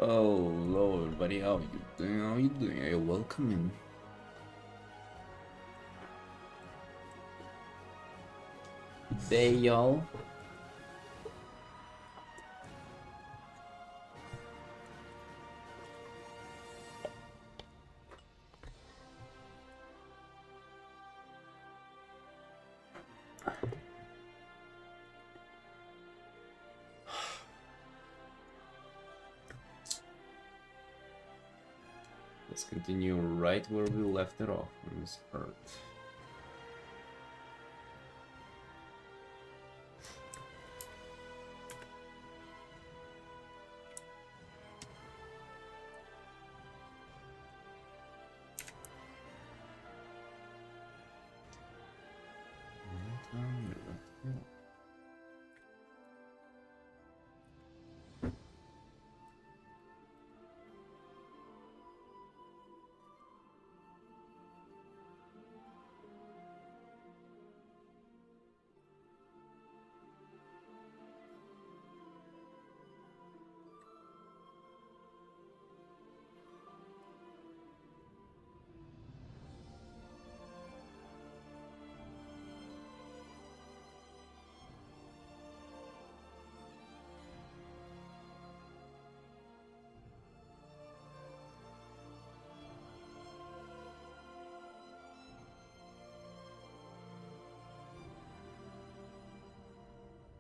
Oh, Lord, buddy, how you doing? How you doing? You're welcome in. Good day, y'all. Let's continue right where we left it off on this earth.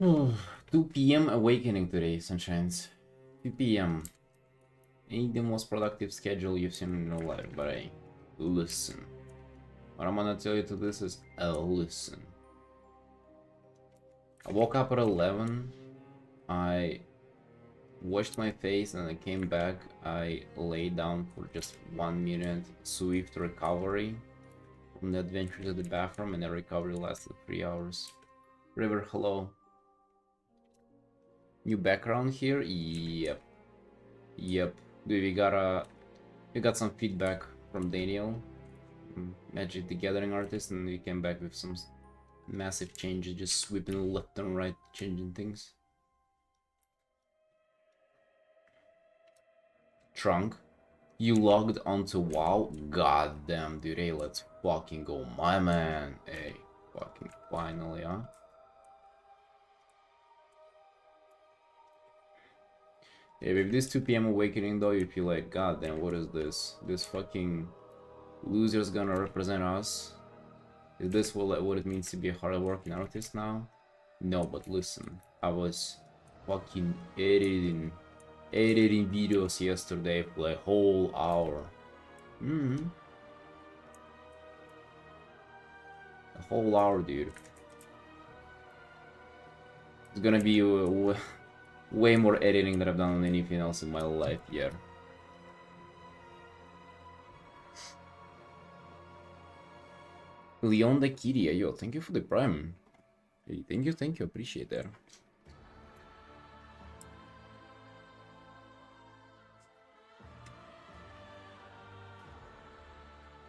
Oh, 2 p.m. awakening today, sunshines. 2 p.m. Ain't the most productive schedule you've seen in your life, but hey, listen. What I'm gonna tell you to this is, listen. I woke up at 11. I washed my face and I came back. I laid down for just 1 minute, swift recovery from the adventure to the bathroom, and the recovery lasted 3 hours. River, hello. New background here? Yep. Yep. We got some feedback from Daniel, Magic the Gathering artist, and we came back with some massive changes, just sweeping left and right, changing things. Trunk, you logged onto WoW? God damn, dude, hey, let's fucking go, my man. Hey, fucking finally, huh? Yeah, with this 2 p.m. awakening though, you feel like, god damn, what is this? This fucking loser's gonna represent us? Is this what it means to be a hard-working artist now? No, but listen, I was fucking editing videos yesterday for a whole hour. A whole hour, dude. It's gonna be way more editing than I've done on anything else in my life yet. Leon the Kiria, yo, thank you for the prime. Hey, thank you, appreciate that.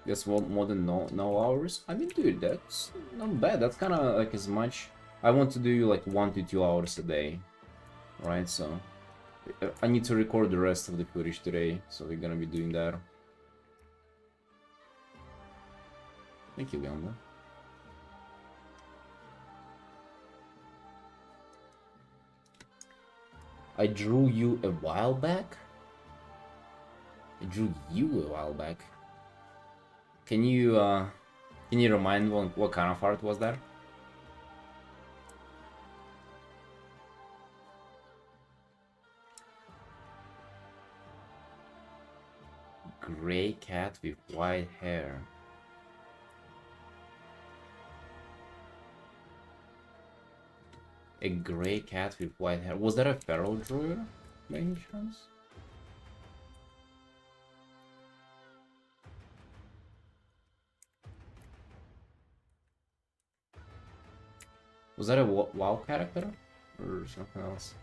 Guess what, more than no hours? I mean, dude, that's not bad. That's kind of like as much. I want to do like 1 to 2 hours a day, right? So I need to record the rest of the footage today, so we're gonna be doing that. Thank you, Leon. I drew you a while back? I drew you a while back. Can you remind what kind of art was that? Gray cat with white hair. A gray cat with white hair. Was that a feral druid by any chance? Was that a WoW character? Or something else?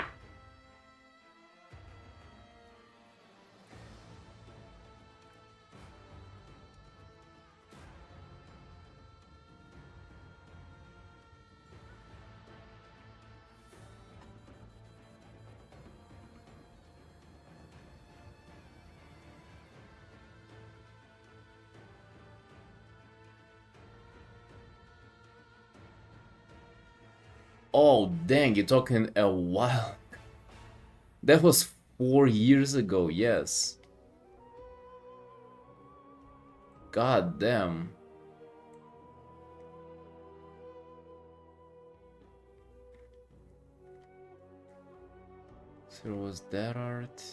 Oh, dang, you're talking a while. That was 4 years ago, yes. God damn. So was that art?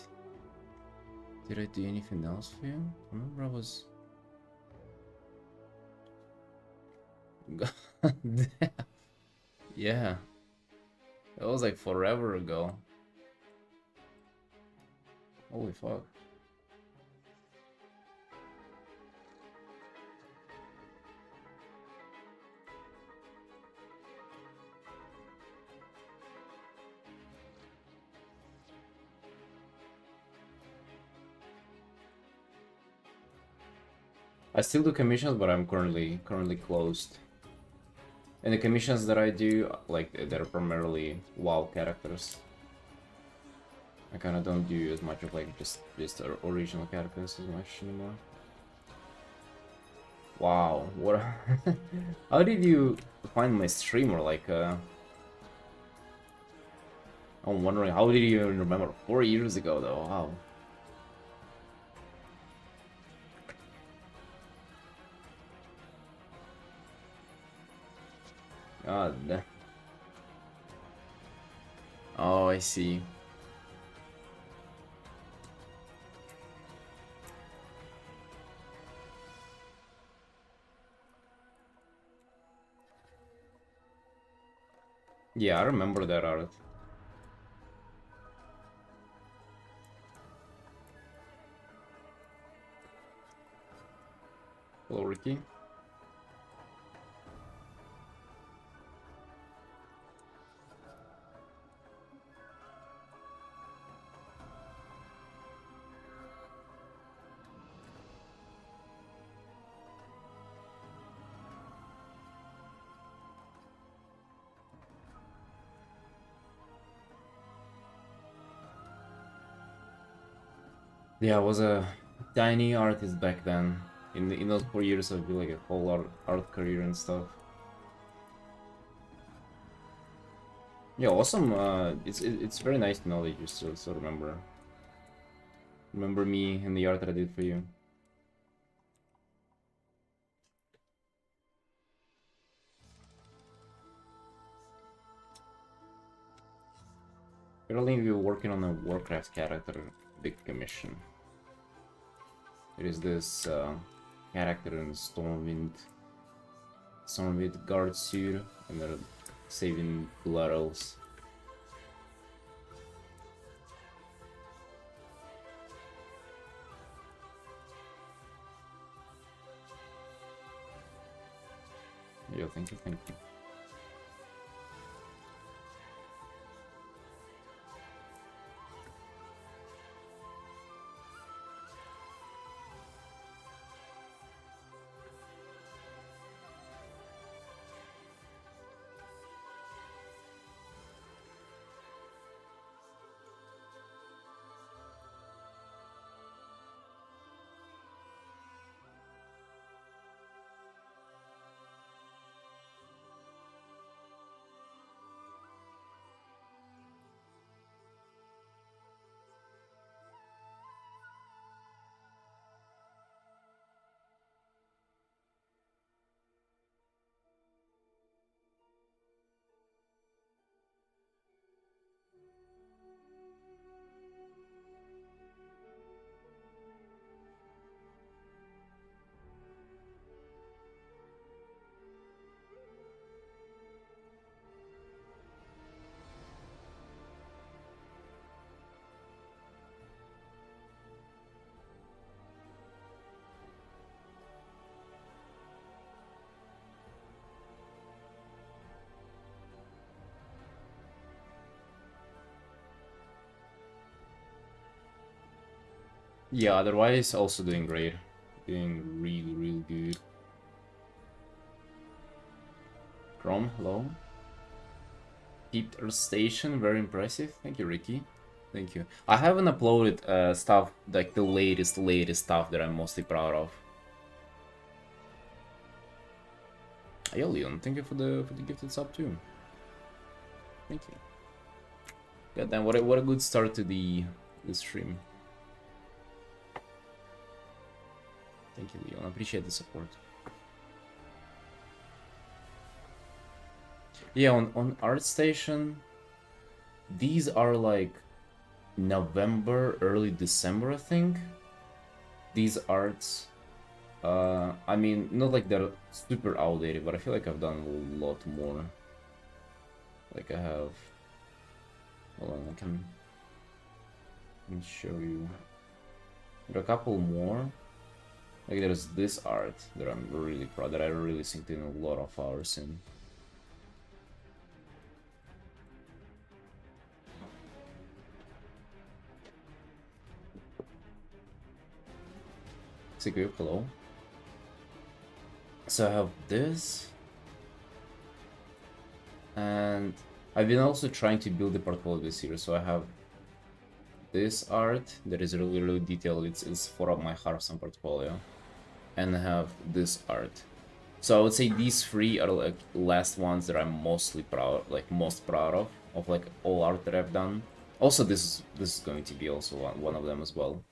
Did I do anything else for you? Remember I was... God damn. Yeah. That was like forever ago. Holy fuck. I still do commissions, but I'm currently closed. And the commissions that I do, like, they're primarily WoW characters. I kind of don't do as much of like just original characters as much anymore. Wow, what? How did you find my stream? Or like, I'm wondering, how did you even remember 4 years ago though? Wow. God. Oh, I see. Yeah, I remember that art. Hello, Ricky. Yeah, I was a tiny artist back then. In those 4 years, I built like a whole art career and stuff. Yeah, awesome. It's very nice to know that you still remember me and the art that I did for you. Currently, we're working on a Warcraft character, big commission. There is this character in Stormwind guard suit, and they're saving blood elves. Yo, thank you, thank you. Yeah, otherwise also doing great. Doing real good. Chrome, hello. Peeped Earth Station, very impressive. Thank you, Ricky. Thank you. I haven't uploaded stuff like the latest stuff that I'm mostly proud of. Hey, Leon, thank you for the gifted sub too. Thank you. God damn, what a good start to the stream. Thank you, Leon. I appreciate the support. Yeah, on ArtStation, these are like November, early December, I think. These arts, I mean, not like they're super outdated, but I feel like I've done a lot more. Like I have, hold on, I can show you. There are a couple more. Like there's this art that I'm really proud, that I really synced in a lot of hours in. Sigrid, hello. So I have this, and I've been also trying to build the portfolio this year. So I have this art that is really detailed. It's for my Hearthstone portfolio, and I have this art. So I would say these three are like last ones that I'm most proud of like all art that I've done. Also, this is going to be also one of them as well.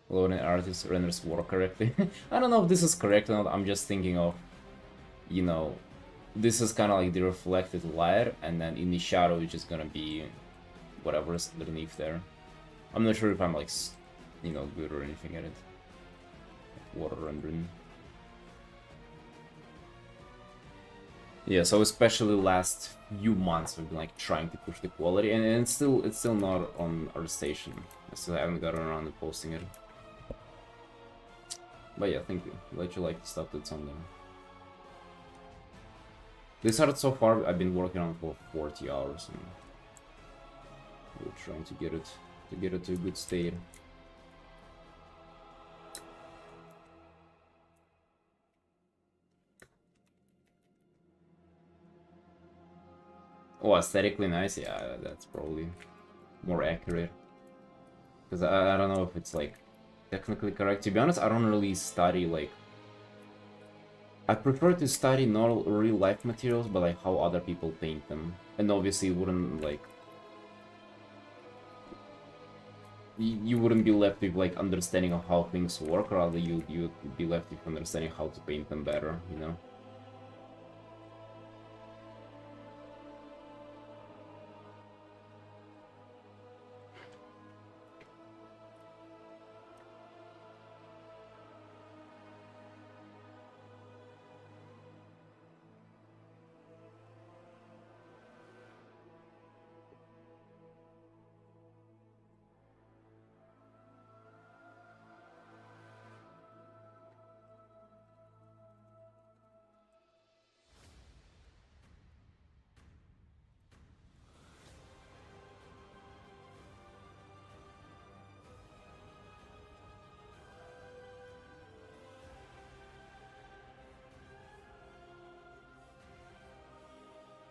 Load an artist renders work correctly. I don't know if this is correct or not. I'm just thinking of, you know, this is kind of like the reflected light, and then in the shadow it's just gonna be whatever's underneath there. I'm not sure if I'm like, you know, good or anything at it. Water rendering. Yeah, so especially last few months we've been like trying to push the quality, and it's still not on our station. I still haven't gotten around to posting it. But yeah, thank you. Glad you like the stuff that's on there. This art so far I've been working on for 40 hours, and we're trying to get it to a good state. Oh, aesthetically nice, yeah, that's probably more accurate. Because I don't know if it's like technically correct. To be honest, I don't really study like, I prefer to study not real life materials, but like how other people paint them. And obviously it wouldn't like, you wouldn't be left with like understanding of how things work, rather you'd be left with understanding how to paint them better, you know?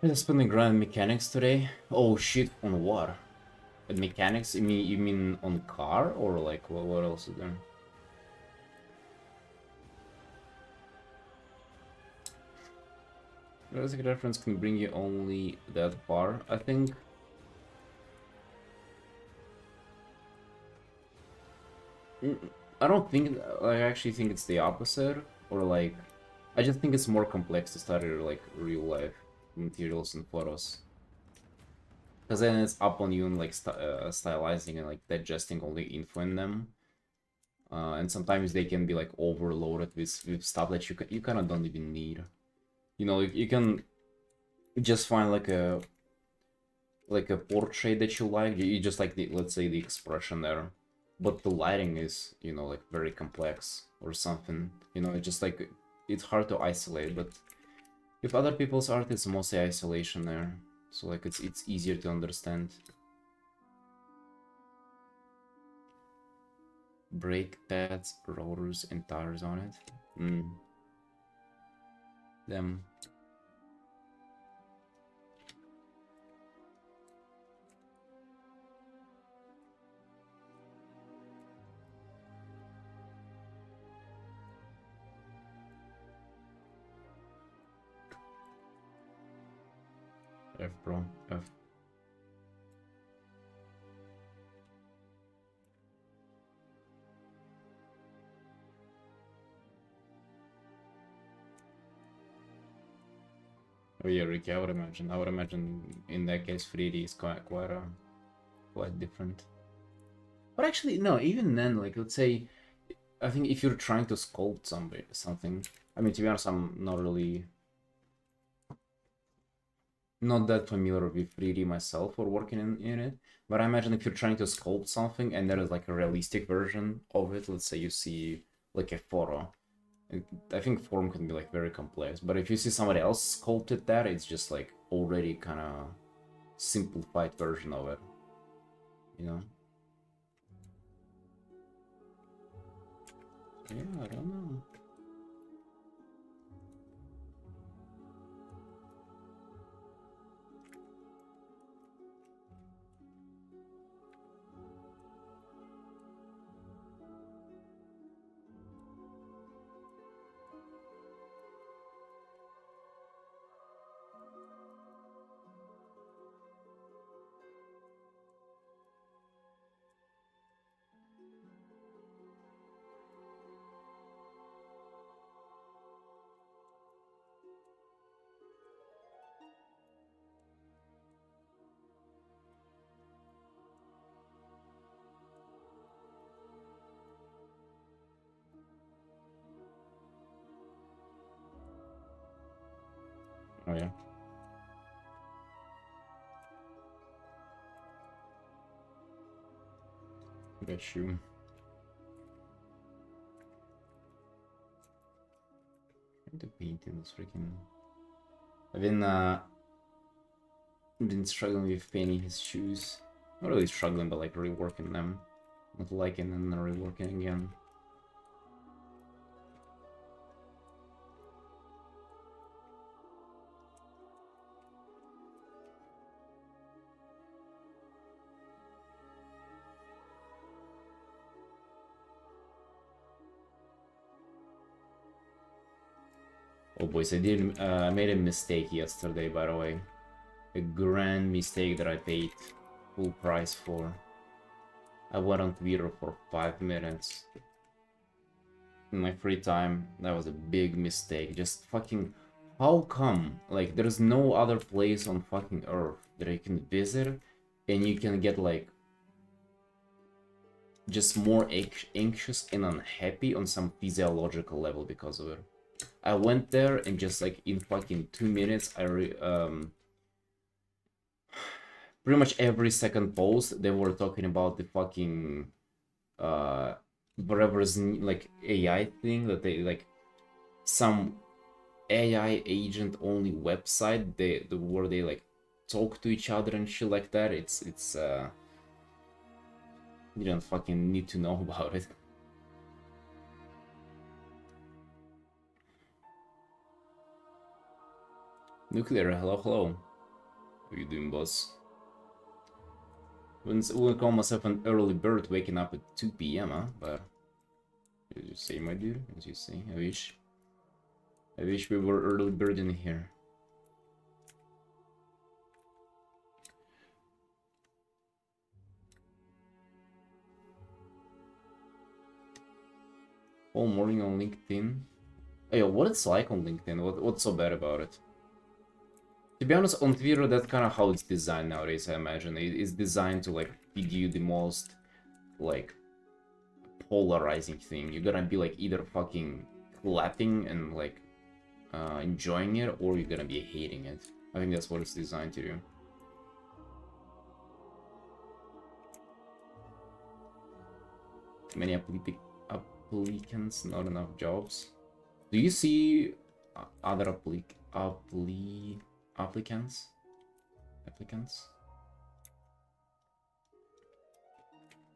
I'm spending grand mechanics today. Oh shit, on what? At mechanics? You mean on car, or like what else is there? Realistic reference can bring you only that far. I think. I don't think. I actually think it's the opposite, or like, I just think it's more complex to study like real life materials and photos. Because then it's up on you and like stylizing and like digesting all the info in them. And sometimes they can be like overloaded with stuff that you kind of don't even need. You know, you can just find like a portrait that you like. You just like the, let's say, the expression there, but the lighting is, you know, like very complex or something. You know, it's just like it's hard to isolate. But with other people's art, it's mostly isolation there, so like it's easier to understand. Brake pads, rotors, and tires on it. Them. F Pro. F. Oh yeah, Ricky, I would imagine. I would imagine in that case 3D is quite different. But actually, no, even then, like, let's say, I think if you're trying to sculpt something, I mean, to be honest, I'm not that familiar with 3D myself or working in it, but I imagine if you're trying to sculpt something and there is like a realistic version of it, let's say you see like a photo, I think form can be like very complex, but if you see somebody else sculpted that, it's just like already kind of simplified version of it, you know? Yeah, I don't know. Oh yeah. Got you. The painting is freaking. I've been struggling with painting his shoes. Not really struggling, but like reworking them. Not liking and then reworking again. Oh boys, I made a mistake yesterday, by the way. A grand mistake that I paid full price for. I went on Twitter for 5 minutes. In my free time, that was a big mistake. Just fucking... How come? Like, there's no other place on fucking Earth that I can visit and you can get like... just more anxious and unhappy on some physiological level because of it. I went there and just like in fucking 2 minutes, pretty much every second post they were talking about the fucking whatever's like AI thing that they like some AI agent only website where they like talk to each other and shit like that. It's you don't fucking need to know about it. Nuclear, hello, hello. How you doing, boss? Wouldn't call myself an early bird waking up at 2 p.m., huh? But as you say, my dude, as you say, I wish we were early bird in here. All morning on LinkedIn. Oh, yo, what it's like on LinkedIn? What's so bad about it? To be honest, on Twitter, that's kind of how it's designed nowadays, I imagine. It's designed to, like, feed you the most, like, polarizing thing. You're gonna be, like, either fucking clapping and, like, enjoying it, or you're gonna be hating it. I think that's what it's designed to do. Many applicants, not enough jobs. Do you see other applicants?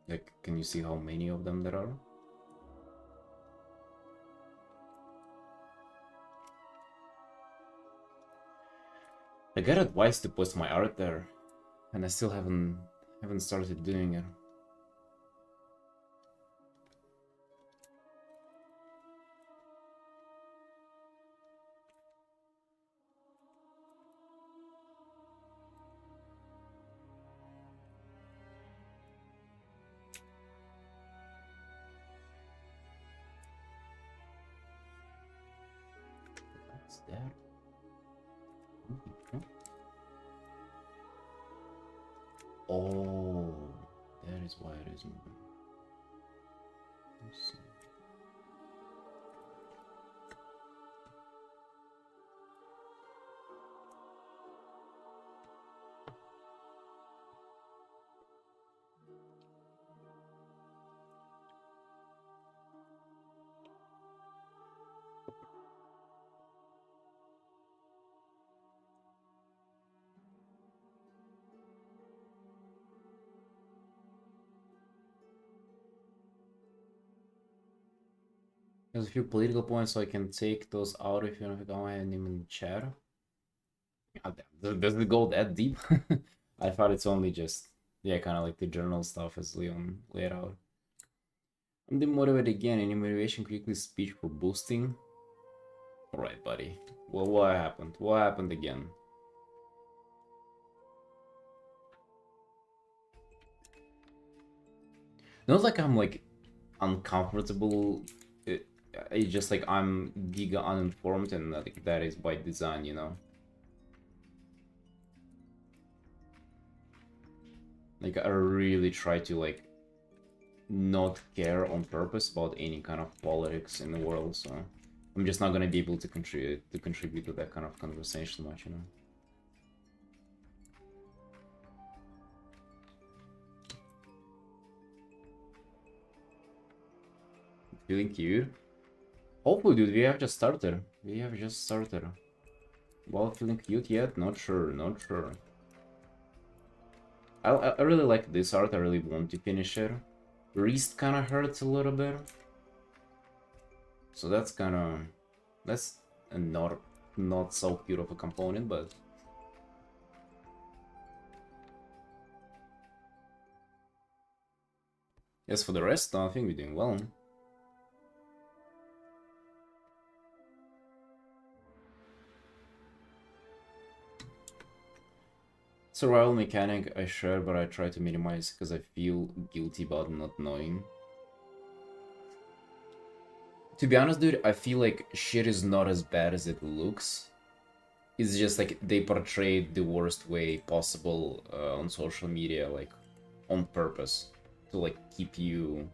Like, can you see how many of them there are? I got advice to post my art there, and I still haven't started doing it. there? Oh, that is why it is moving. Let's see. There's a few political points, so I can take those out if you want to go ahead and even chat. God damn, does it go that deep? I thought it's only just, yeah, kind of like the journal stuff as Leon laid out. I'm demotivated again. Any motivation, quickly speech for boosting? Alright, buddy. Well, what happened? What happened again? Not like I'm like uncomfortable. It's just like I'm giga uninformed, and like that is by design, you know. Like I really try to like not care on purpose about any kind of politics in the world, so I'm just not gonna be able to contribute to that kind of conversation much, you know. Feeling cute? Hopefully, dude, we have just started. We have just started. Well, feeling cute yet? Not sure, not sure. I really like this art, I really want to finish it. Wrist kind of hurts a little bit. So that's kind of... That's a not so cute of a component, but... As for the rest, I think we're doing well. Survival mechanic I share, but I try to minimize because I feel guilty about not knowing. To be honest, dude, I feel like shit is not as bad as it looks. It's just like they portray it the worst way possible on social media, like on purpose to like keep you,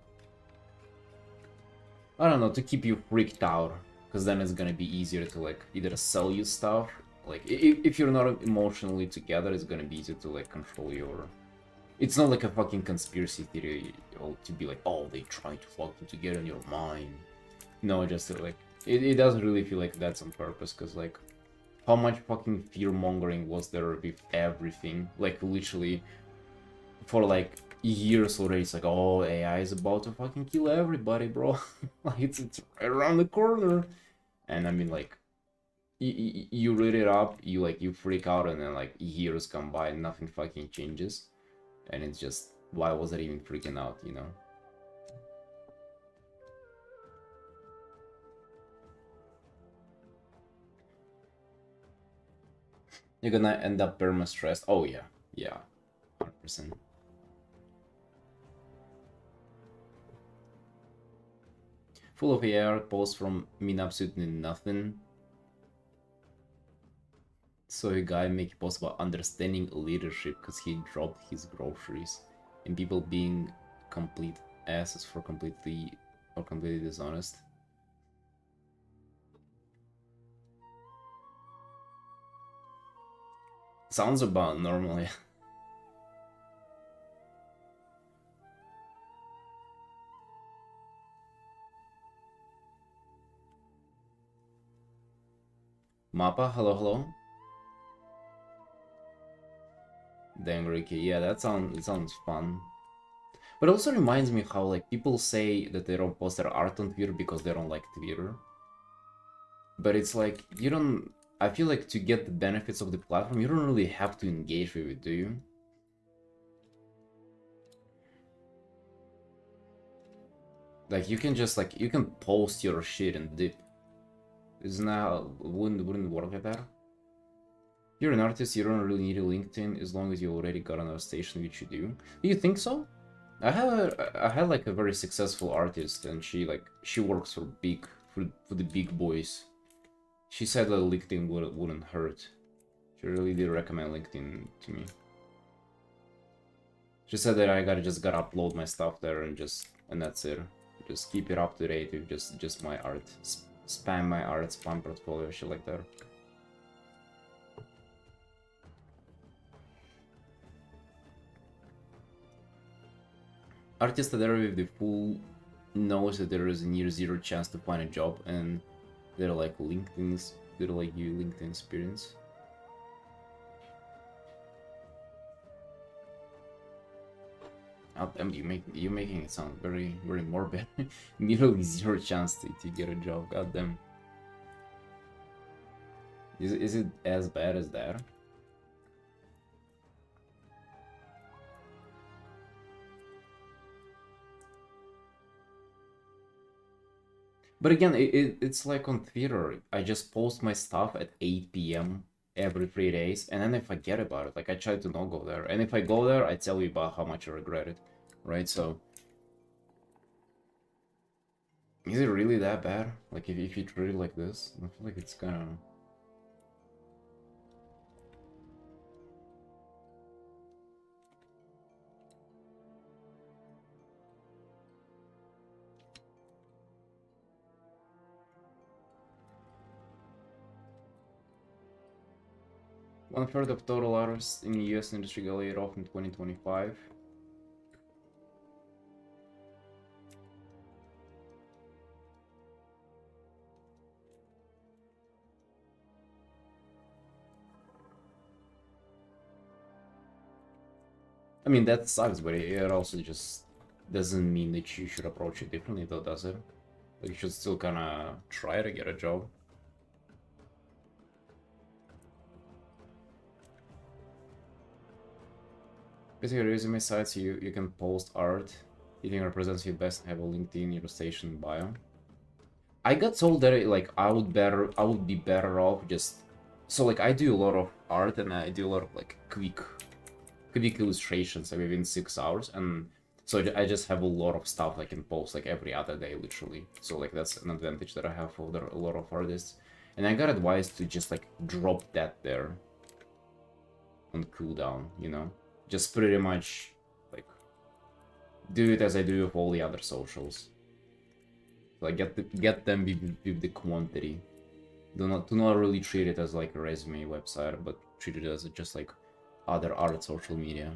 I don't know, to keep you freaked out, because then it's gonna be easier to like either sell you stuff. Like, if you're not emotionally together, it's gonna be easier to, like, control your... It's not like a fucking conspiracy theory to be like, oh, they try to fucking get in your mind. No, just, like, it doesn't really feel like that's on purpose, because, like, how much fucking fear-mongering was there with everything? Like, literally, for, like, years already, it's like, oh, AI is about to fucking kill everybody, bro. Like, it's right around the corner. And, I mean, like... You read it up, you freak out, and then like years come by and nothing fucking changes, and it's just, why was it even freaking out, you know? You're gonna end up perma stressed. Oh yeah, 100%. Full of AR posts from mean absolutely nothing. So a guy make posts about understanding leadership because he dropped his groceries, and people being complete asses for completely dishonest. Sounds about normal, yeah. Mappa, hello. The Angry Kid, yeah, it sounds fun. But it also reminds me how like people say that they don't post their art on Twitter because they don't like Twitter. But it's like you don't. I feel like to get the benefits of the platform, you don't really have to engage with it, do you? Like you can just like you can post your shit and dip. Isn't that wouldn't work like that? You're an artist, you don't really need a LinkedIn as long as you already got another station, which you do. Do you think so? I had like a very successful artist, and she works for the big boys. She said that LinkedIn wouldn't hurt. She really did recommend LinkedIn to me. She said that I gotta upload my stuff there and that's it. Just keep it up to date with just my art. Spam my art, spam portfolio, shit like that. Artists that are with the full knows that there is a near zero chance to find a job, and they're like you LinkedIn experience. You making it sound very morbid. Nearly zero chance to get a job. God damn. Is it as bad as that? But again, it's like on Twitter. I just post my stuff at 8 p.m. every 3 days, and then I forget about it. Like, I try to not go there. And if I go there, I tell you about how much I regret it. Right? So, is it really that bad? Like, if you treat it like this? I feel like it's kind of... One third of total artists in the US industry got laid off in 2025. I mean, that sucks, but it also just doesn't mean that you should approach it differently, though, does it? Like, you should still kind of try to get a job. Basically, resume sites you can post art. You think represents you best, have a LinkedIn in your station bio. I got told that like I would be better off just so like I do a lot of art and I do a lot of like quick illustrations like within 6 hours, and so I just have a lot of stuff I can post like every other day literally. So like that's an advantage that I have over a lot of artists, and I got advised to just like drop that there on cooldown, you know, just pretty much like do it as I do with all the other socials. Like get them with the quantity. Do not really treat it as like a resume website, but treat it as just like other art social media.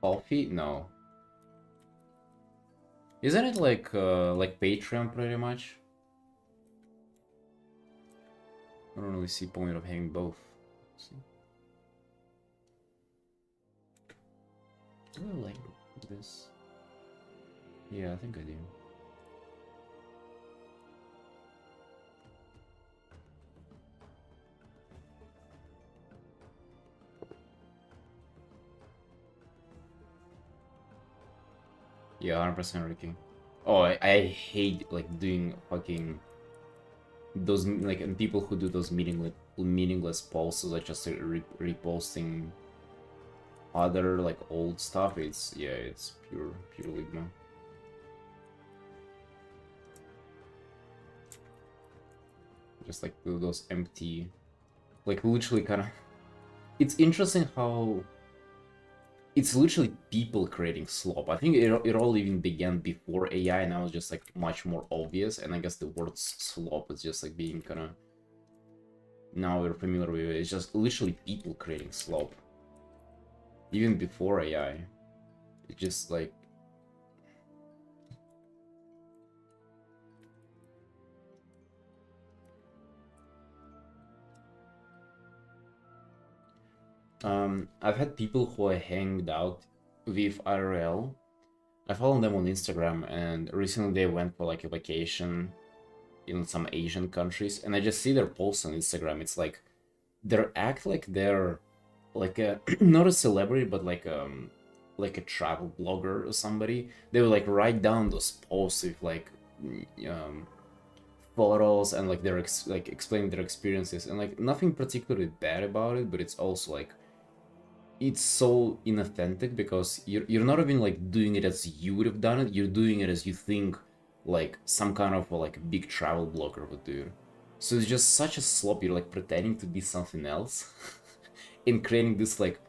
Coffee? No. Isn't it like Patreon pretty much? I don't really see point of having both. See? Do I like this? Yeah, I think I do. Yeah, 100% Ricky. Oh, I hate like doing fucking those like and people who do those meaningless posts like just reposting other like old stuff. It's pure ligma. Just like those empty, like literally kind of. It's interesting how it's literally people creating slop. I think it all even began before AI, and now it's just like much more obvious. And I guess the word slop is just like being kind of now we're familiar with it. It's just literally people creating slop. Even before AI, it's just like I've had people who I hanged out with IRL. I follow them on Instagram, and recently they went for like a vacation in some Asian countries, and I just see their posts on Instagram. It's like they act like they're like a not a celebrity, but like a travel blogger or somebody. They would like write down those posts with like um photos and like they're like explaining their experiences, and like nothing particularly bad about it, but it's also like it's so inauthentic because you're not even like doing it as you would have done it. You're doing it as you think like some kind of like big travel blogger would do. So it's just such a slop. You're like pretending to be something else in creating this like,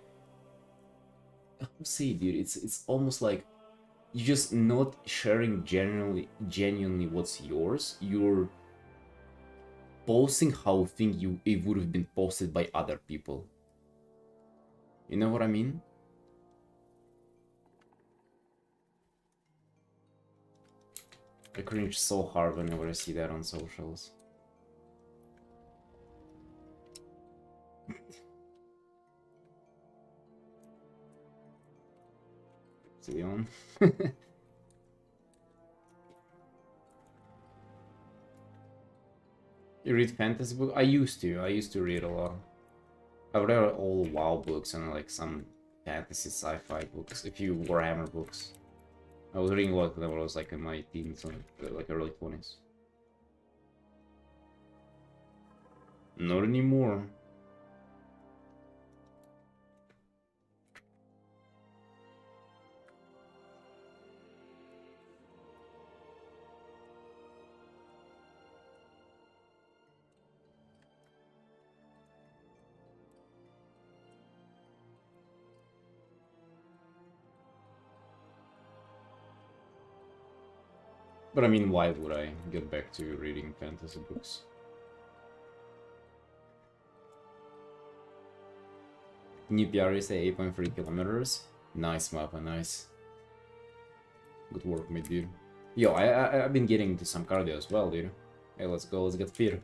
how to say, dude, it's almost like you're just not sharing genuinely what's yours. You're posting how you think it would have been posted by other people. You know what I mean? I cringe so hard whenever I see that on socials. See on. You read fantasy book? I used to. I used to read a lot. I've read all WoW books and like some fantasy sci-fi books, a few Warhammer books. I was reading a lot when I was like in my teens and like early 20s. Not anymore. But I mean, why would I get back to reading fantasy books? New PR say 8.3 kilometers. Nice, Mappa, nice. Good work, mate, dude. Yo, I've been getting into some cardio as well, dude. Hey, let's go, let's get fit.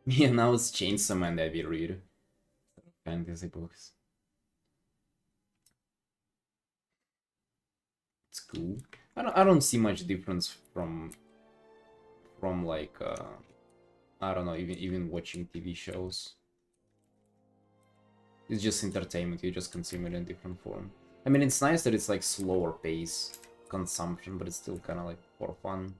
Me and now it's Chainsaw Man that we read. Fantasy books. It's cool. I don't see much difference from like I don't know, even watching TV shows. It's just entertainment, you just consume it in different form. I mean, it's nice that it's like slower pace consumption, but it's still kind of like for fun.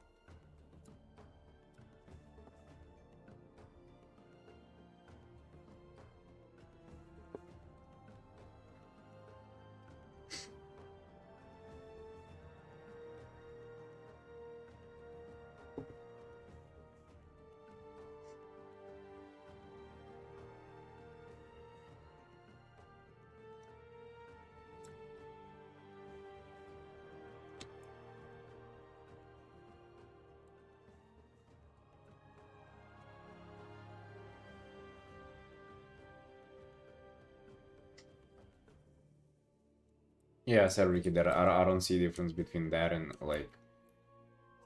Yeah, I said Ricky that I don't see a difference between that and like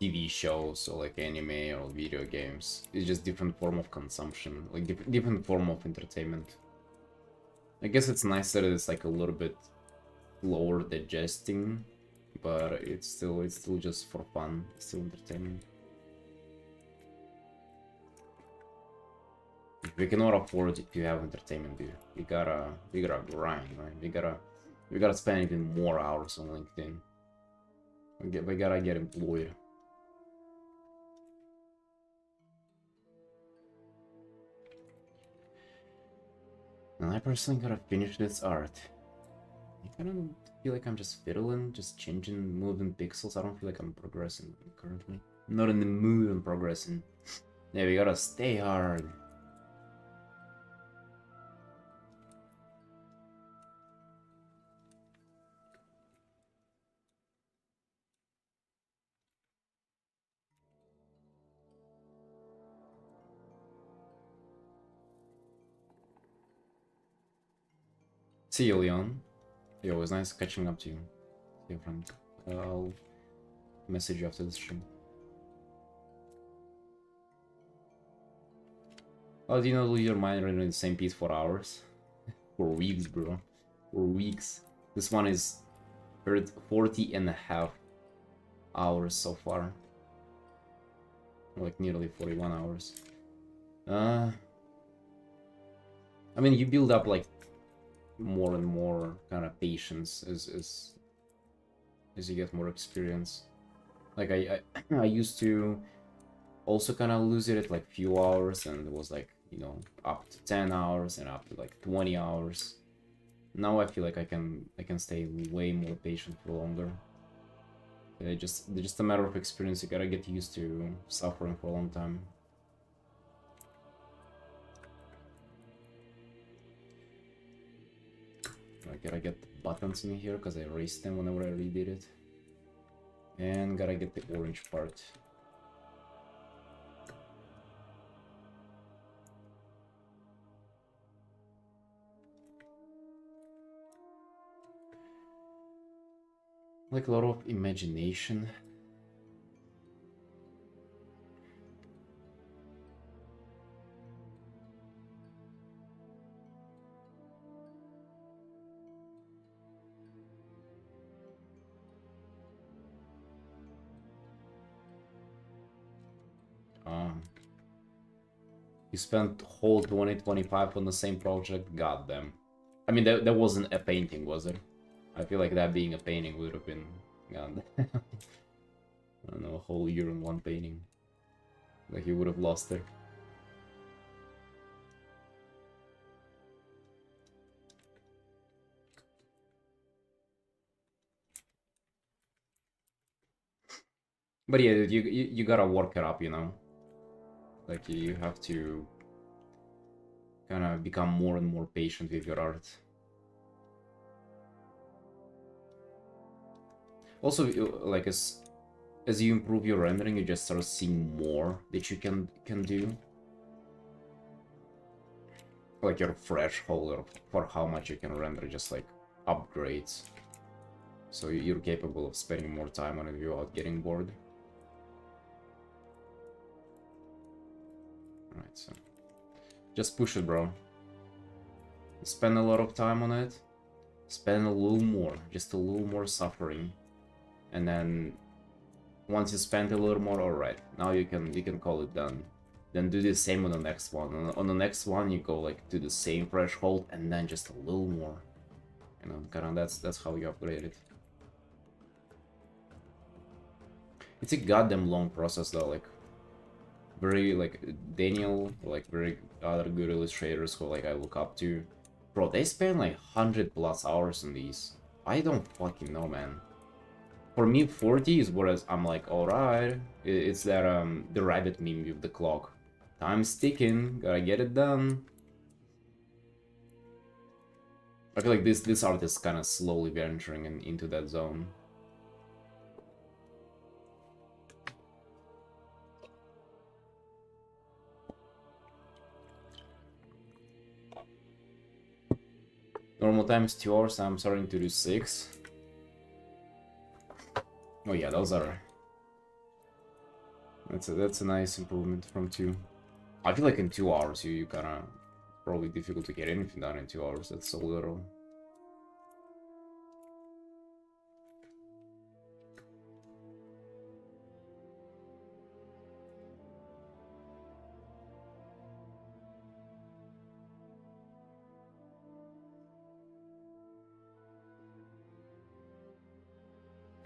TV shows or like anime or video games. It's just different form of consumption, like different form of entertainment. I guess it's nice that it's like a little bit slower digesting, but it's still just for fun, it's still entertainment. We cannot afford it to have entertainment, dude. We gotta grind, right? We gotta spend even more hours on LinkedIn. We gotta get employed. And I personally gotta finish this art. I don't feel like I'm just fiddling, just changing, moving pixels. I don't feel like I'm progressing currently. I'm not in the mood of progressing. Yeah, we gotta stay hard. See you, Leon. Yo, it was nice catching up to you. See you, friend. I'll message you after the stream. Oh, do you not lose your mind running the same piece for hours? For weeks, bro. or weeks. This one is 40 and a half hours so far. Like nearly 41 hours. I mean, you build up like more and more kind of patience as you get more experience. Like I used to also kind of lose it at like few hours, and it was like, you know, up to 10 hours and up to like 20 hours. Now I feel like I can stay way more patient for longer. Just a matter of experience. You gotta get used to suffering for a long time. I gotta get the buttons in here because I erased them whenever I redid it. And gotta get the orange part. Like a lot of imagination. You spent whole 2025 on the same project? Goddamn. I mean, that wasn't a painting, was it? I feel like that being a painting would have been... God. I don't know, a whole year on one painting. Like, you would have lost it. But yeah, you gotta work it up, you know? Like, you have to kind of become more and more patient with your art. Also, like, as you improve your rendering, you just start seeing more that you can do. Like, your threshold for how much you can render just, like, upgrades. So you're capable of spending more time on it without getting bored. Alright, so... just push it, bro. Spend a lot of time on it. Spend a little more. Just a little more suffering. And then... once you spend a little more, alright. Now you can call it done. Then do the same on the next one. On the next one, you go, like, to the same threshold, and then just a little more. You know, kinda that's how you upgrade it. It's a goddamn long process though, like very like Daniel, like very other good illustrators who like I look up to. Bro, they spend like 100+ hours on these. I don't fucking know, man. For me, 40 is whereas I'm like, alright. It's that the rabbit meme with the clock. Time's ticking, gotta get it done. I feel like this art is kind of slowly venturing into that zone. Normal time is 2 hours, I'm starting to do 6. Oh yeah, those are... That's a nice improvement from 2. I feel like in 2 hours you kinda... probably difficult to get anything done in 2 hours, that's so little.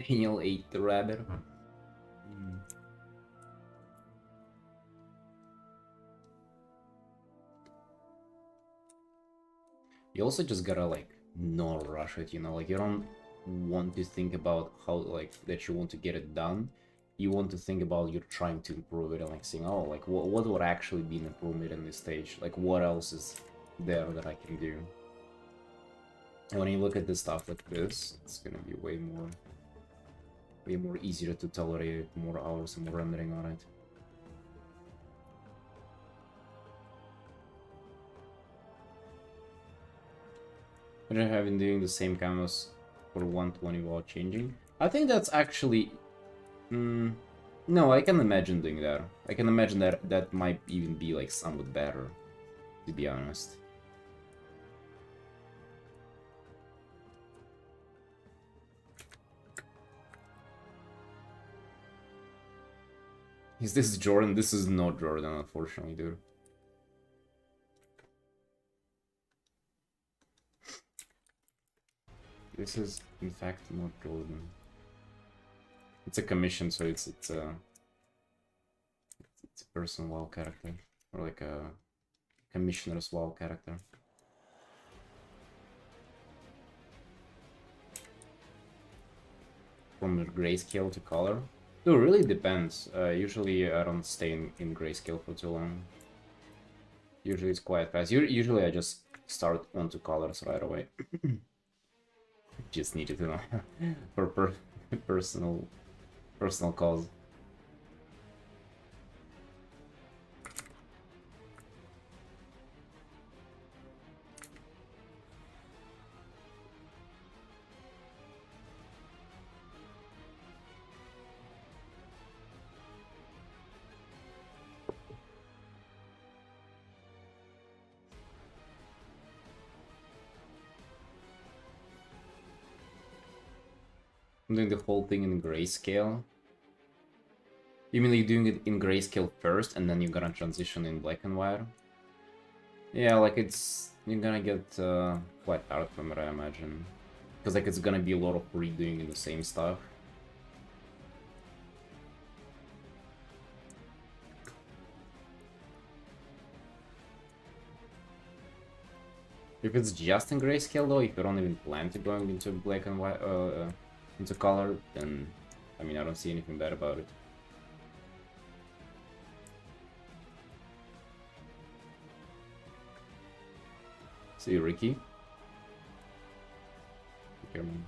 Daniel ate the rabbit. You also just gotta like not rush it, you know, like you don't want to think about how like that you want to get it done. You want to think about you're trying to improve it and like saying, oh, like what would actually be an improvement in this stage? Like what else is there that I can do? And when you look at this stuff like this, it's gonna be way more easier to tolerate it, more hours and more rendering on it. Imagine having doing the same canvas for 120 while changing. I think that's actually... no, I can imagine doing that. I can imagine that might even be like somewhat better, to be honest. Is this Jordan? This is not Jordan, unfortunately, dude. This is, in fact, not Jordan. It's a commission, so it's a person WoW character, or like a commissioner's WoW character. From grayscale to color? It really depends. Usually I don't stay in grayscale for too long. Usually it's quite fast. Usually I just start onto colors right away. Just needed to know for personal cause. I'm doing the whole thing in grayscale. You mean you're doing it in grayscale first, and then you're gonna transition in black and white? Yeah, like you're gonna get quite tired from it, I imagine. Because like it's gonna be a lot of redoing in the same stuff. If it's just in grayscale though, if you don't even plan to going into black and white, into color, then I mean I don't see anything bad about it. See you, Ricky. Take care, man.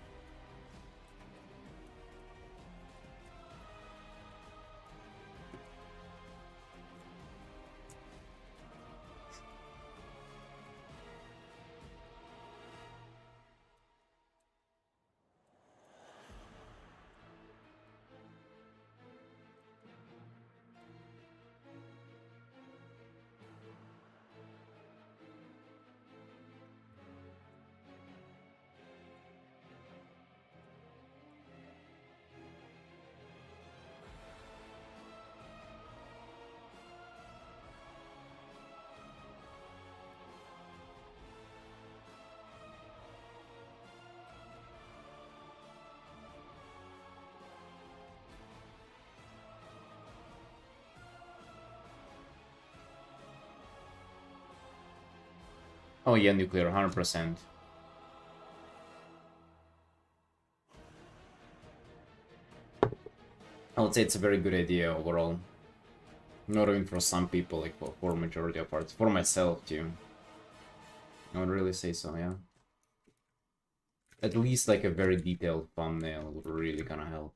Oh yeah, nuclear, 100%. I would say it's a very good idea overall. Not even for some people, like for majority of parts. For myself too. I would really say so, yeah. At least like a very detailed thumbnail would really gonna help.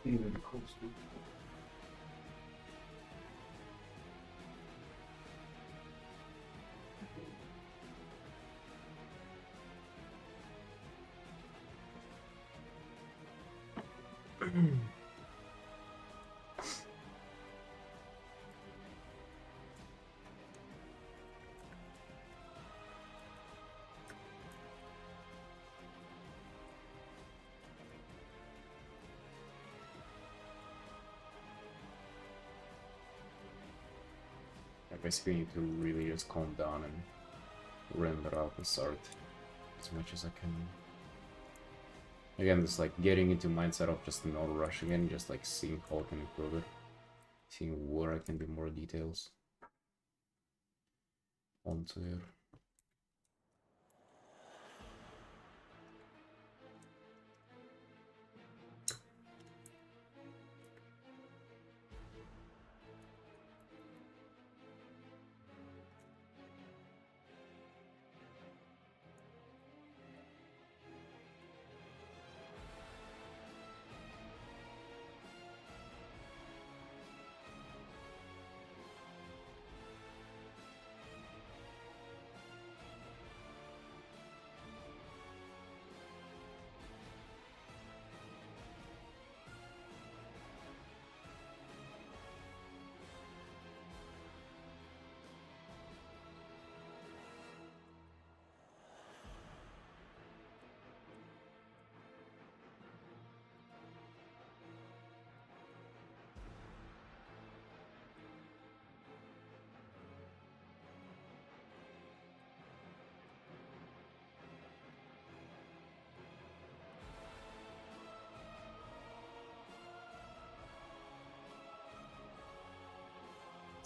Even coastal. basically need to really just calm down and render out and start as much as I can. Again, just like getting into mindset of just not rushing and just like seeing how I can improve it. Seeing where I can do more details onto it.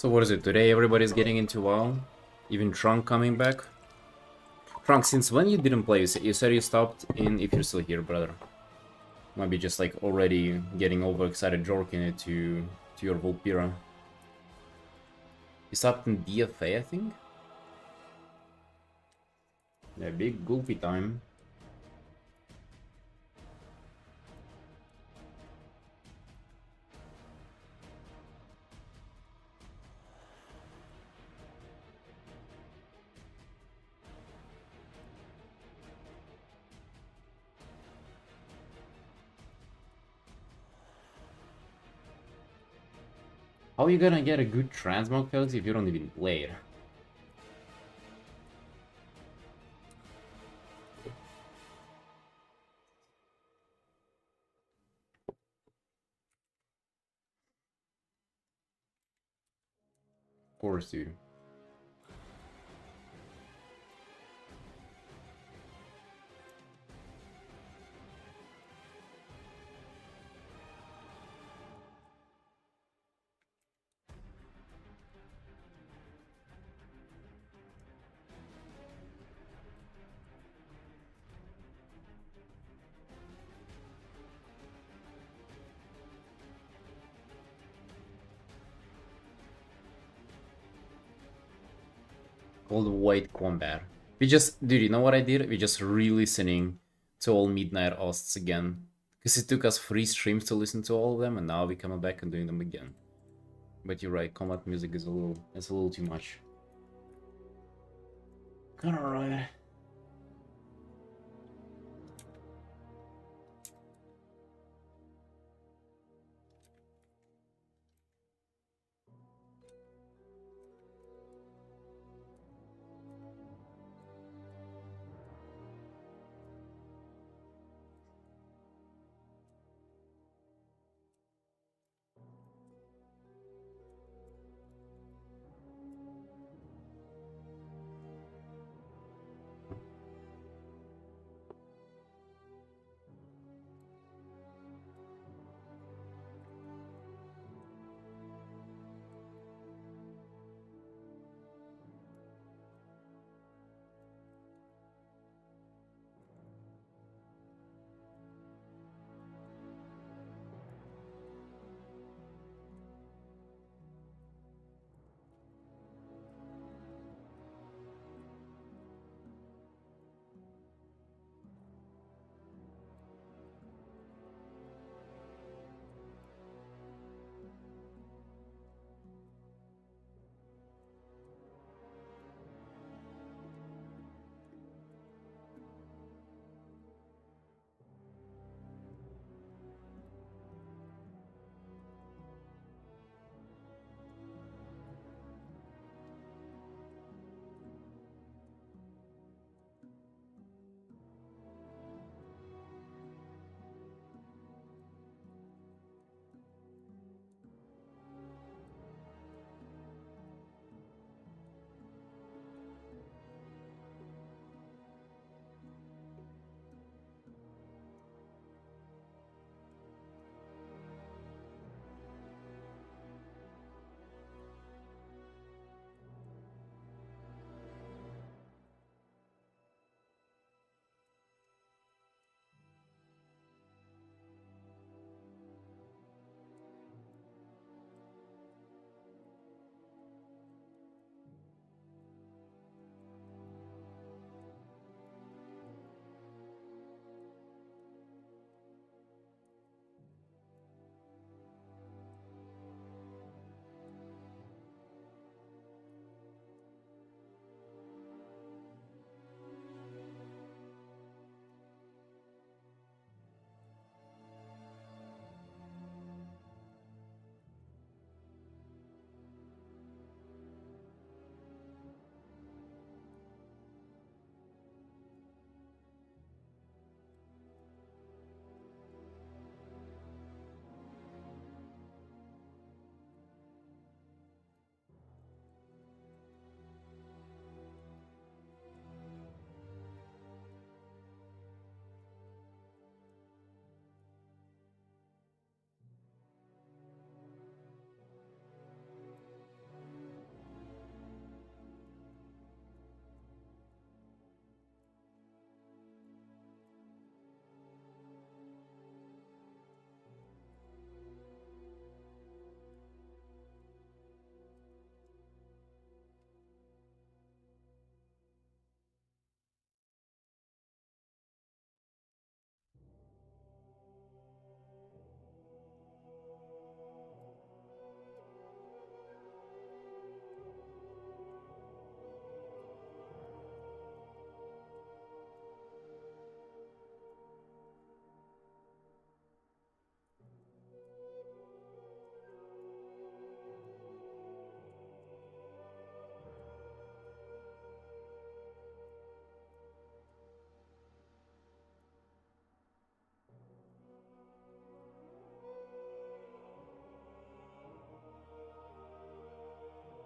So what is it? Today everybody's getting into WoW? Even Trunk coming back? Trunk, since when you didn't play? You said you stopped in, if you're still here, brother. Might be just like already getting overexcited jorking it to your Volpira. You stopped in DFA, I think? Yeah, big goofy time. How are you gonna get a good transmog codes if you don't even play it? Of course, dude. Called White Combat. We just, dude, you know what I did? We just re-listening to all Midnight Osts again. Because it took us 3 streams to listen to all of them, and now we're coming back and doing them again. But you're right, combat music is it's a little too much. Kinda right.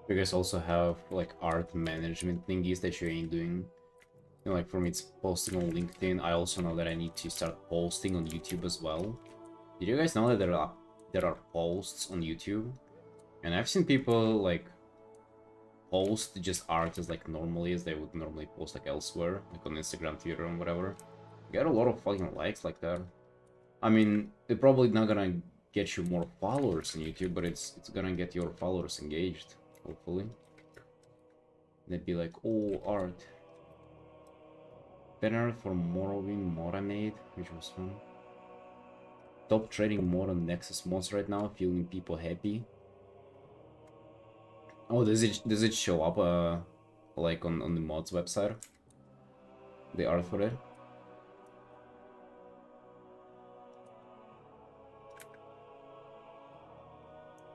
You guys also have like art management thingies that you ain't doing. You know, like for me, it's posting on LinkedIn. I also know that I need to start posting on YouTube as well. Did you guys know that there are posts on YouTube? And I've seen people like post just art as like normally as they would normally post like elsewhere, like on Instagram, Twitter, and whatever. Get a lot of fucking likes like that. I mean, they're probably not gonna get you more followers on YouTube, but it's gonna get your followers engaged, hopefully. They'd be like, oh, art. Banner for Morrowind Moranade, which was fun. Top trading more on Nexus mods right now, feeling people happy. Oh, does it show up like on the mods website? The art for it?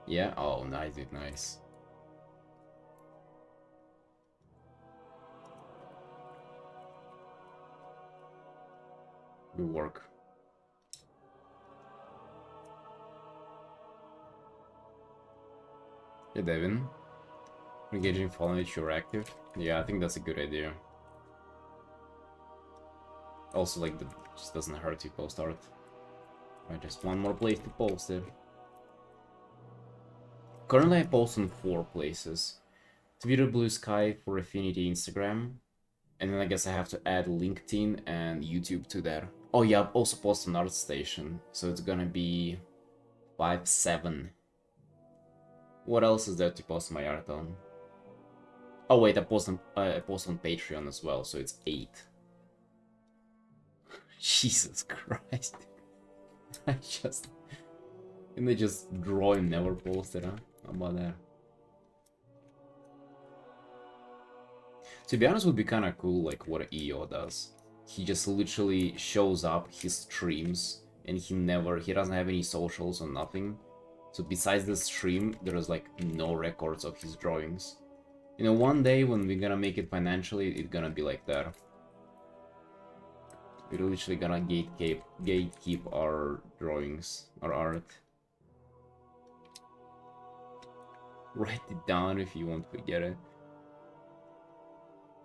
Yeah? Oh, nice, dude, nice. Good work. Hey, Devin. Engaging following if you're active. Yeah, I think that's a good idea. Also, like, that just doesn't hurt to post art. Right, just one more place to post it. Currently, I post on 4 places. Twitter, Blue Sky, for Affinity, Instagram. And then I guess I have to add LinkedIn and YouTube to that. Oh yeah, I've also posted on ArtStation. So it's gonna be 5, 7. What else is there to post my art on? Oh wait, I post on Patreon as well, so it's 8. Jesus Christ. I just... And they just draw and never post it, huh? How about that? To be honest, it would be kind of cool, like, what EO does. He just literally shows up, he streams, and he doesn't have any socials or nothing. So besides the stream, there's, like, no records of his drawings. You know, one day when we're gonna make it financially, it's gonna be like that. We're literally gonna gatekeep our drawings, our art. Write it down if you won't forget it.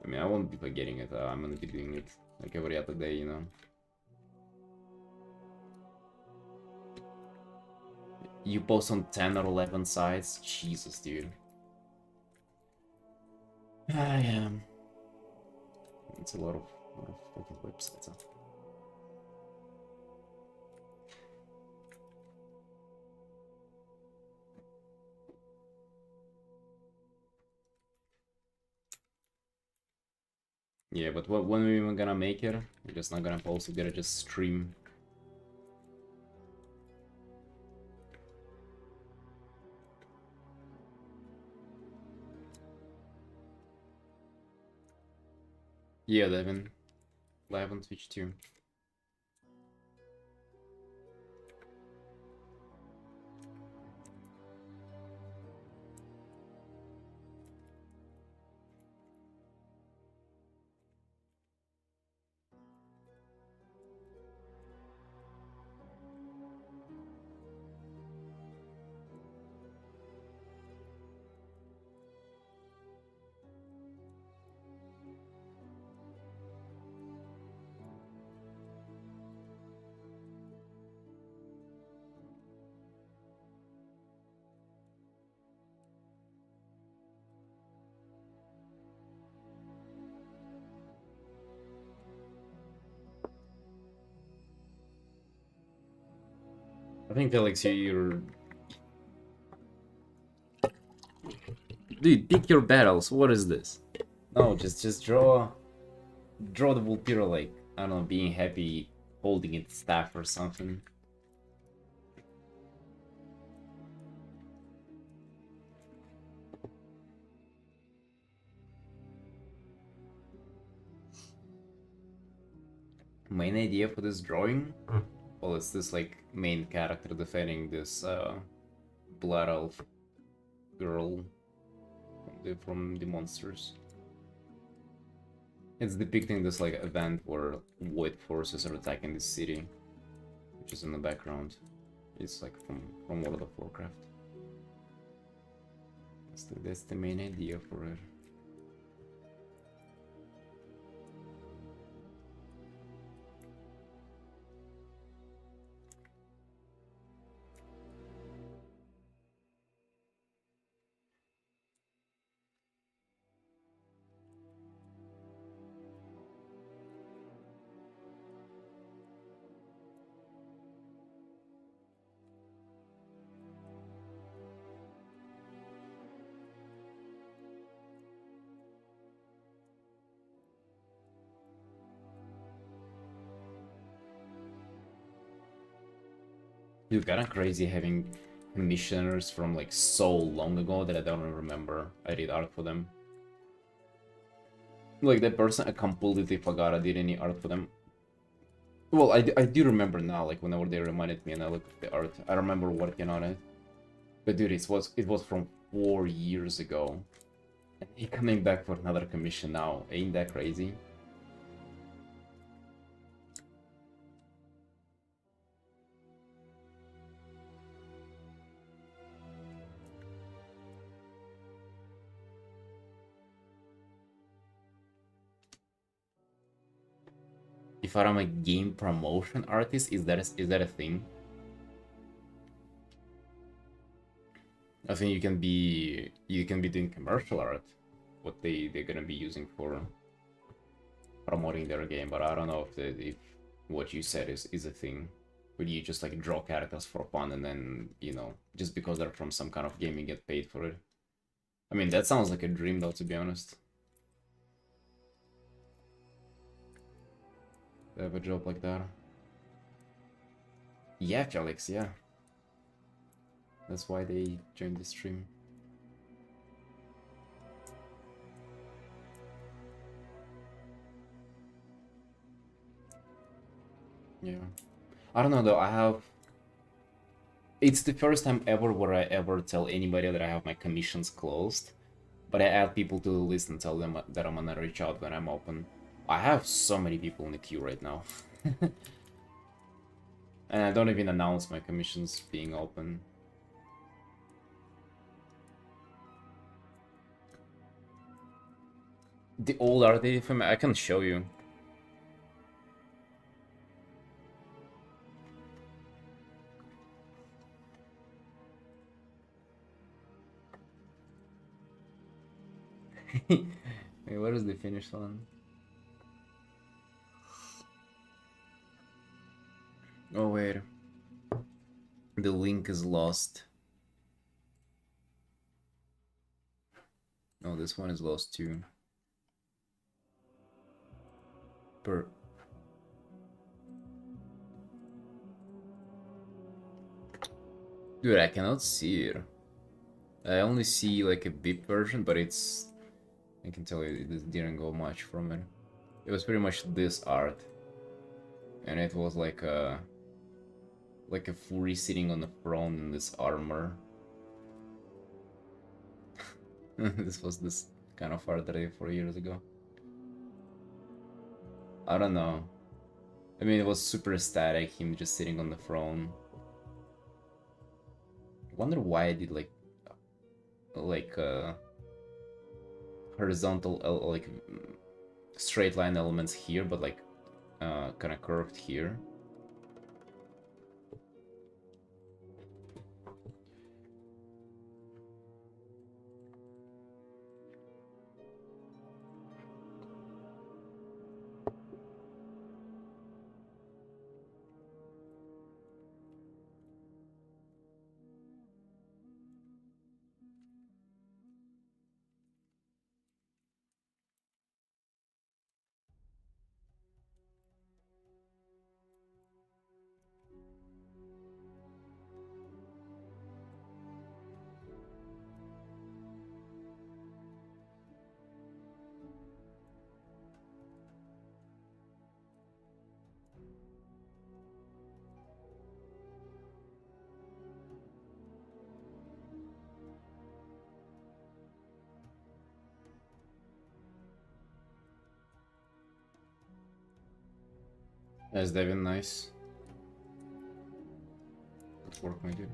I mean, I won't be forgetting it. I'm gonna be doing it like every other day, you know. You post on 10 or 11 sites? Jesus, dude. I am. It's a lot of fucking websites. Huh? Yeah, but when are we even gonna make it? We're just not gonna post it, we're gonna just stream. Yeah, Devin. Live on Twitch too. I think Alex, you're... Dude, pick your battles. What is this? No, just draw the Vulpira like, I don't know, being happy holding its staff or something. Main idea for this drawing? Well, it's this like main character defending this blood elf girl from the monsters. It's depicting this like event where void forces are attacking the city, which is in the background. It's like from World of Warcraft. That's the main idea for it. Dude, kinda crazy having commissioners from like so long ago that I don't remember I did art for them. Like that person, I completely forgot I did any art for them. Well, I do remember now, like whenever they reminded me and I looked at the art, I remember working on it. But dude, it was from 4 years ago. And he coming back for another commission now. Ain't that crazy? If I'm a game promotion artist, is that a thing? I think you can be doing commercial art, what they're gonna be using for promoting their game, but I don't know if what you said is a thing. Would you just like draw characters for fun and then, just because they're from some kind of game you get paid for it? I mean, that sounds like a dream though, to be honest. To have a job like that. Yeah, Felix, yeah. That's why they joined the stream. Yeah. I don't know though, it's the first time ever where I ever tell anybody that I have my commissions closed, but I add people to the list and tell them that I'm gonna reach out when I'm open. I have so many people in the queue right now. And I don't even announce my commissions being open. The old RT film, I can show you. Wait, where is the finish line? Oh wait, the link is lost. No, this one is lost too. Per. Dude, I cannot see it. I only see like a bit version, but I can tell you it didn't go much from it. It was pretty much this art. And it was like a fury sitting on the throne in this armor. This was this kind of art that I did 4 years ago. I don't know. I mean, it was super static, him just sitting on the throne. I wonder why I did like horizontal, like straight line elements here, but like kind of curved here. That's Devin, nice. Good work, my dude.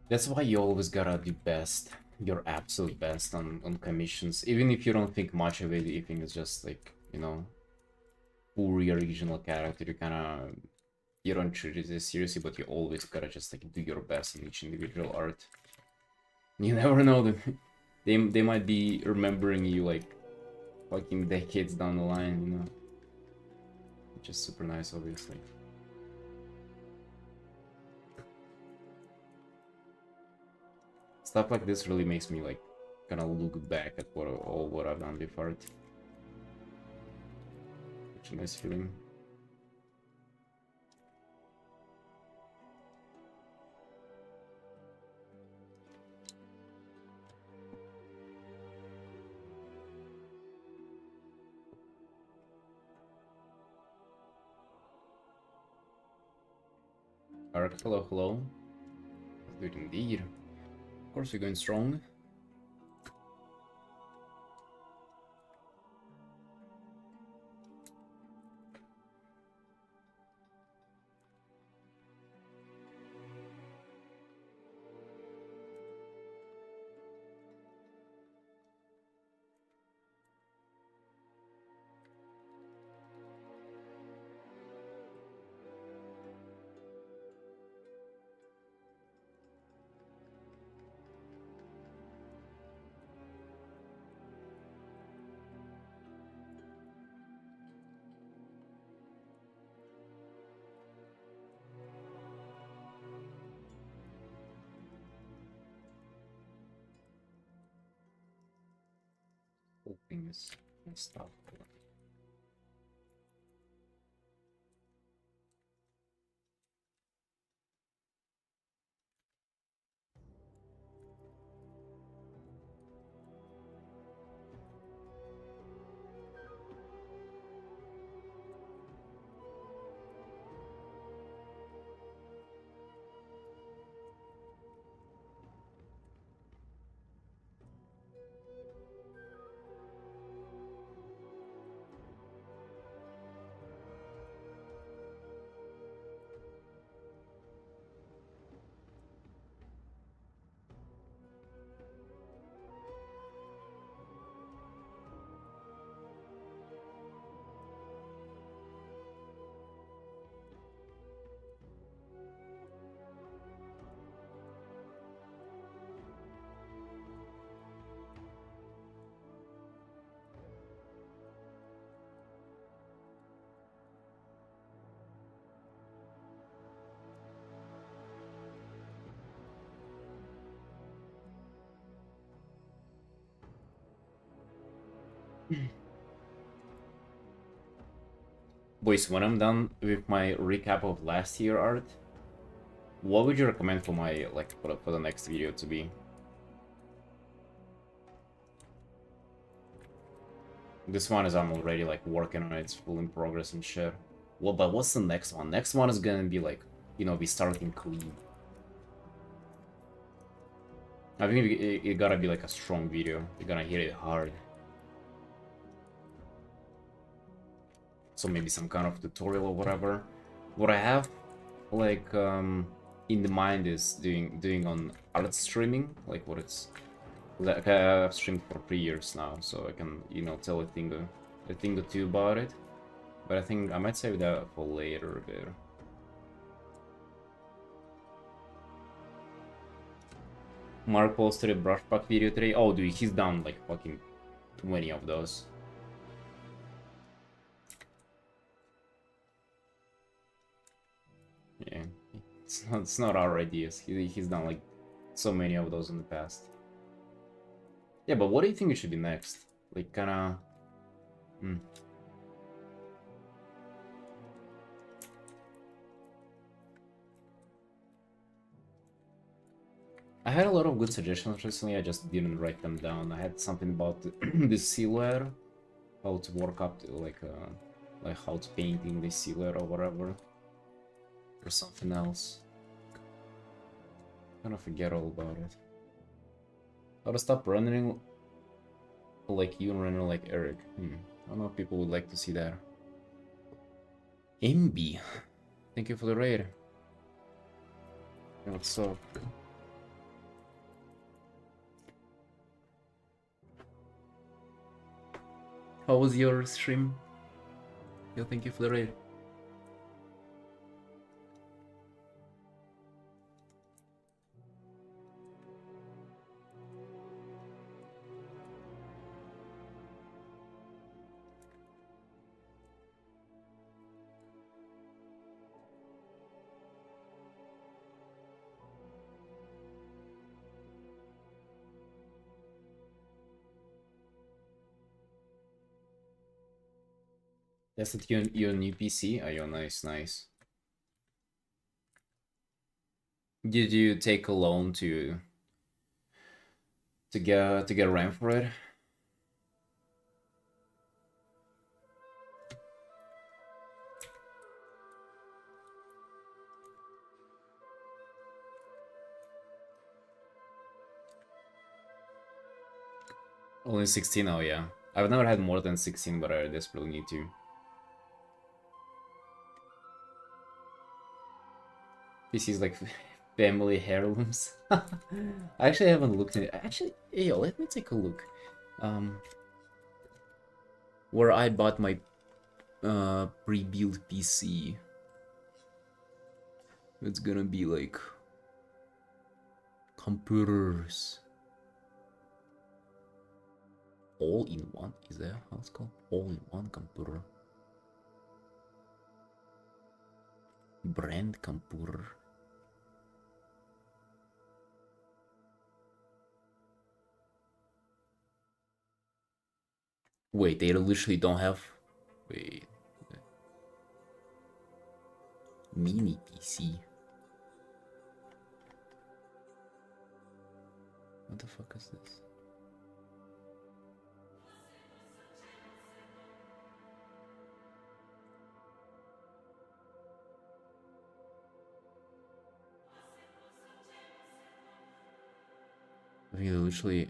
That's why you always gotta do best, your absolute best on commissions. Even if you don't think much of it, you think it's just like, you know, poor original character, you don't treat it as seriously, but you always gotta just like do your best in each individual art. You never know, they might be remembering you like fucking decades down the line, you know. Which is super nice, obviously. Stuff like this really makes me like kind of look back at what I've done before. Such a nice feeling. Arc, hello, hello. Let's do it indeed. Of course, we're going strong. Whole thing is messed up. Boys, when I'm done with my recap of last year art, what would you recommend for my like for the next video to be? This one is I'm already like working on it, it's full in progress and shit. Well, but what's the next one? Next one is gonna be like, you know, be starting clean. I think it gotta be like a strong video. You're gonna hit it hard. So maybe some kind of tutorial or whatever. What I have like in the mind is doing on art streaming, like what it's like I've streamed for 3 years now, so I can, you know, tell a thing or two about it. But I think I might save that for later a bit. Mark posted a brush pack video today. Oh dude, he's done like fucking 20 of those. Yeah, it's not our ideas. He's done like so many of those in the past. Yeah, but what do you think it should be next? Like kinda... I had a lot of good suggestions recently, I just didn't write them down. I had something about the silhouette, how to work up to like how to painting the silhouette or whatever. Or something else. I kind of forget all about it. How to stop rendering like you and render like Eric. I don't know if people would like to see that. MB, thank you for the raid. What's up? How was your stream? Yo, thank you for the raid. That's it, your new PC? Oh, yo, nice, nice. Did you take a loan to get RAM for it? Only 16, oh yeah. I've never had more than 16, but I desperately need to. PC's like family heirlooms. I actually haven't looked at it. Actually, yo, let me take a look. Where I bought my pre-built PC. It's gonna be like computers. All in one? Is that how it's called? All in one computer. Brand computer. Wait, they literally don't have. Wait. Mini PC. What the fuck is this? I think they literally.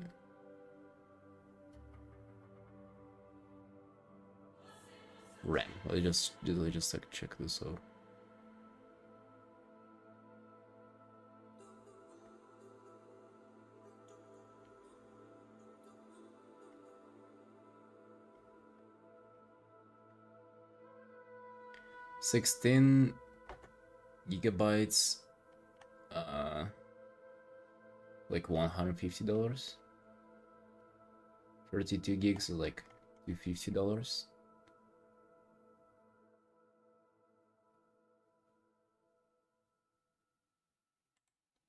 RAM. Let me just like check this out. $16 gigabytes, like $150. 32 gigs is like $250.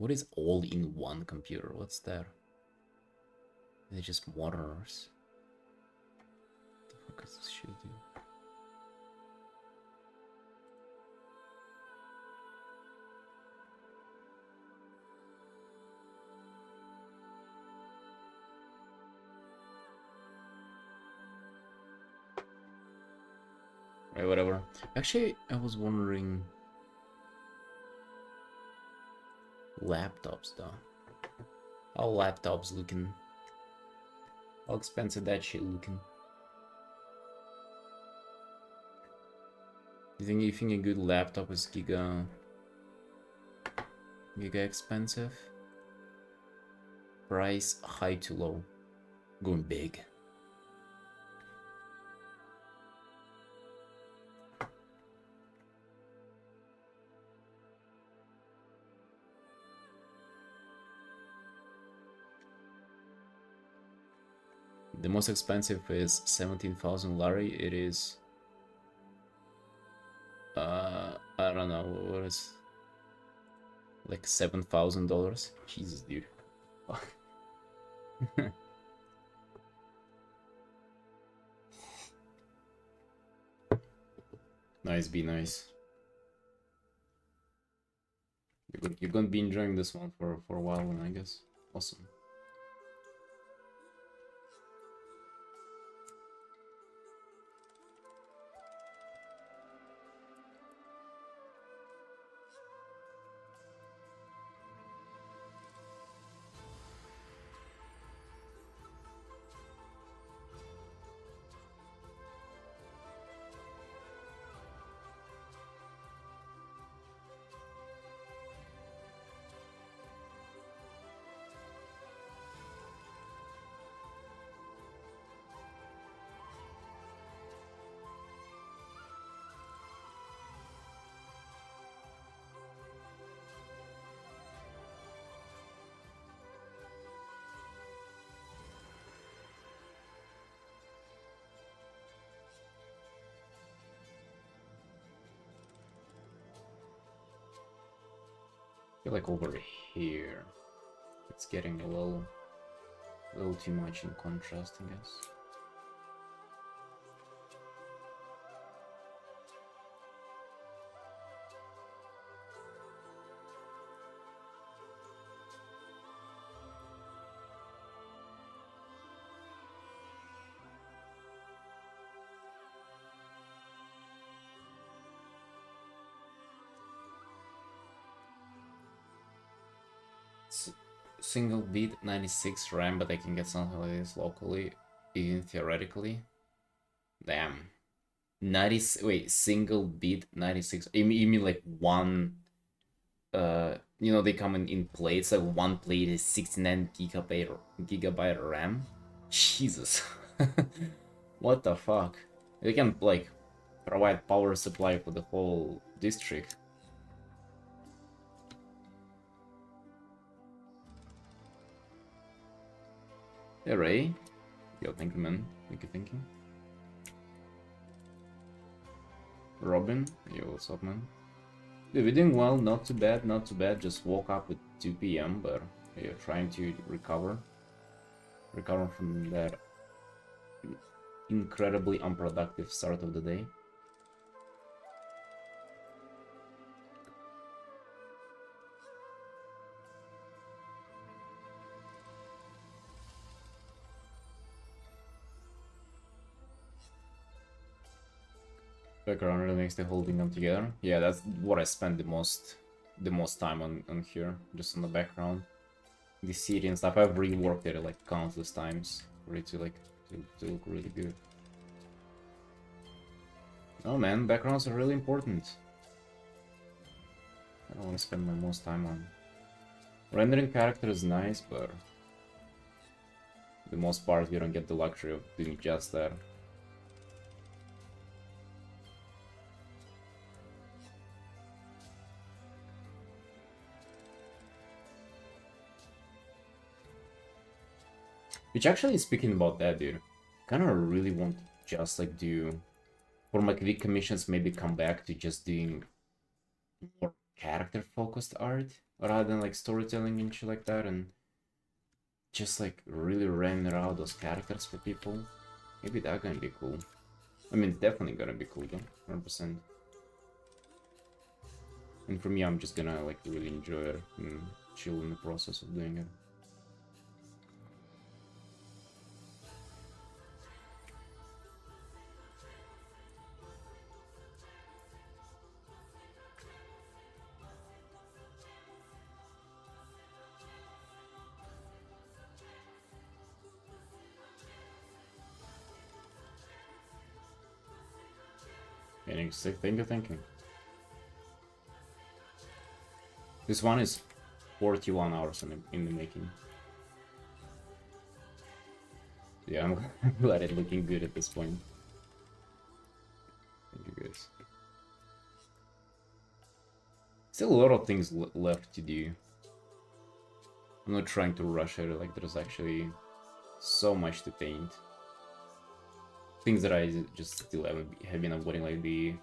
What is all-in-one computer? What's that? They're just monitors. What the fuck is this shit, dude? Right, whatever. Actually, I was wondering... Laptops, though. How laptops looking? How expensive that shit looking? You think a good laptop is giga expensive? Price high to low. Going big. The most expensive is 17,000 Lari. It is I don't know what is like $7,000. Jesus, dude. Nice, be nice. You're gonna be enjoying this one for a while, I guess. Awesome. feel like over here, it's getting a little too much in contrast, I guess. Single bit 96 RAM, but I can get something like this locally, even theoretically. Damn. 90, wait, single bit 96. You mean like one, you know, they come in plates, like one plate is 69 gigabyte RAM? Jesus. What the fuck? They can, like, provide power supply for the whole district. Hey, Ray. Yo, thank you, man. Thank you. Robin. Yo, what's up, man? Dude, we're doing well. Not too bad, not too bad. Just woke up at 2 p.m., but yeah, trying to recover. Recover from that incredibly unproductive start of the day. Background really makes the whole thing come together. Yeah, that's what I spent the most time on here, just on the background. The city and stuff. I've reworked it like countless times for it to like to look really good. Oh man, backgrounds are really important. I don't want to spend my most time on rendering character is nice, but the most part we don't get the luxury of doing just that. Which actually, speaking about that, dude, kind of really want to just like do, for my quick commissions, maybe come back to just doing more character-focused art rather than like storytelling and shit like that, and just like really render out those characters for people. Maybe that gonna be cool. I mean, it's definitely gonna be cool though, 100%. And for me, I'm just gonna like really enjoy it and chill in the process of doing it. Getting sick, thank you. This one is 41 hours in the making. Yeah, I'm glad it's looking good at this point. Thank you guys. Still a lot of things left to do. I'm not trying to rush it, like there's actually so much to paint. Things that I just still have been avoiding, like the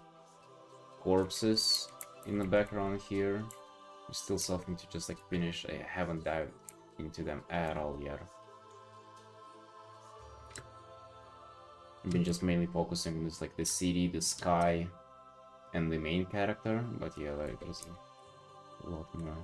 corpses in the background here. There's still something to just like finish. I haven't dived into them at all yet. I've been just mainly focusing on this, like the city, the sky, and the main character. But yeah, like there's a lot more.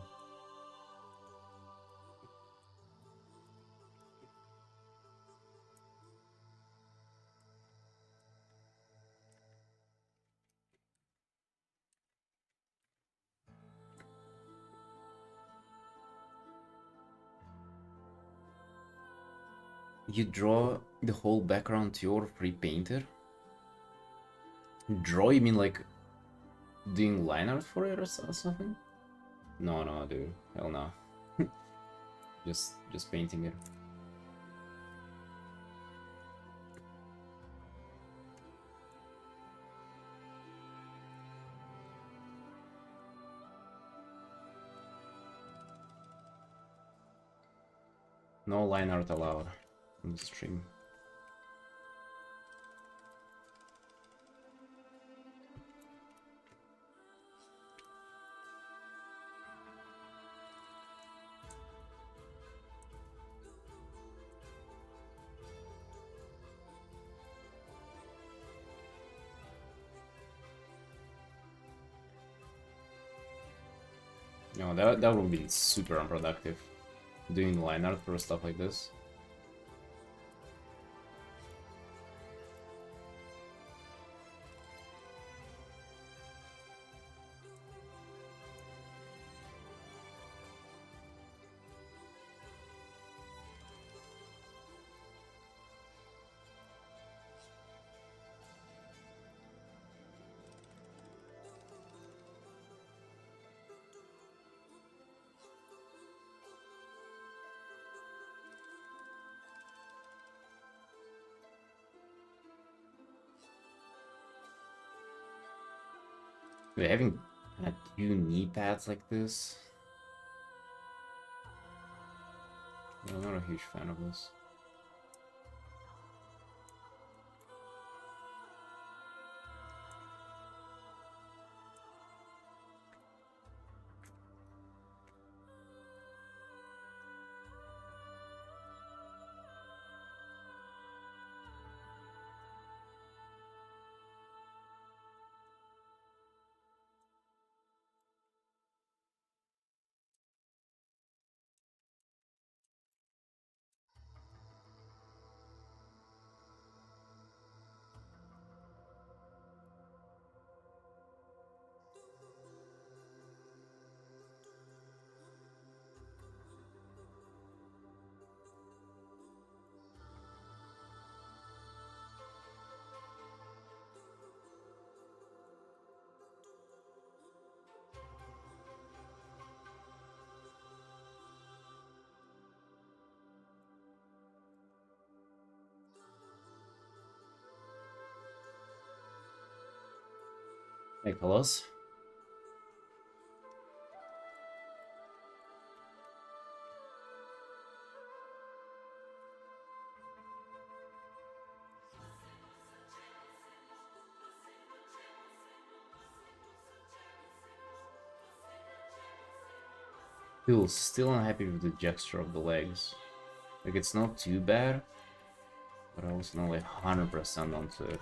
You draw the whole background to your pre-painted? Draw? You mean like doing line art for it or something? No, dude. Hell no. just painting it. No line art allowed on the stream. No, that would be super unproductive. Doing line art for stuff like this. Wait, having two knee pads like this? I'm not a huge fan of this. Hey, fellas. Still unhappy with the gesture of the legs. Like, it's not too bad, but I was not like 100% onto it.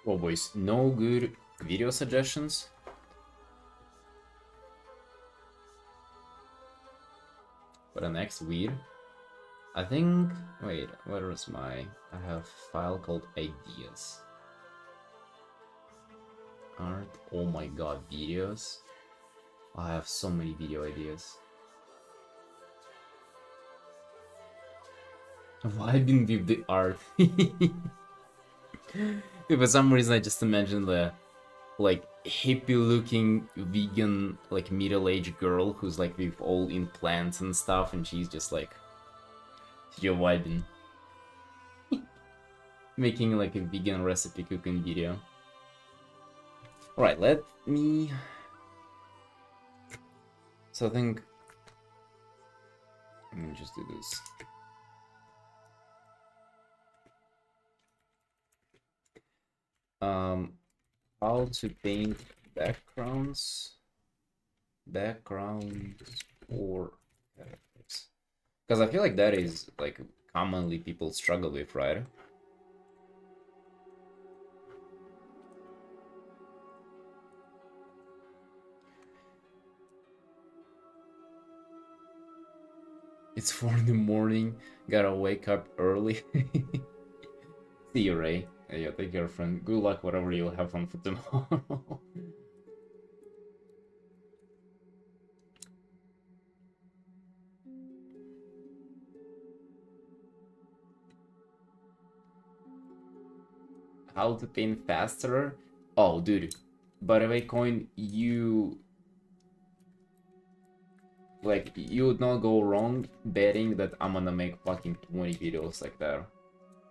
Oh boys, no good video suggestions? For the next weird? I think... Wait, where is my... I have a file called ideas. Art, oh my god, videos. I have so many video ideas. Vibing with the art. For some reason I just imagined the like hippie looking vegan like middle-aged girl who's like with all implants and stuff, and she's just like you're vibing. Making like a vegan recipe cooking video. Alright, let me... So I think... Let me just do this. How to paint backgrounds or characters. Because I feel like that is like commonly people struggle with, right? It's 4 in the morning, gotta wake up early. See you, Ray. Yeah, take care, friend. Good luck, whatever you'll have fun for tomorrow. How to paint faster? Oh, dude. By the way, Coin, you... Like, you would not go wrong betting that I'm gonna make fucking 20 videos like that.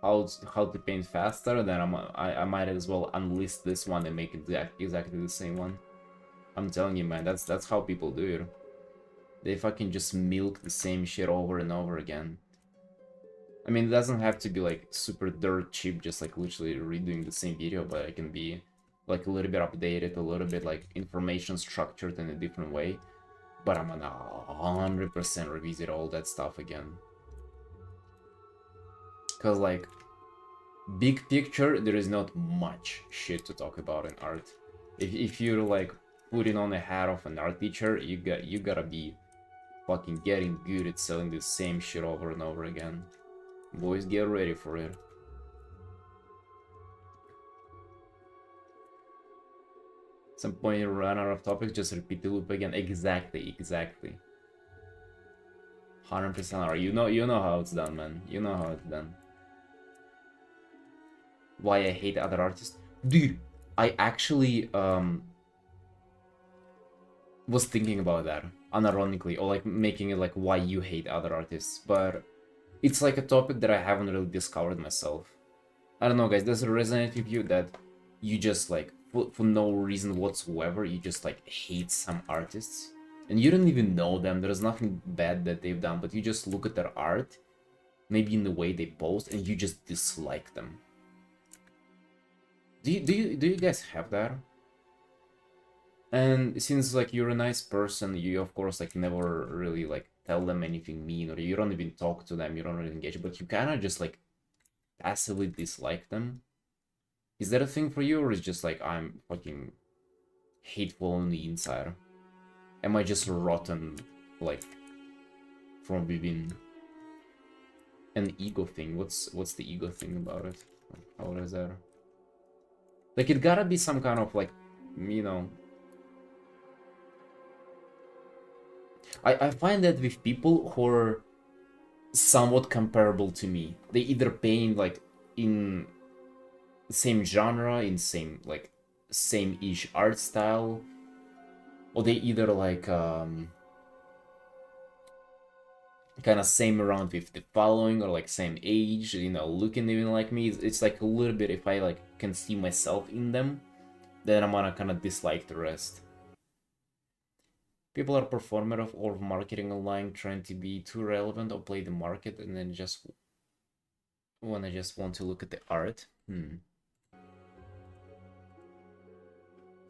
How to paint faster, then I might as well unlist this one and make it exactly the same one. I'm telling you, man, that's how people do it. They fucking just milk the same shit over and over again. I mean, it doesn't have to be like super dirt cheap, just like literally redoing the same video, but it can be like a little bit updated, a little bit like information structured in a different way. But I'm gonna 100% revisit all that stuff again. Cause like, big picture, there is not much shit to talk about in art. If you're like putting on a hat of an art teacher, you gotta be fucking getting good at selling the same shit over and over again. Boys, get ready for it. Some point you run out of topics, just repeat the loop again. Exactly. 100% are. You know how it's done, man. You know how it's done. Why I hate other artists? Dude, I actually was thinking about that, unironically, or like making it like why you hate other artists, but it's like a topic that I haven't really discovered myself. I don't know, guys, does it resonate with you that you just like, for no reason whatsoever, you just like hate some artists? And you don't even know them, there's nothing bad that they've done, but you just look at their art, maybe in the way they post, and you just dislike them. Do you guys have that? And since like you're a nice person, you of course like never really like tell them anything mean, or you don't even talk to them, you don't really engage, but you kind of just like passively dislike them. Is that a thing for you, or is just like I'm fucking hateful on the inside? Am I just rotten like from within? An ego thing. What's the ego thing about it? How is that? Like it gotta be some kind of like, you know. I find that with people who are somewhat comparable to me, they either paint like in the same genre, in same like same-ish art style, or they either like kind of same around with the following, or like same age, you know, looking even like me. It's like a little bit, if I like can see myself in them, then I'm gonna kind of dislike the rest. People are performative or marketing online, trying to be too relevant or play the market, and then just when I just want to look at the art.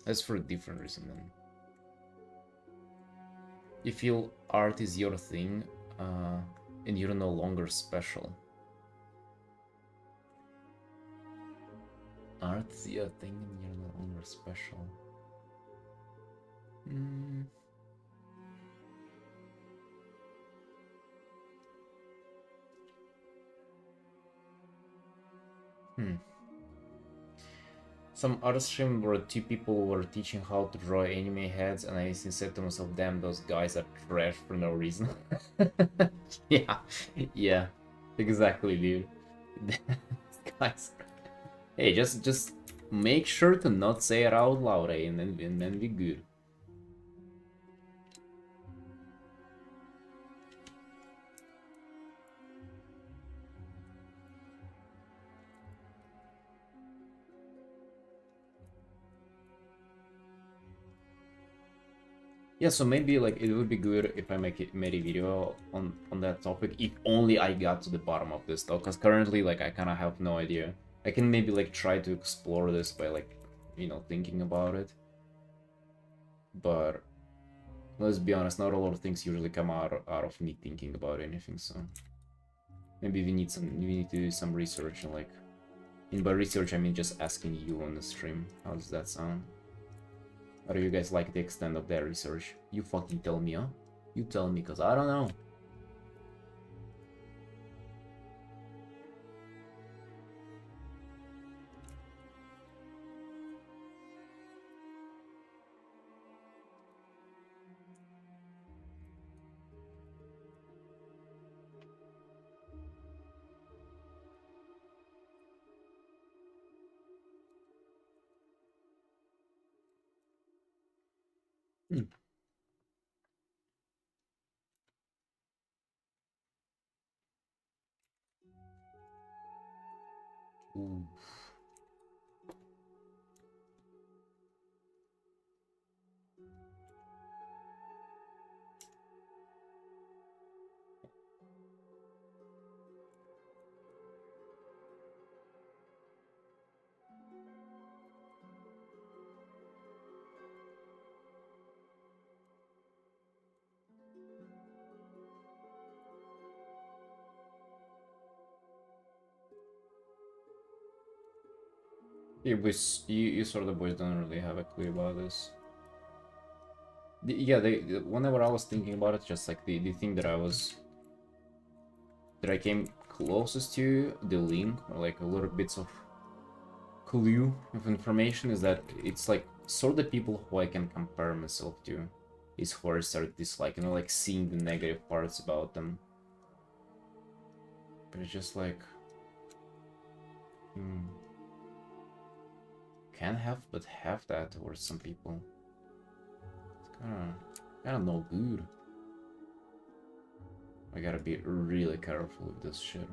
That's for a different reason then. You feel art is your thing, and you're no longer special. artsy a thing and you're no longer special. Hmm. Some other stream where two people were teaching how to draw anime heads, and I instantly said to myself, damn, those guys are trash for no reason. Yeah, yeah, exactly, dude. These guys. Hey, just make sure to not say it out loud, eh, and then be good. Yeah, so maybe like it would be good if I made a video on that topic, if only I got to the bottom of this though, because currently like I kind of have no idea. I can maybe like try to explore this by like, you know, thinking about it. But let's be honest, not a lot of things usually come out of me thinking about anything, so maybe we need to do some research and like, and by research I mean just asking you on the stream. How does that sound? Or do you guys like the extent of that research? You fucking tell me, huh? You tell me, cause I don't know. Hmm. Ooh. You sort of boys don't really have a clue about this. Yeah, whenever I was thinking about it, just like the thing that I came closest to the link, or like a little bits of clue of information, is that it's like sort of the people who I can compare myself to is who I start disliking, like seeing the negative parts about them. But it's just like, can have but have that towards some people. It's kind of no good. I gotta be really careful with this shit.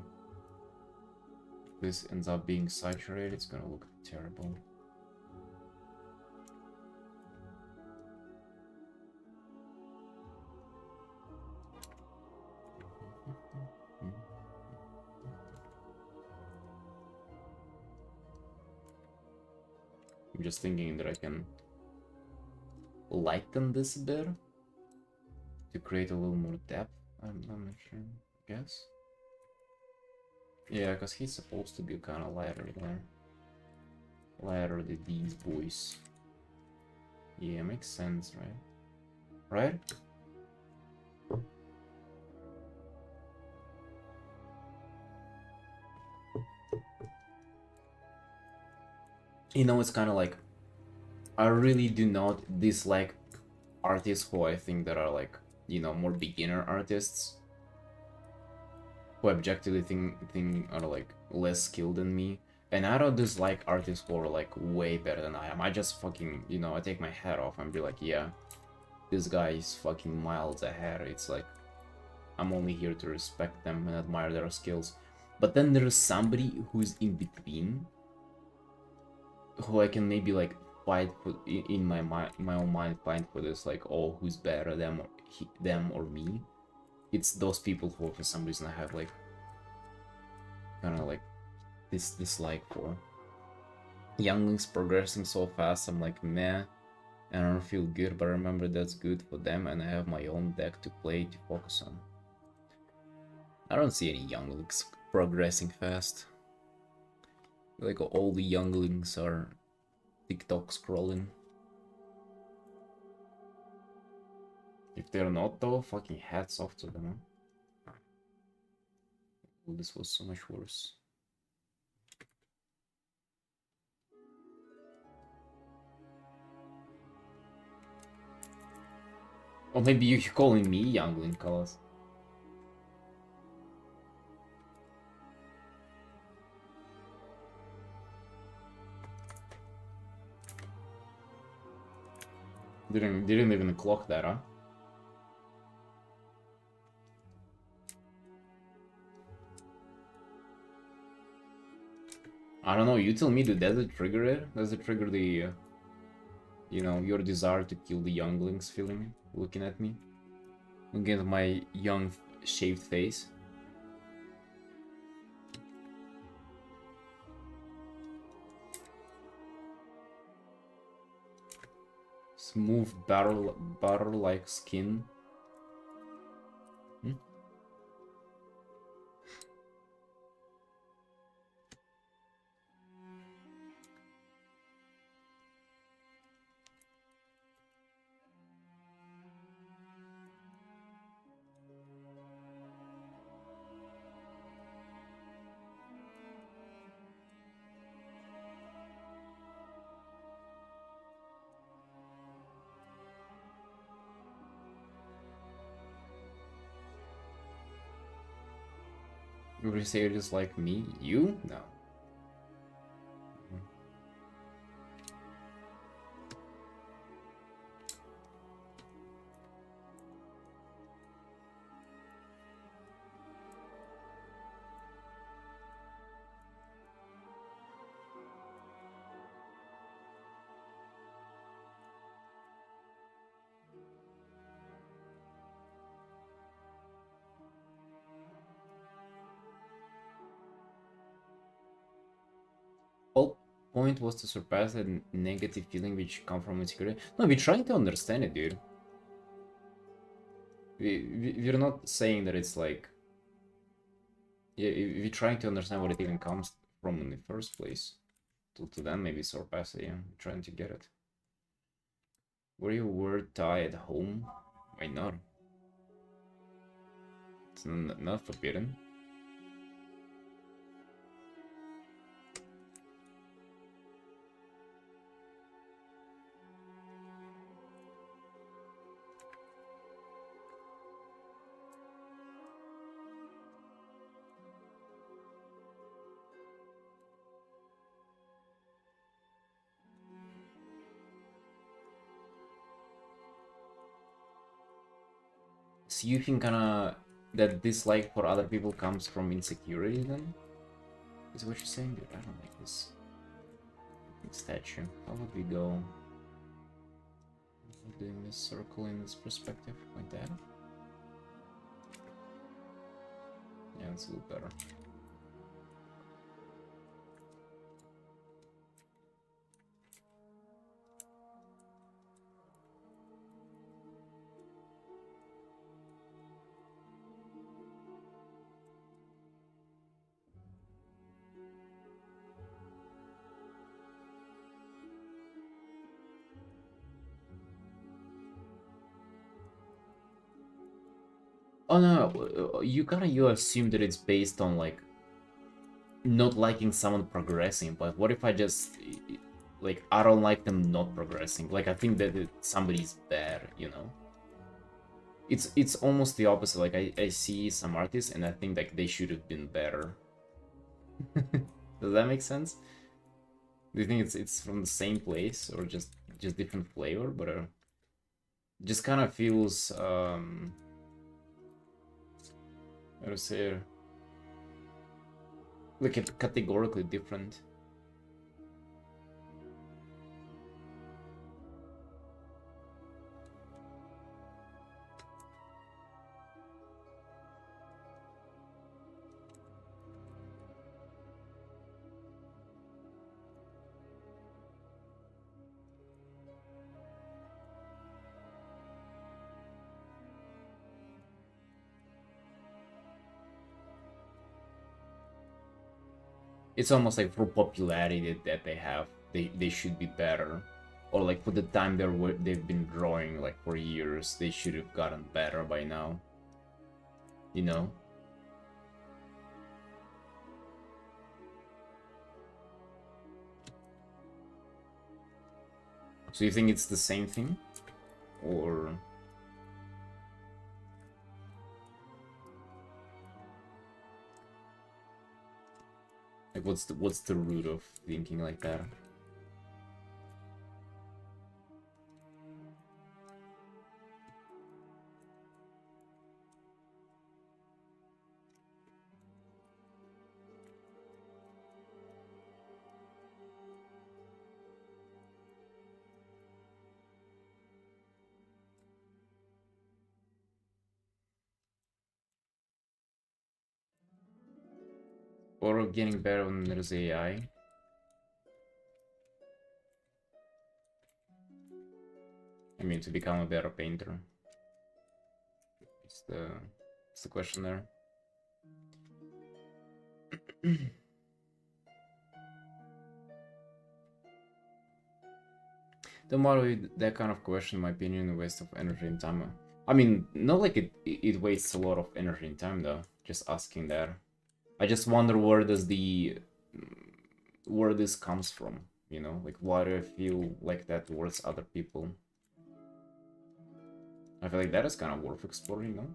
If this ends up being saturated, it's gonna look terrible. I'm just thinking that I can lighten this a bit to create a little more depth. I'm not sure, I guess. Yeah, because he's supposed to be kind of lighter there. Lighter than these boys. Yeah, makes sense, right? Right? You know, it's kind of like, I really do not dislike artists who I think that are like, you know, more beginner artists. Who objectively think are like less skilled than me. And I don't dislike artists who are like way better than I am. I just fucking, you know, I take my hat off and be like, yeah, this guy is fucking miles ahead. It's like, I'm only here to respect them and admire their skills. But then there's somebody who's in between, who I can maybe like fight for, in my own mind, fight for this, like, oh, who's better, them or me. It's those people who for some reason I have like kind of like this dislike for. Younglings progressing so fast, I'm like, meh, and I don't feel good, but remember that's good for them, and I have my own deck to play to focus on. I don't see any younglings progressing fast. Like all the younglings are TikTok scrolling. If they're not though, fucking hats off to them. Huh? Oh, this was so much worse. Or maybe you're calling me youngling, Colors. Didn't even clock that, huh? I don't know, you tell me, does it trigger it? Does it trigger the, you know, your desire to kill the younglings feeling, looking at me? Looking at my young, shaved face? Smooth butter-like skin. Hmm? Would you say it is like me? You? No. Whole point was to surpass that negative feeling which come from insecurity. No, we're trying to understand it, dude. We're not saying that it's like... Yeah, we're trying to understand what it even comes from in the first place. To then maybe surpass it, yeah. We're trying to get it. Were you word tie at home? Why not? It's not forbidden. So you think that dislike for other people comes from insecurity then? Is what you're saying, dude? I don't like this statue. How would we go? Doing this circle in this perspective like that? Yeah, it's a little better. Oh no, you assume that it's based on like not liking someone progressing, but what if I just like I don't like them not progressing? Like I think that somebody's bad, you know? It's almost the opposite. Like I see some artists and I think like they should have been better. Does that make sense? Do you think it's from the same place or just different flavor? But just kind of feels how to say it? Like categorically different. it's almost like for popularity that they have, they should be better, or like for the time they've been drawing like for years, they should have gotten better by now, you know. So you think it's the same thing, or like what's the root of thinking like that? Or getting better when there's AI? I mean, to become a better painter. It's the question there. Don't bother with that kind of question, in my opinion, a waste of energy and time. I mean, not like it wastes a lot of energy and time though, just asking that. I just wonder where this comes from, you know? Like why do I feel like that towards other people? I feel like that is kind of worth exploring, no?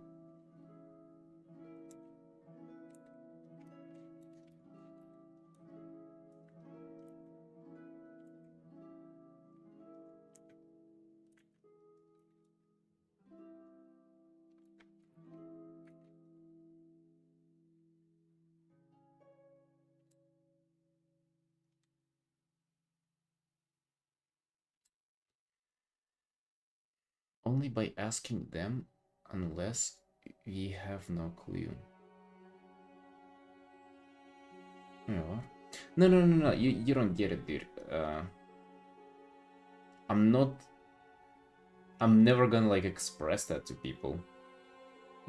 Only by asking them, unless we have no clue. Yeah. No. You don't get it, dude. I'm not. I'm never gonna like express that to people.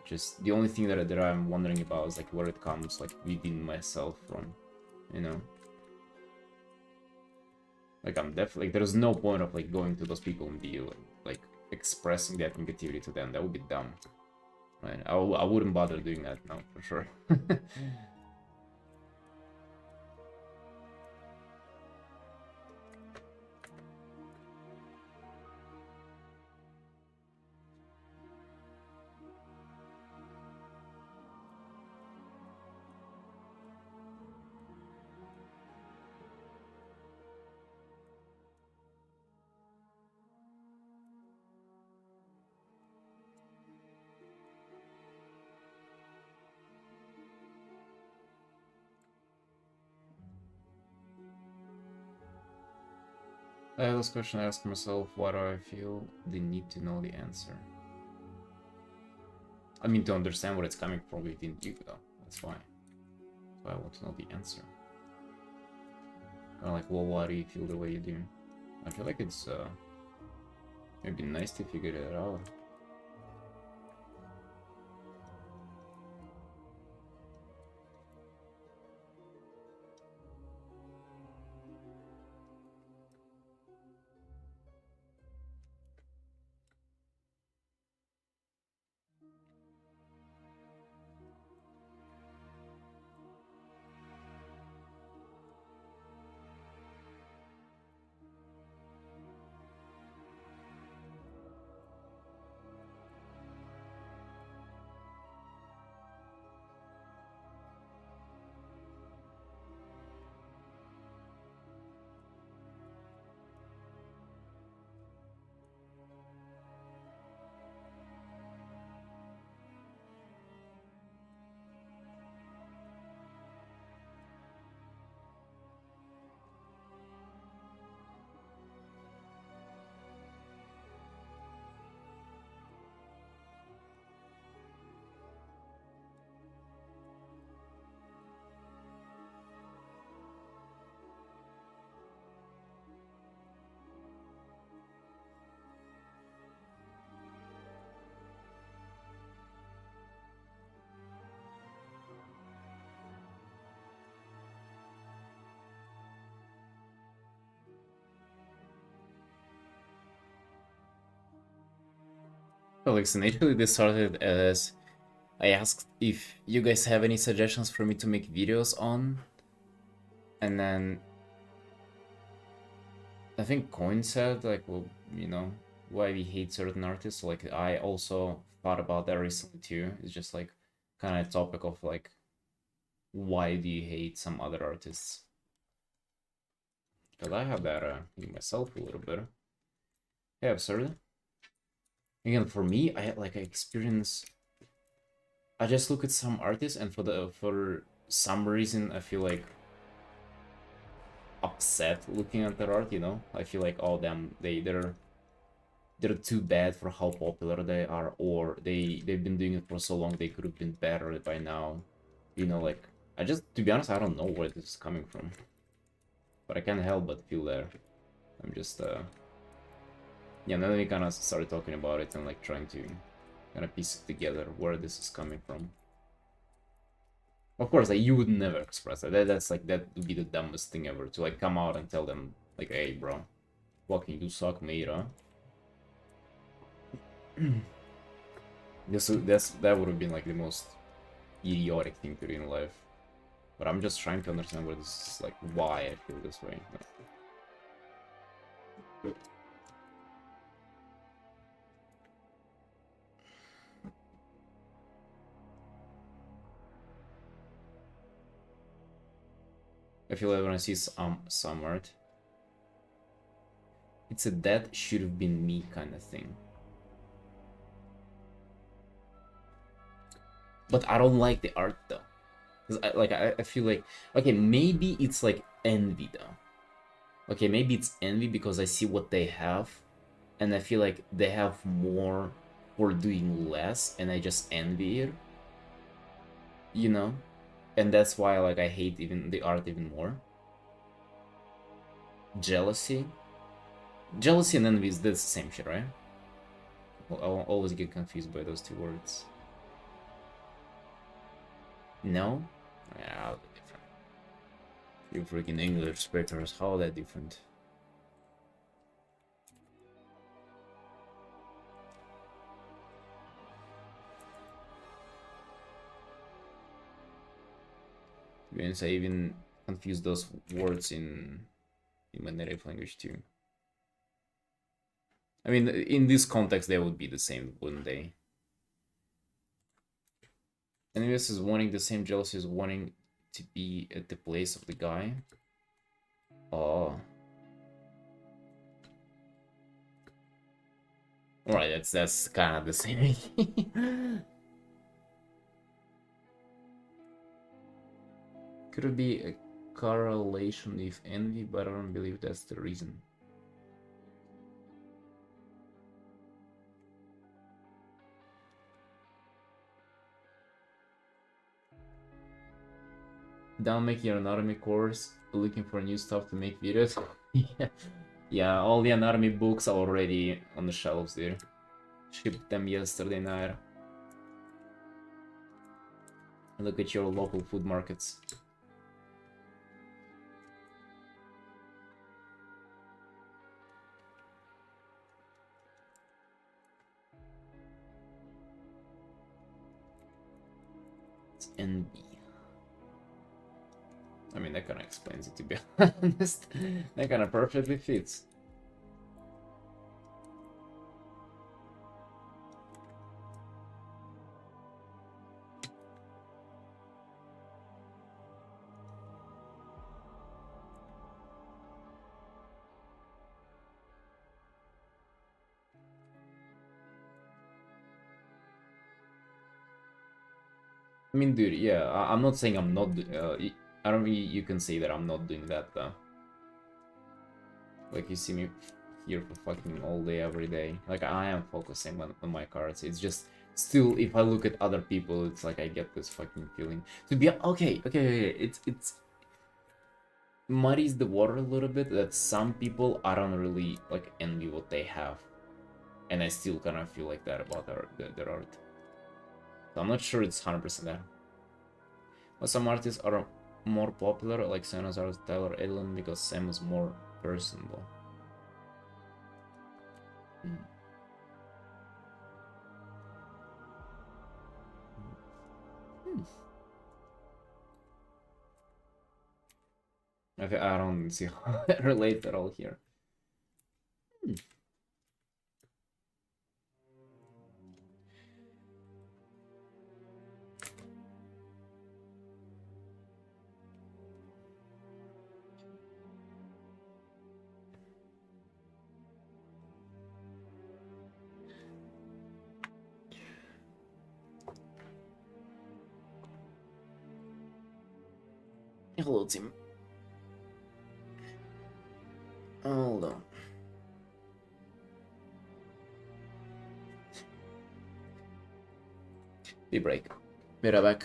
Just the only thing that I'm wondering about is like where it comes like within myself from, you know. Like I'm definitely like, there's no point of like going to those people and be like expressing that negativity to them. That would be dumb, right? I wouldn't bother doing that, no, for sure. I have this question I ask myself: why do I feel the need to know the answer? I mean, to understand where it's coming from within you, though. That's why. That's why I want to know the answer. Kind of like, well, why do you feel the way you do? I feel like it'd be nice to figure it out. Alex, initially this started as I asked if you guys have any suggestions for me to make videos on, and then I think Coin said like, well, you know, why we hate certain artists. Like I also thought about that recently too. It's just like kind of topic of like, why do you hate some other artists? Because I have that myself a little bit. Yeah, absurd. Again, for me, I experience. I just look at some artists, and for some reason, I feel like upset looking at their art. You know, I feel like, oh damn, they're too bad for how popular they are, or they've been doing it for so long, they could have been better by now. You know, like I just, to be honest, I don't know where this is coming from, but I can't help but feel that. I'm just yeah. Then we kind of started talking about it and like trying to kind of piece it together where this is coming from. Of course, like you would never express that. That's like that would be the dumbest thing ever to like come out and tell them like, hey, bro, fucking you suck, mate, huh? That would have been like the most idiotic thing to do in life. But I'm just trying to understand where this is, like, why I feel this way. I feel like when I see some art, it's a that should have been me kind of thing. But I don't like the art though. Cause I feel like, okay, maybe it's like envy though. Okay, maybe it's envy because I see what they have, and I feel like they have more for doing less, and I just envy it. You know, and that's why like I hate even the art even more. Jealousy, jealousy and envy is the same shit, right? I'll always get confused by those two words. No? Yeah, how different. You freaking English speakers, how that different? To be honest, I even confuse those words in my native language too. I mean, in this context, they would be the same, wouldn't they? Envious is wanting the same, jealousy is wanting to be at the place of the guy. Oh. Alright, that's kind of the same. Could it be a correlation with envy, but I don't believe that's the reason. Down making an anatomy course, looking for new stuff to make videos. Yeah. Yeah, all the anatomy books are already on the shelves there. Shipped them yesterday night. Look at your local food markets. It's envy. I mean, that kind of explains it, to be honest. That kind of perfectly fits. I mean, dude, yeah, I'm not saying I'm not. I don't think you can say that I'm not doing that, though. Like, you see me here for fucking all day, every day. Like, I am focusing on my cards. It's just, still, if I look at other people, it's like I get this fucking feeling. To be, okay, it's muddies the water a little bit that some people, I don't really, like, envy what they have. And I still kind of feel like that about their art. So I'm not sure it's 100% that. But some artists are more popular, like Senna's art, Tyler Edlin, because Sam is more personable. I don't see how that relates at all here. Hello, team. Hold on. Be break. Be right back.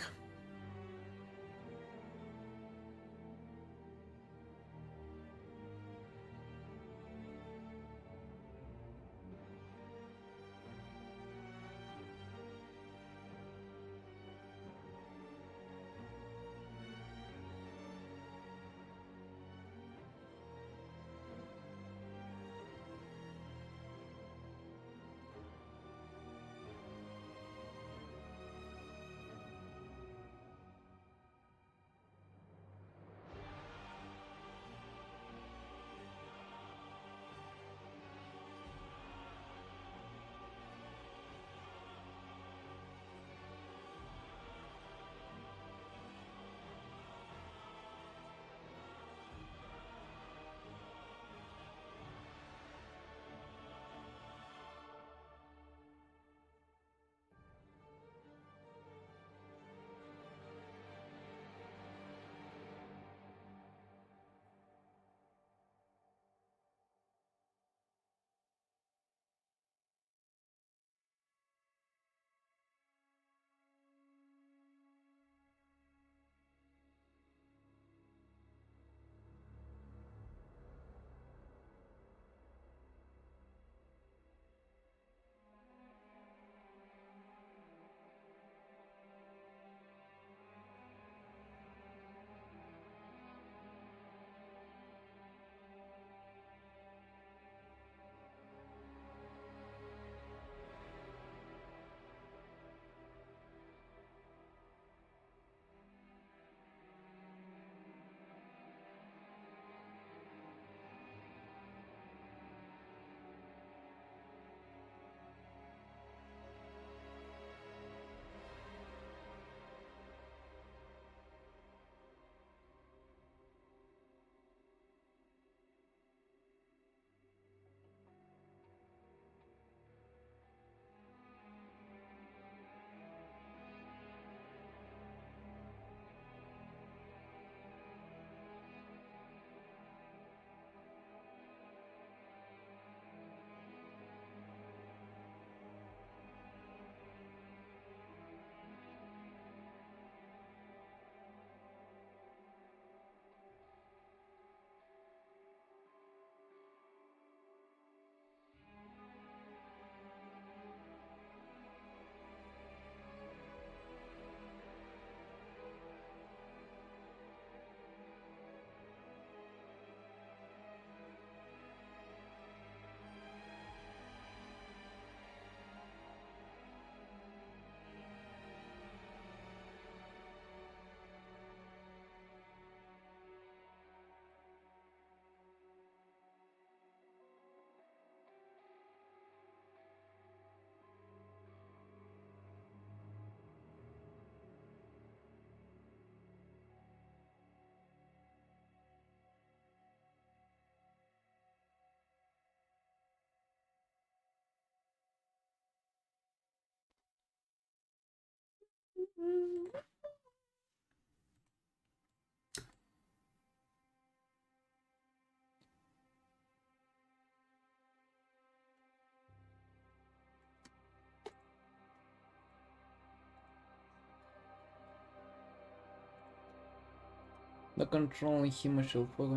The controlling him shall fuck.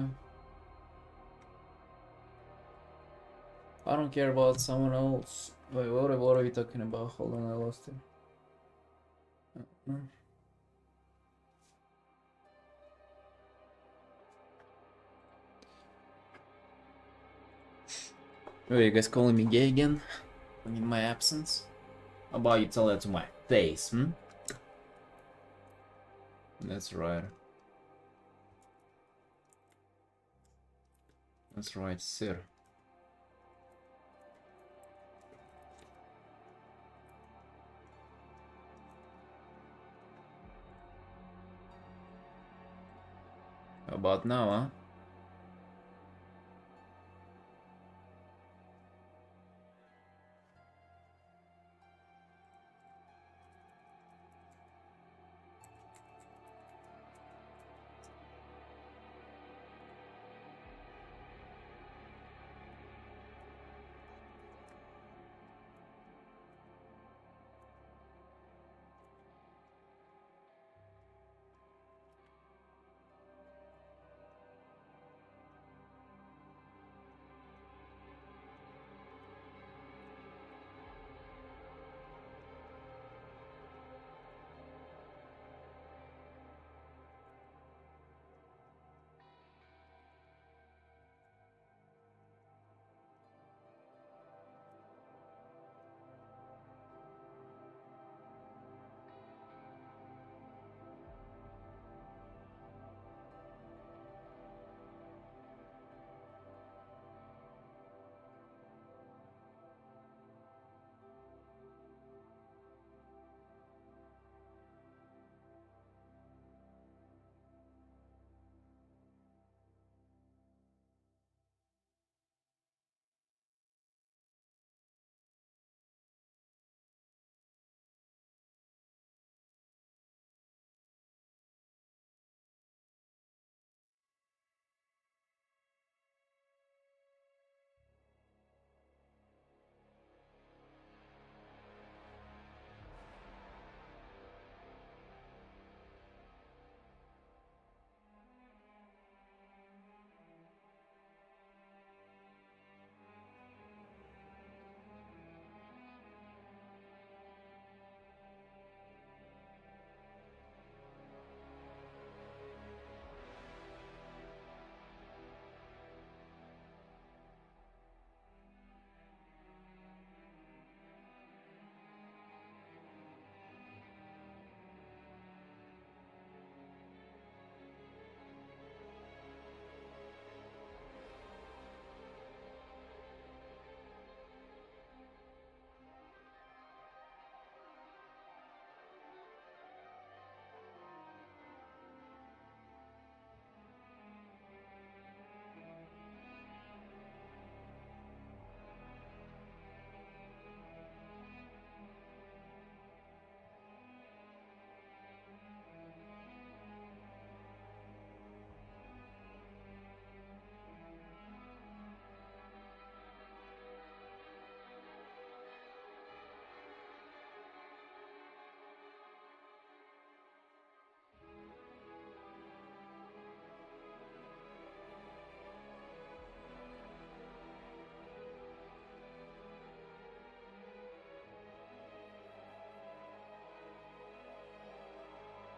I don't care about someone else. Wait, what are we talking about? Hold on, I lost it. Are you guys calling me gay again? In my absence? How about you tell that to my face, hmm? That's right. That's right, sir. How about now, huh?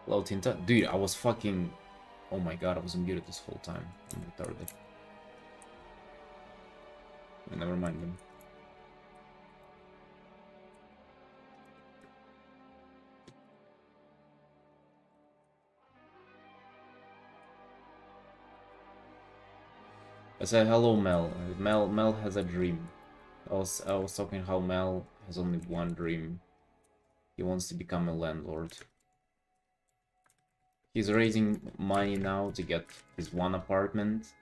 Hello, Tinta. Dude, I was fucking... Oh my god, I was muted this whole time. I'm retarded. Never mind them. I said hello, Mel. Mel has a dream. I was talking how Mel has only one dream. He wants to become a landlord. He's raising money now to get his one apartment,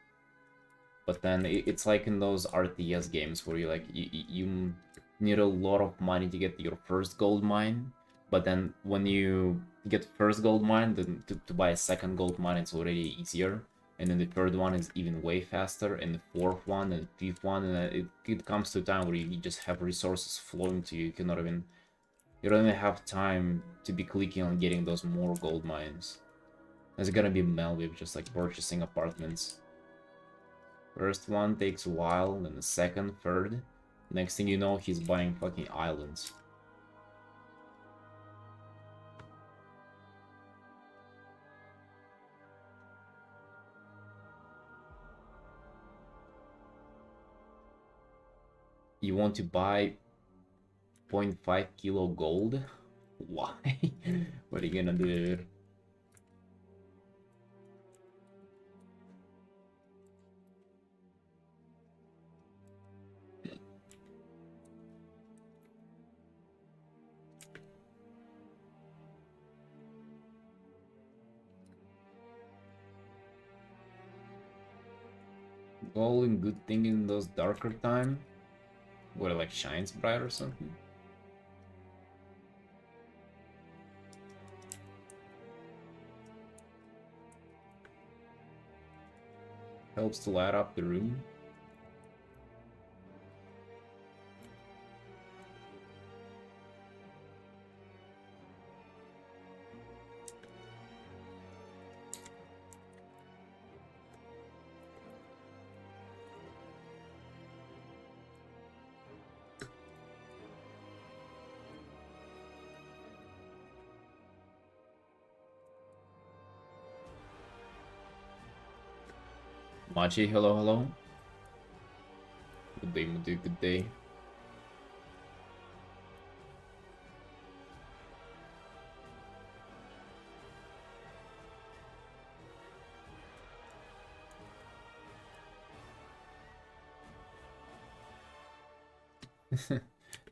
but then it's like in those RTS games where you need a lot of money to get your first gold mine, but then when you get first gold mine, then to buy a second gold mine it's already easier, and then the third one is even way faster, and the fourth one and the fifth one, and it comes to a time where you just have resources flowing to you. You don't even have time to be clicking on getting those more gold mines. There's gonna be Mel with just like purchasing apartments. First one takes a while, then the second, third. Next thing you know, he's buying fucking islands. You want to buy 0.5 kilo gold? Why? What are you gonna do? All in good thing in those darker time, where it like shines bright or something. Helps to light up the room. Machi, hello, hello. Good day, Mudu, good day.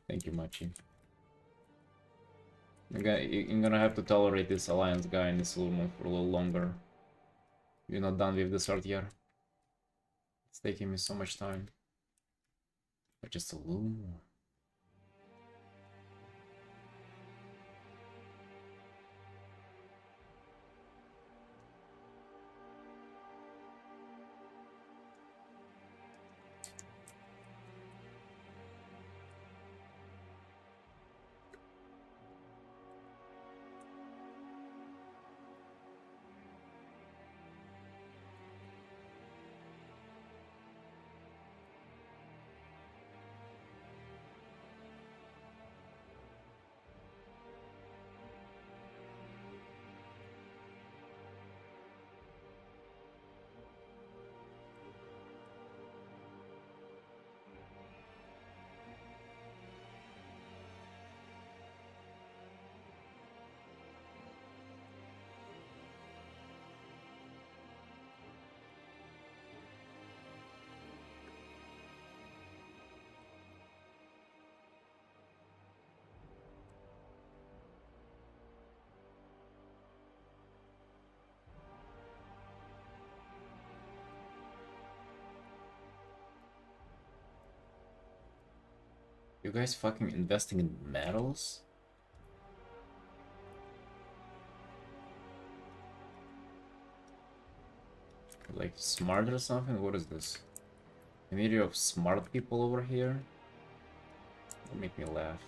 Thank you, Machi. You're gonna have to tolerate this Alliance guy in this Silvermoon for a little longer. You're not done with this art yet. It's taking me so much time. But just a little more. You guys fucking investing in metals? Like smart or something? What is this? Community of smart people over here? Don't make me laugh.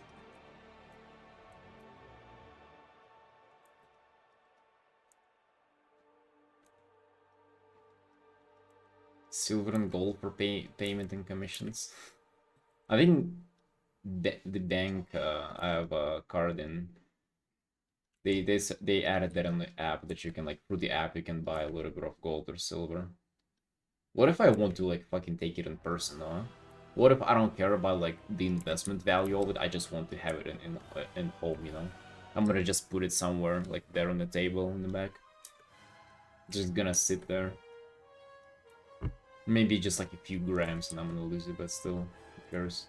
Silver and gold for payment and commissions. I think the bank I have a card in. They added that on the app that you can like through the app you can buy a little bit of gold or silver. What if I want to like fucking take it in person, huh? What if I don't care about like the investment value of it? I just want to have it in home, you know? I'm gonna just put it somewhere like there on the table in the back. Just gonna sit there. Maybe just like a few grams and I'm gonna lose it, but still, who cares?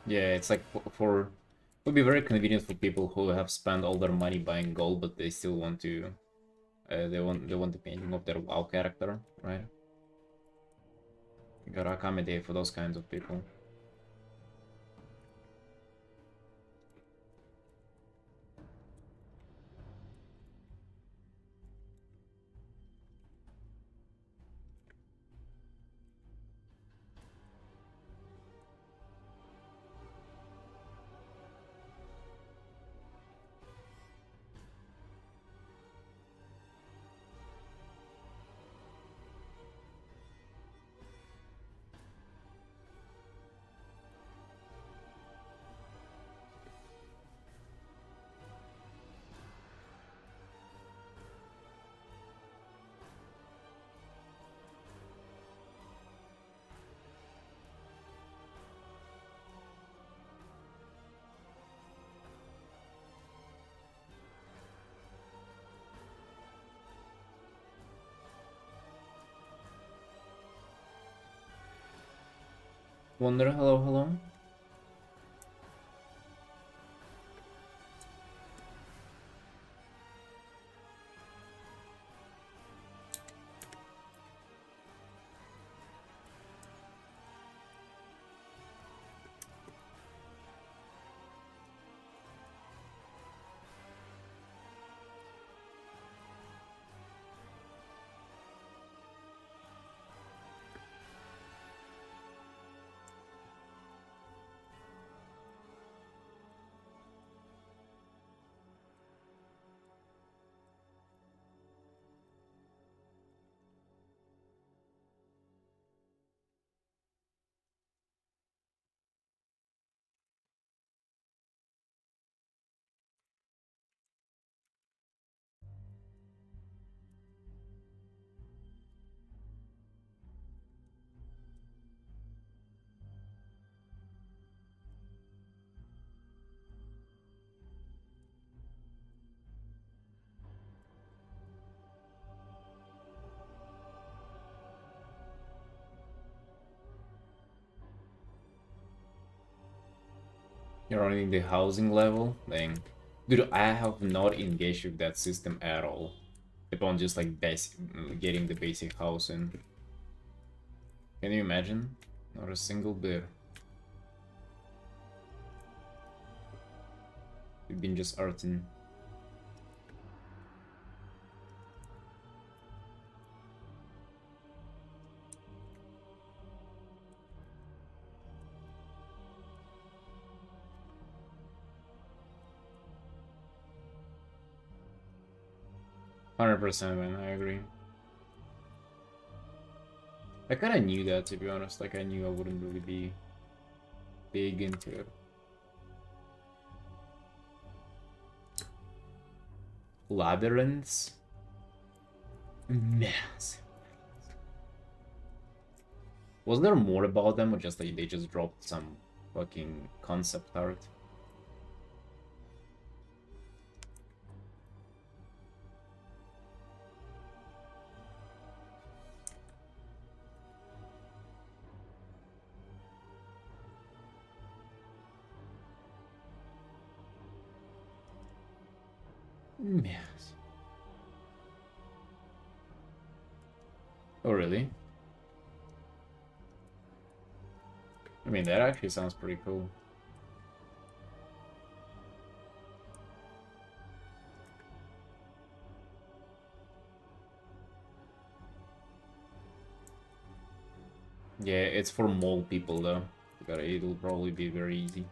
Yeah, it's like for would be very convenient for people who have spent all their money buying gold, but they still want to they want the painting of their WoW character, right? You gotta accommodate for those kinds of people. Wonder, hello, hello. You're running the housing level? Dang. Dude, I have not engaged with that system at all. Upon just like basic, getting the basic housing. Can you imagine? Not a single bit. We've been just Artin. %, man, I agree. I kinda knew that, to be honest. Like, I knew I wouldn't really be big into it. Labyrinths? Massive. Was there more about them, or just like they just dropped some fucking concept art? Yes. Oh, really? I mean, that actually sounds pretty cool. Yeah, it's for mole people though. It'll probably be very easy.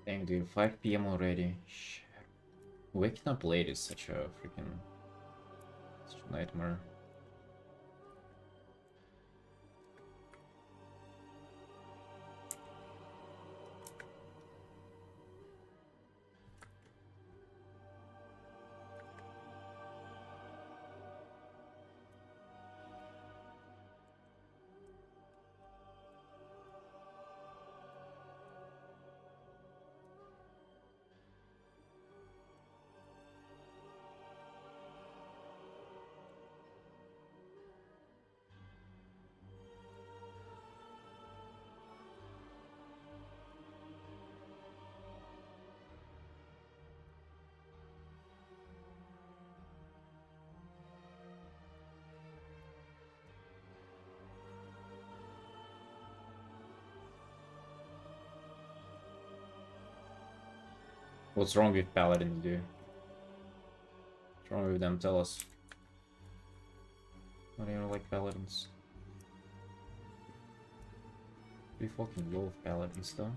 Dang, dude, 5 p.m. already. Shit. Waking up late is such a nightmare. What's wrong with paladins, dude? What's wrong with them? Tell us. Why do you like paladins? We fucking love paladins, though.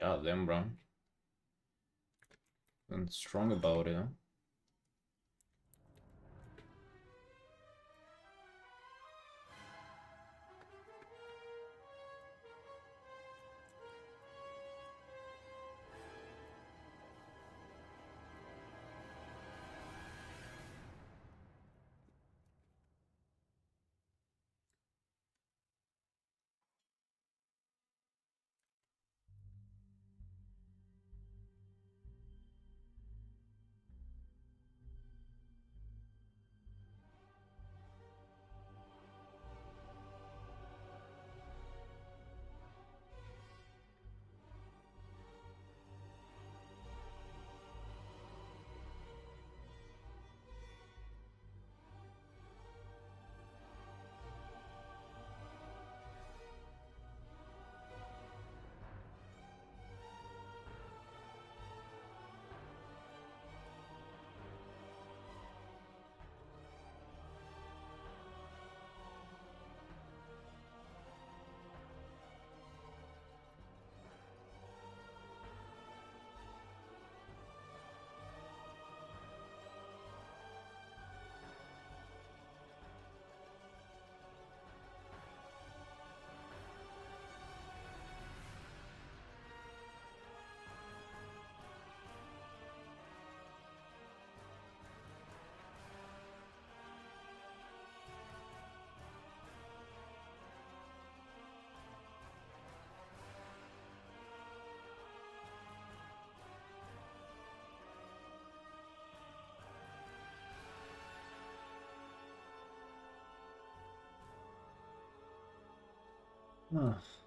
God damn, bro. And strong about it, huh? Ah.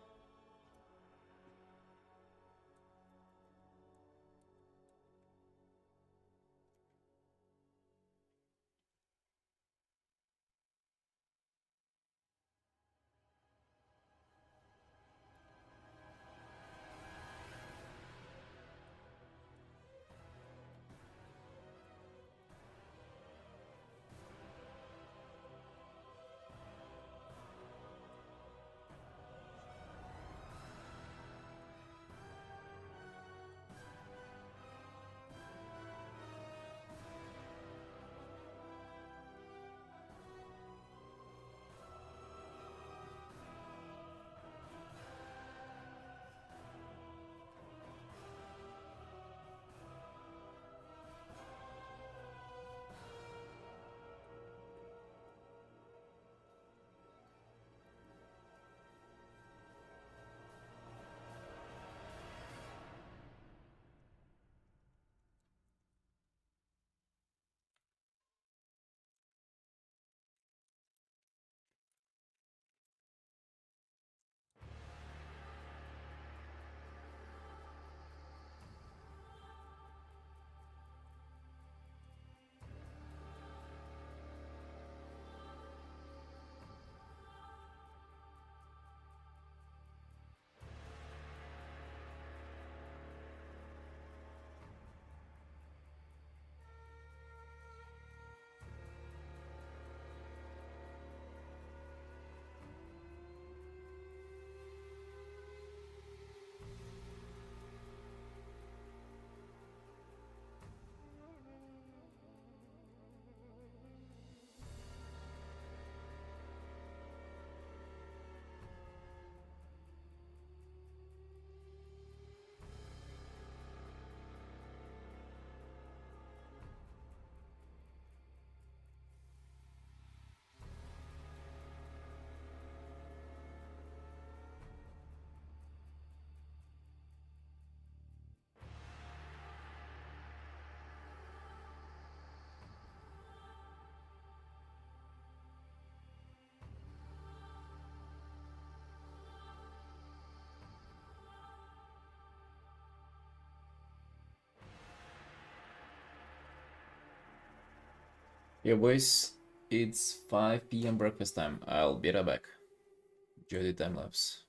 Yeah, boys, it's 5 p.m. breakfast time. I'll be right back. Enjoy the time lapse.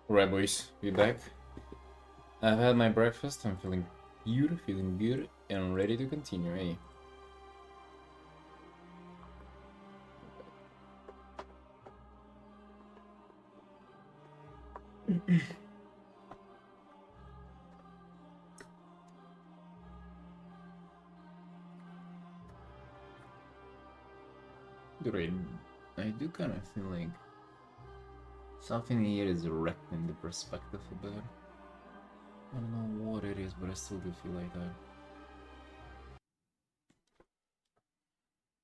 Right, boys, we back. I've had my breakfast, I'm feeling good, and ready to continue, hey? Dude, I do kind of feel like something here is wrecking the perspective a bit. I don't know what it is, but I still do feel like that.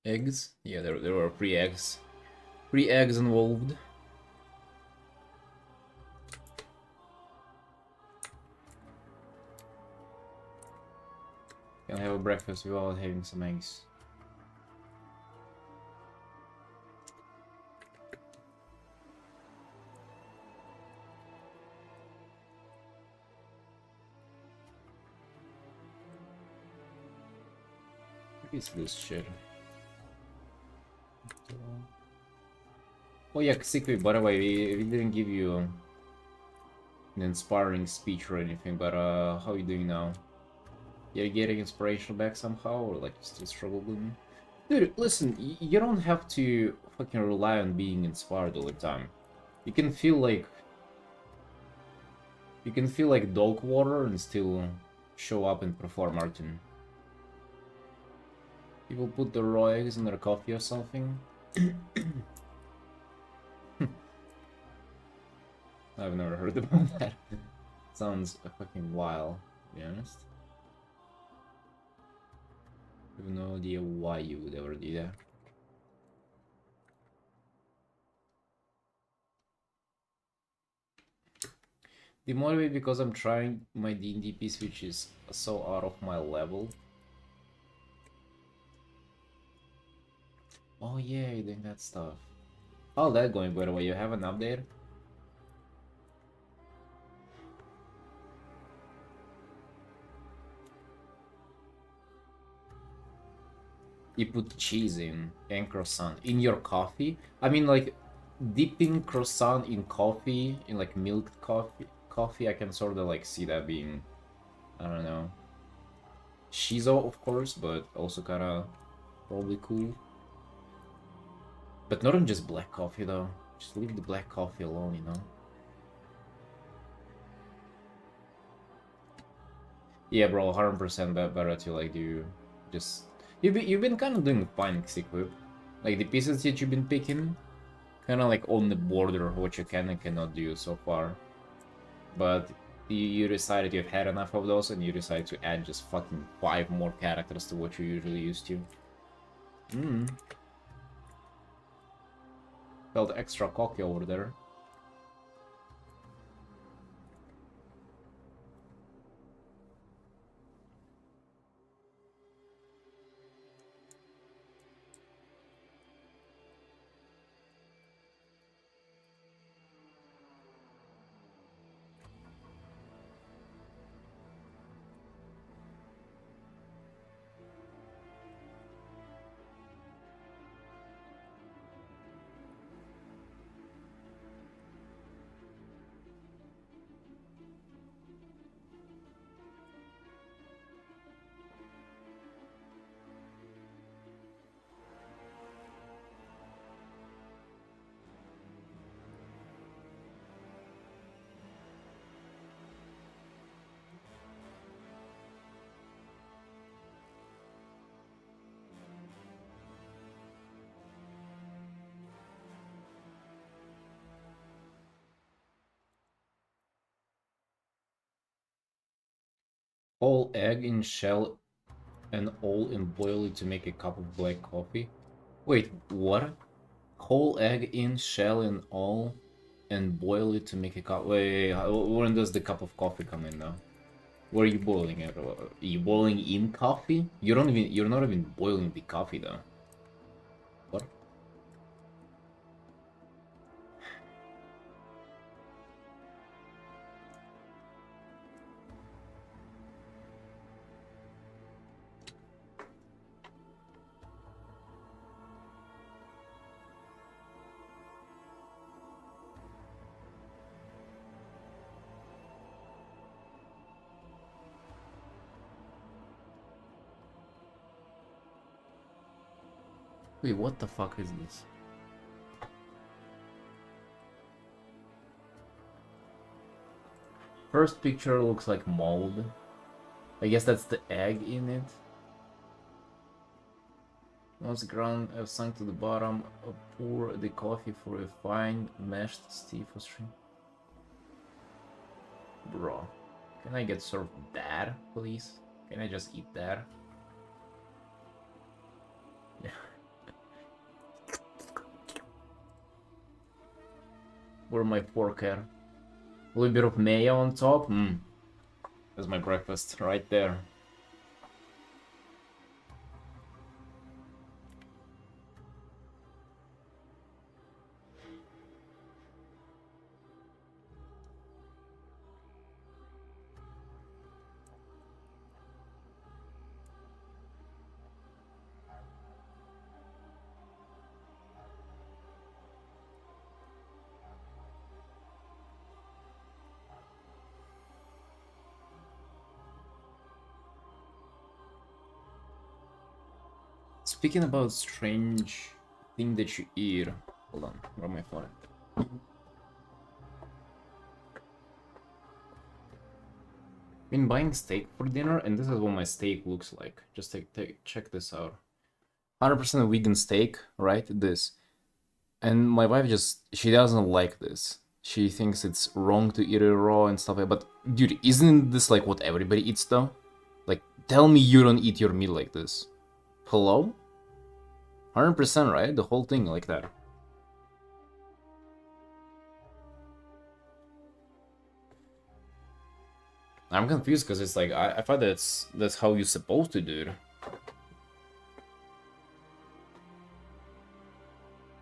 Eggs? Yeah, there were pre-eggs. Pre-eggs involved. Can I have a breakfast without having some eggs? What is this shit? Oh yeah, Sikwi, by the way, we didn't give you an inspiring speech or anything, but how are you doing now? You're getting inspiration back somehow, or like you still struggle with me? Dude, listen, you don't have to fucking rely on being inspired all the time. You can feel like dog water and still show up and perform, Artin. People put the raw eggs in their coffee or something. I've never heard about that. Sounds fucking wild, to be honest. I have no idea why you would ever do that. Demotivated because I'm trying my D&D piece, which is so out of my level. Oh yeah, you're doing that stuff. How's that going, by the way? You have an update? You put cheese in and croissant in your coffee? I mean, like, dipping croissant in coffee, in like milk coffee, I can sort of like see that being, I don't know, shizo, of course, but also kind of probably cool. But not in just black coffee, though. Just leave the black coffee alone, you know? Yeah, bro, 100% better to like do just... You've been kind of doing fine, Xequip. Like, the pieces that you've been picking, kind of like on the border of what you can and cannot do so far. But you decided you've had enough of those and you decided to add just fucking 5 more characters to what you're usually used to. Felt extra cocky over there. Whole egg in shell and all and boil it to make a cup of black coffee. Wait, what? Whole egg in shell and all and boil it to make a cup. Wait, when does the cup of coffee come in now? Where are you boiling it? Are you boiling in coffee? You're not even boiling the coffee though. What? Wait, what the fuck is this? First picture looks like mold. I guess that's the egg in it. Once the ground have sunk to the bottom, pour the coffee for a fine meshed stiff stream. Bro, can I get served that, please? Can I just eat that? Yeah. Where my fork at? A little bit of mayo on top? That's my breakfast right there. Speaking about strange thing that you eat. Hold on, where am I phone? Been buying steak for dinner, and this is what my steak looks like. Just check this out. 100% vegan steak, right? This. And my wife she doesn't like this. She thinks it's wrong to eat it raw and stuff like that. But dude, isn't this like what everybody eats though? Like, tell me you don't eat your meat like this. Hello? 100%, right? The whole thing like that. I'm confused because it's like I thought that's how you're supposed to do it.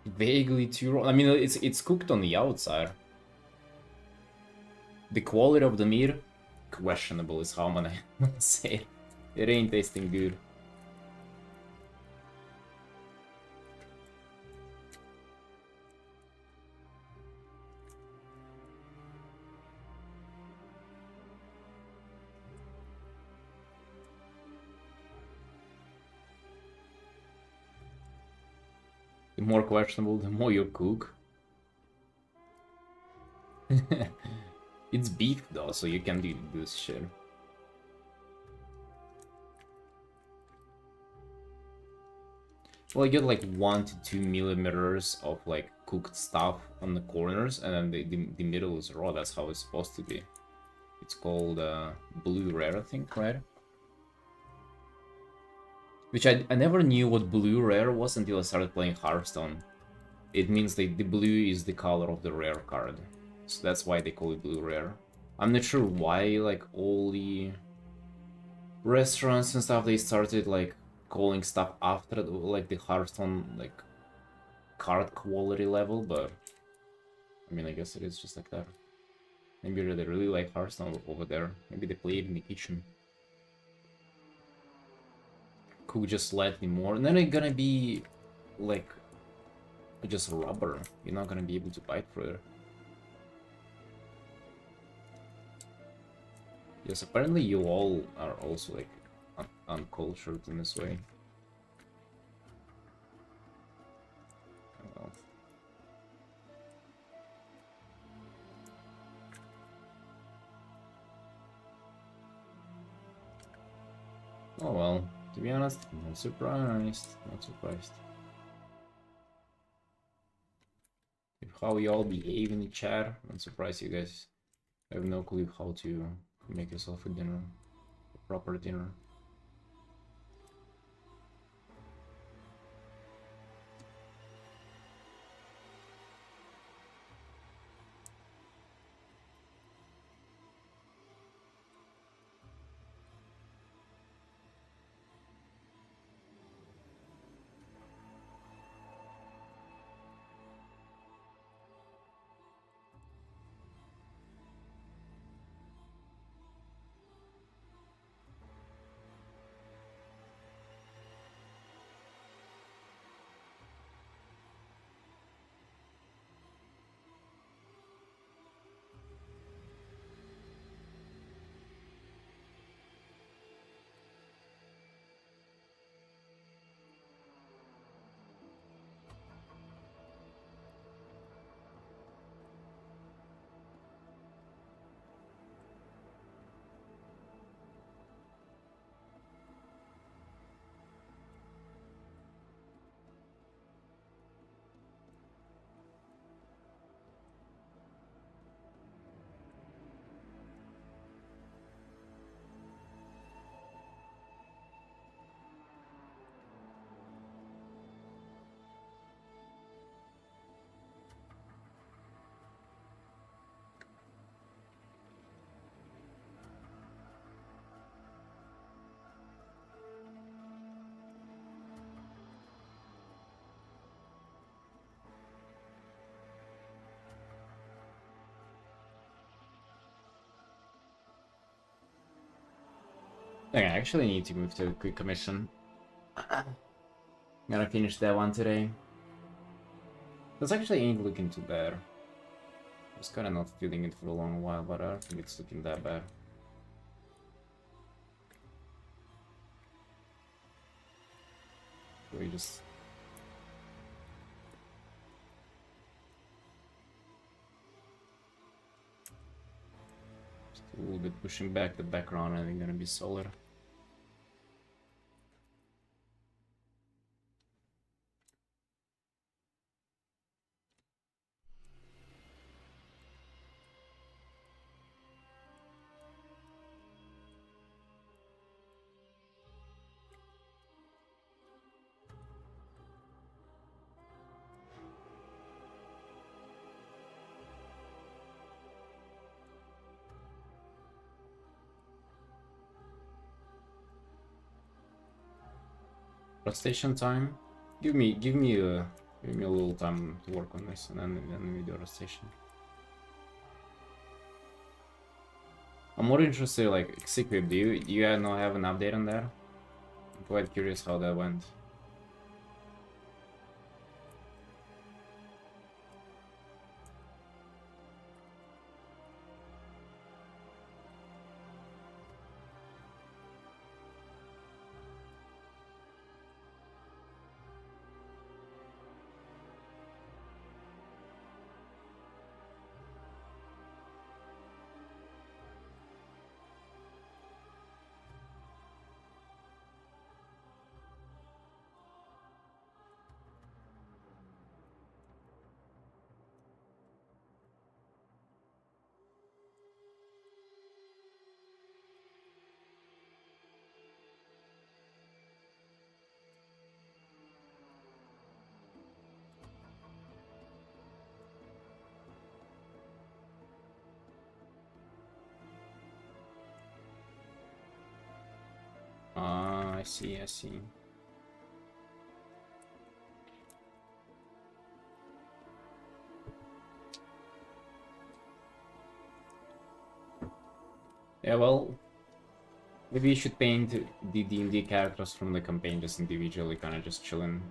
Vaguely too raw. I mean, it's cooked on the outside. The quality of the meat, questionable is how I'm gonna say it. It ain't tasting good. The more questionable, the more you cook. It's beef though, so you can do this shit. Well, you get like 1 to 2 millimeters of like cooked stuff on the corners, and then the middle is raw. That's how it's supposed to be. It's called blue rare, I think, right? Which I never knew what blue rare was until I started playing Hearthstone. It means that the blue is the color of the rare card. So that's why they call it blue rare. I'm not sure why, like, all the restaurants and stuff, they started, like, calling stuff after, like, the Hearthstone, like, card quality level, but... I mean, I guess it is just like that. Maybe they really like Hearthstone over there. Maybe they play it in the kitchen. Cook just slightly more, and then it's gonna be, like, just rubber. You're not gonna be able to bite through it. Yes, apparently you all are also like uncultured in this way. Well. Oh well, to be honest, not surprised. Not surprised. If how you all behave in the chat, I'm surprised you guys have no clue how to make yourself a dinner, a proper dinner. Okay, I actually need to move to a quick commission. Gotta finish that one today. That's actually ain't looking too bad. I was kinda not feeling it for a long while, but I don't think it's looking that bad. So we just... a little bit pushing back the background, and we're gonna be solid. Rotation time. Give me a little time to work on this, and then we do rotation. I'm more interested, like, Exequip, do you guys know have an update on that? I'm quite curious how that went. Ah, I see, I see. Yeah, well, maybe you should paint the D&D characters from the campaign just individually, kind of just chilling.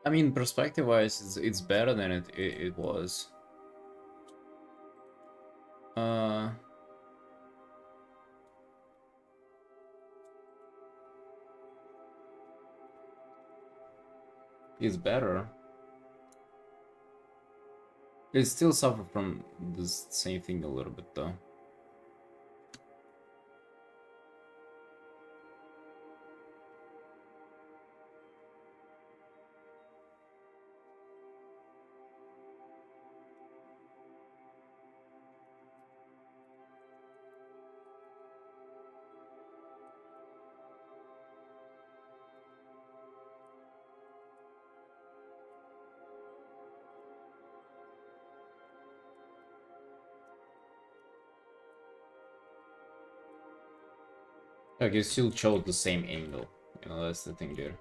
I mean, perspective-wise, it's better than it was. Uh, it's better. It still suffer from the same thing a little bit, though. Like, you still chose the same angle. You know, that's the thing there.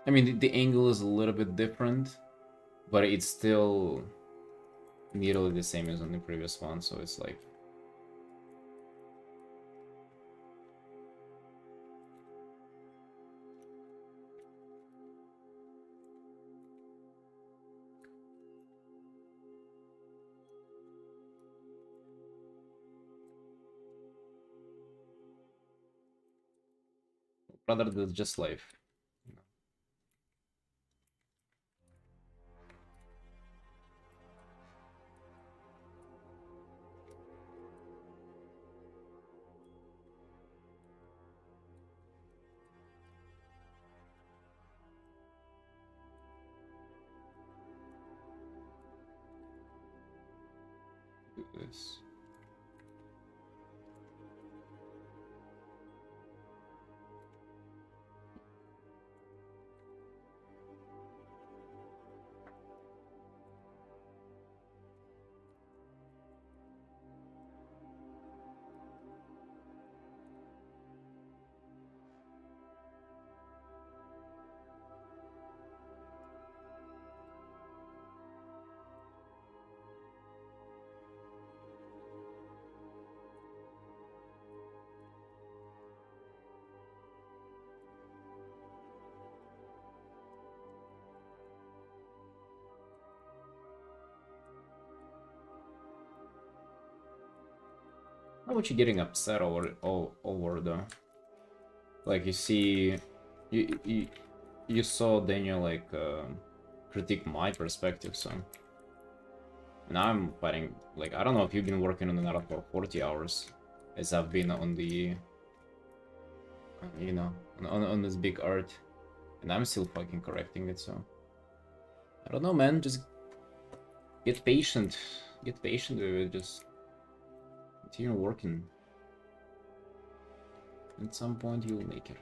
I mean, the angle is a little bit different, but it's still nearly the same as on the previous one, so it's like... rather than just life. Do this. How much you getting upset over though? Like, you see, you saw Daniel like critique my perspective, so. And I'm fighting, like, I don't know if you've been working on the narrative for 40 hours, as I've been on the, you know, on this big art, and I'm still fucking correcting it, so. I don't know, man, just get patient with it, just continue working. At some point you'll make it.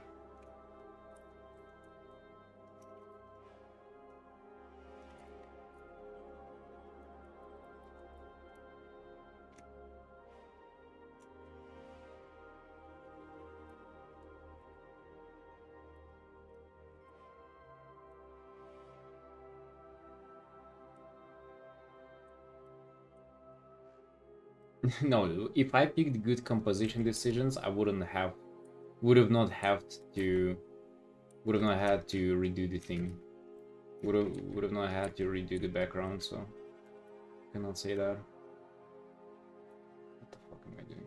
No, if I picked good composition decisions, I would have not had to redo the thing. Would have not had to redo the background, so cannot say that. What the fuck am I doing?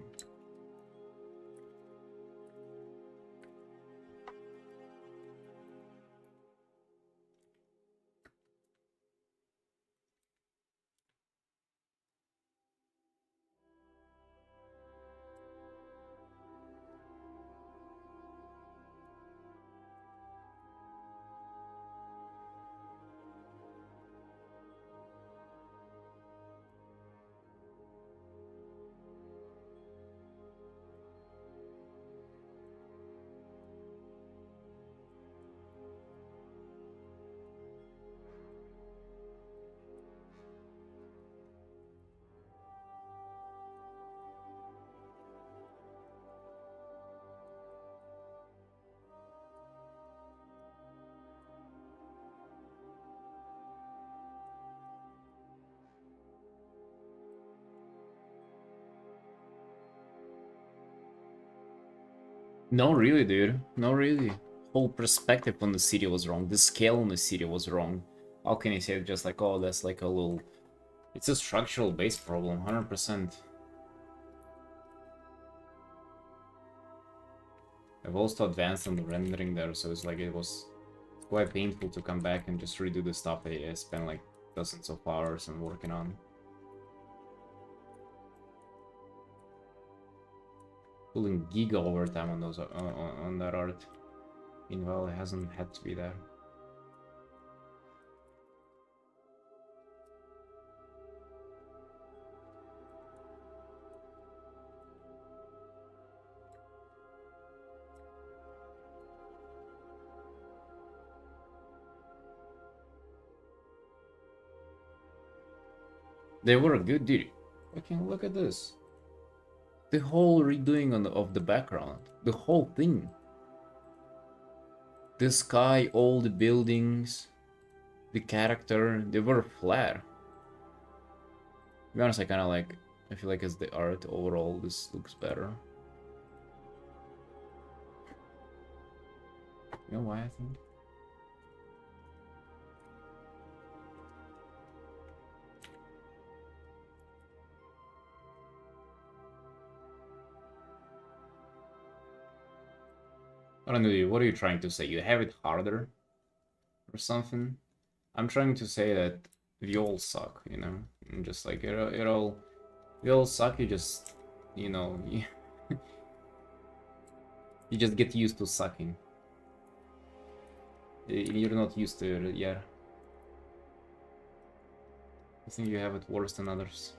No, really, dude. No, really. Whole perspective on the city was wrong. The scale on the city was wrong. How can you say it just like, oh, that's like a little... It's a structural base problem, 100%. I've also advanced on the rendering there, so it's like it was quite painful to come back and just redo the stuff I spent like dozens of hours on working on. Pulling giga overtime on those on that art. Meanwhile, it hasn't had to be there. They were good, dude. Fucking look at this. The whole redoing of the background, the whole thing. The sky, all the buildings, the character, they were flat. To be honest, I kind of like, I feel like as the art overall, this looks better. You know why I think? I don't know, what are you trying to say? You have it harder? Or something? I'm trying to say that we all suck, you know? And just like, we all suck, you just, you know, you just get used to sucking. You're not used to it yet. I think you have it worse than others.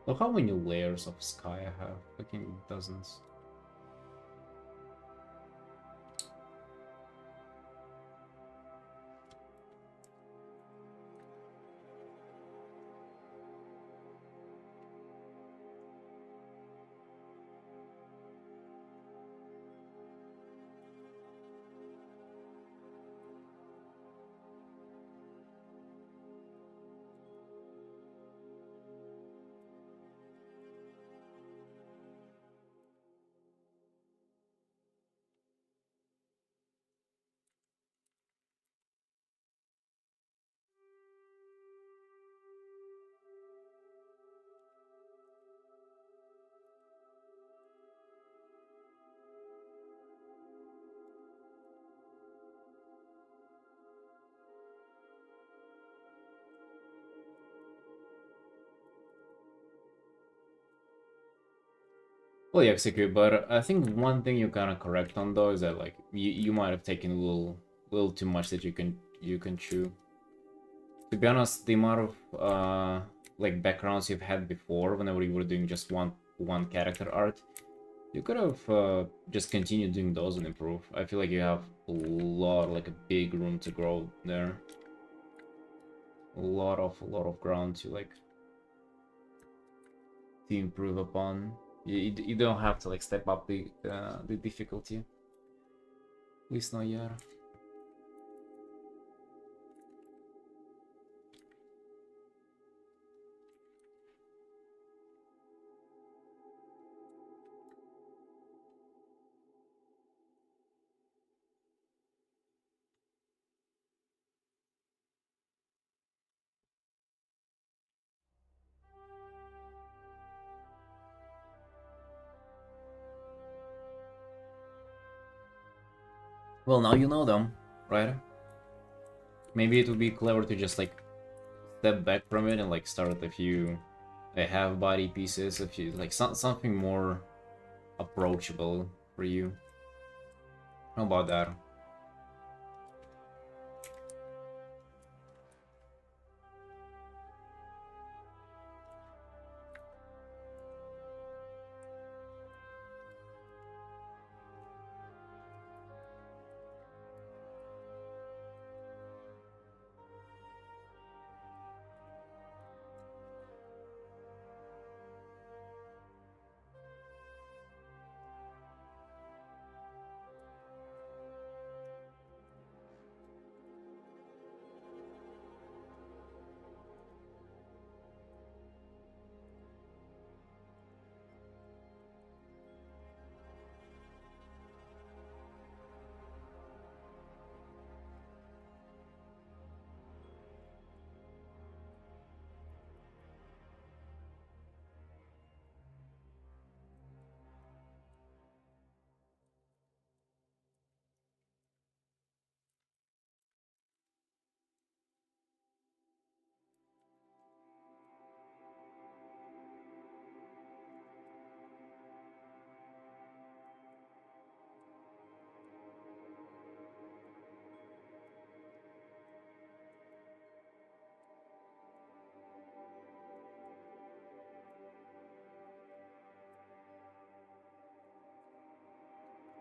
Look how many layers of sky I have. Fucking dozens. Well, yeah, exactly. But I think one thing you're kind of correct on though is that like you might have taken a little too much that you can chew. To be honest, the amount of like backgrounds you've had before, whenever you were doing just one character art, you could have just continued doing those and improve. I feel like you have like a big room to grow there. A lot of ground to like to improve upon. You don't have to like step up the difficulty. At least not yet. Well, now you know them, right? Maybe it would be clever to just like step back from it and like start with a few half body pieces, a few like something more approachable for you. How about that?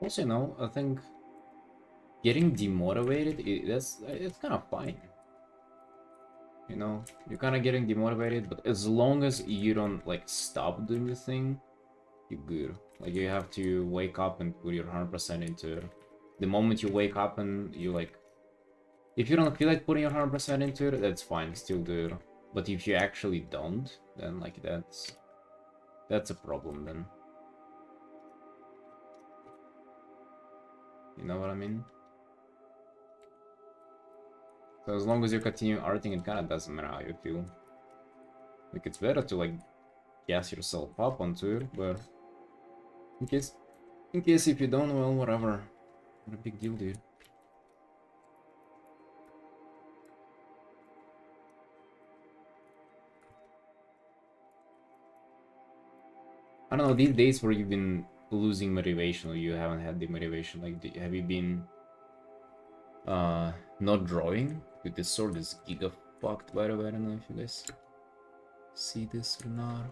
Also, you know, I think getting demotivated, it's kind of fine. You know, you're kind of getting demotivated, but as long as you don't like stop doing the thing, you're good. Like you have to wake up and put your 100% into it. The moment you wake up and you like, if you don't feel like putting your 100% into it, that's fine, still do it. But if you actually don't, then like that's a problem then. You know what I mean? So as long as you continue arting, it kind of doesn't matter how you feel. Like it's better to like gas yourself up onto it, but in case if you don't, well, whatever. Not a big deal, dude. I don't know, these days where you've been losing motivation or you haven't had the motivation, like have you been not drawing? With this sword is giga fucked, by the way. I don't know if you guys see this or not.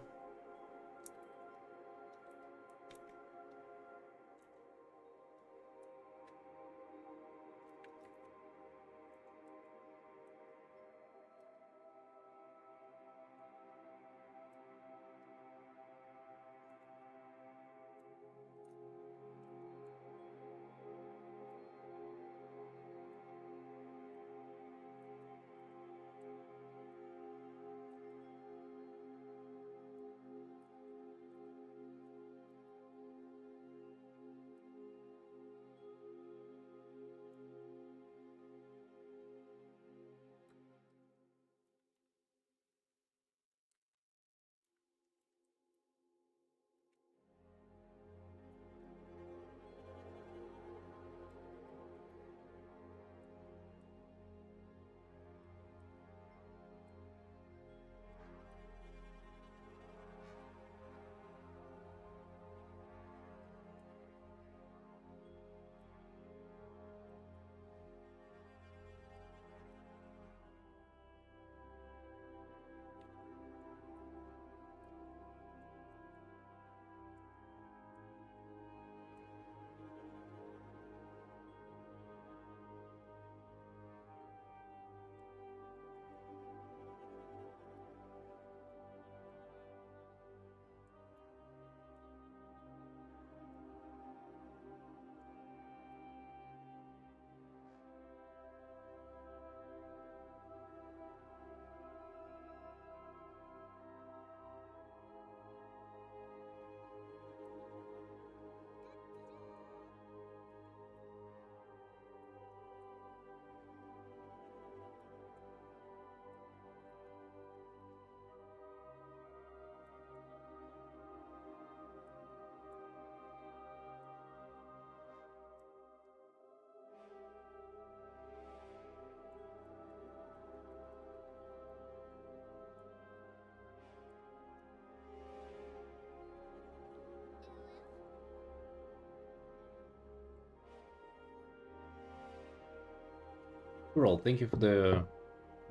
Cool, thank you for the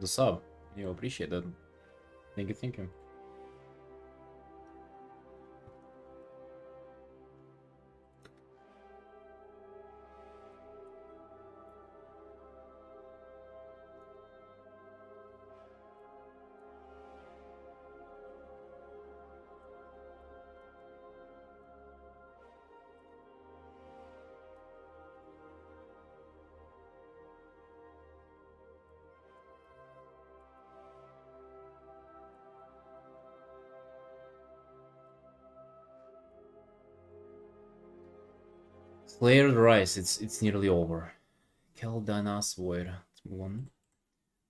sub. You appreciate that. Thank you, thank you. Flared rice, it's nearly over. Keldanas Void. Let's move on.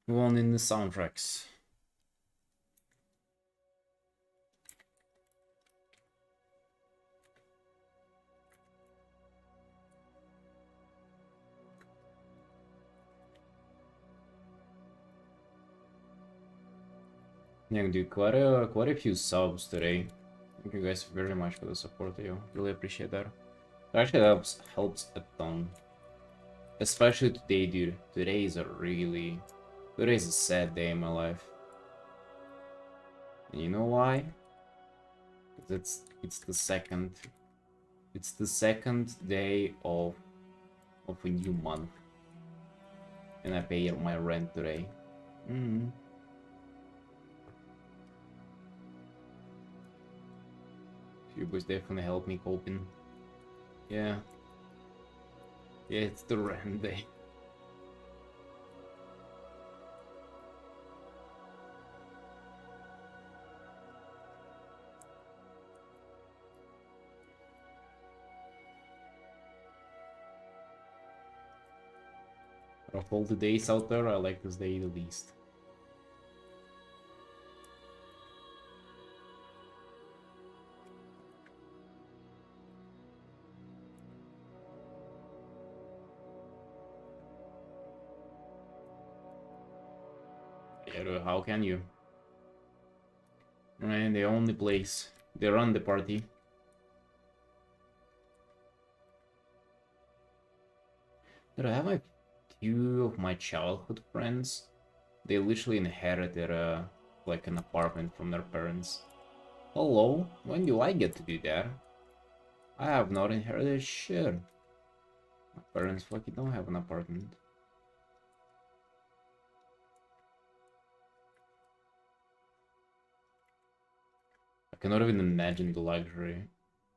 Move on in the soundtracks. Yeah, dude, quite a few subs today. Thank you guys very much for the support, yo. Really appreciate that. It actually helps a ton. Especially today, dude. Today's a sad day in my life. And you know why? 'Cause it's the second It's the second day of a new month, and I pay my rent today. Mm. You boys definitely helped me coping. Yeah. Yeah, it's the rent day. Of all the days out there, I like this day the least. Yeah, how can you? And they own the place. They run the party. Did I have a few of my childhood friends? They literally inherited like an apartment from their parents. Hello? When do I get to do that? I have not inherited shit. My parents fucking don't have an apartment. I cannot even imagine the luxury.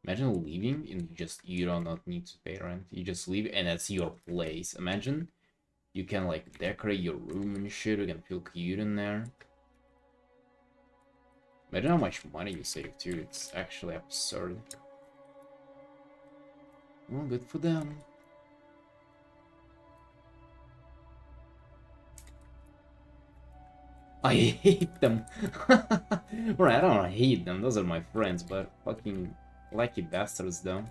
Imagine leaving and just you do not need to pay rent. You just leave and that's your place. Imagine you can like decorate your room and shit. You can feel cute in there. Imagine how much money you save too. It's actually absurd. Well, good for them. I hate them. Right, I don't hate them. Those are my friends, but fucking lucky bastards though.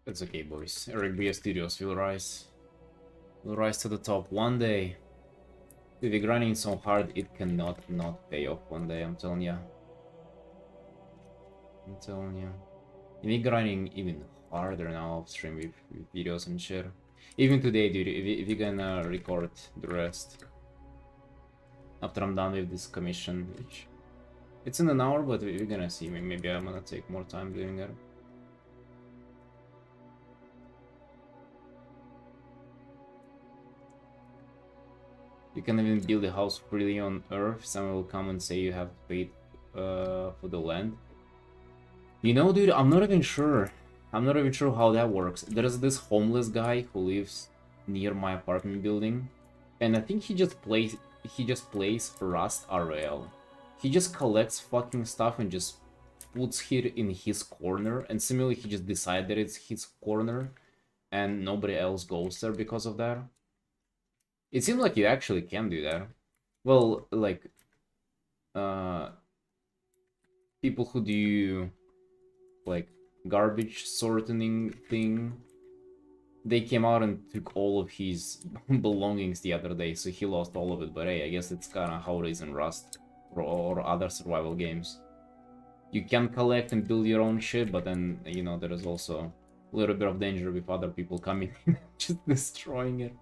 That's okay, boys. Arabia Studios will rise. Will rise to the top one day. If you're grinding so hard, it cannot not pay off one day, I'm telling ya. I'm telling you. You need grinding even harder now off stream with videos and shit. Even today, dude, if you're gonna record the rest. After I'm done with this commission, which... It's in an hour, but we're gonna see. Maybe I'm gonna take more time doing it. You can even build a house freely on Earth. Someone will come and say you have to pay for the land. You know, dude, I'm not even sure. I'm not even sure how that works. There's this homeless guy who lives near my apartment building, and I think he just plays Rust RL. He just collects fucking stuff and just puts it in his corner, and similarly he just decided it's his corner, and nobody else goes there because of that. It seems like you actually can do that. Well, like, uh, people who do like garbage sorting thing, they came out and took all of his belongings the other day, so he lost all of it. But hey, I guess it's kind of how it is in Rust or other survival games. You can collect and build your own shit, but then, you know, there is also a little bit of danger with other people coming in just destroying it.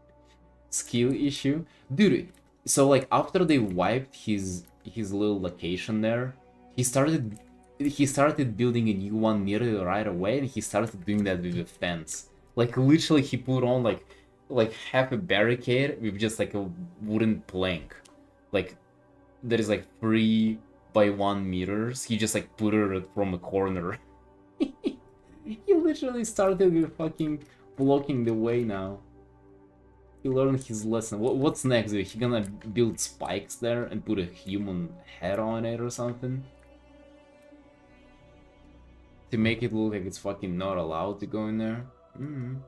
Skill issue, dude. So like after they wiped his little location there, he started building a new one near it right away, and he started doing that with a fence. Like literally, he put on like half a barricade with just like a wooden plank. Like there is like 3 by 1 meters. He just like put it from a corner. He literally started with fucking blocking the way now. He learned his lesson. What's next? Dude? He gonna build spikes there and put a human head on it or something? To make it look like it's fucking not allowed to go in there? Mm.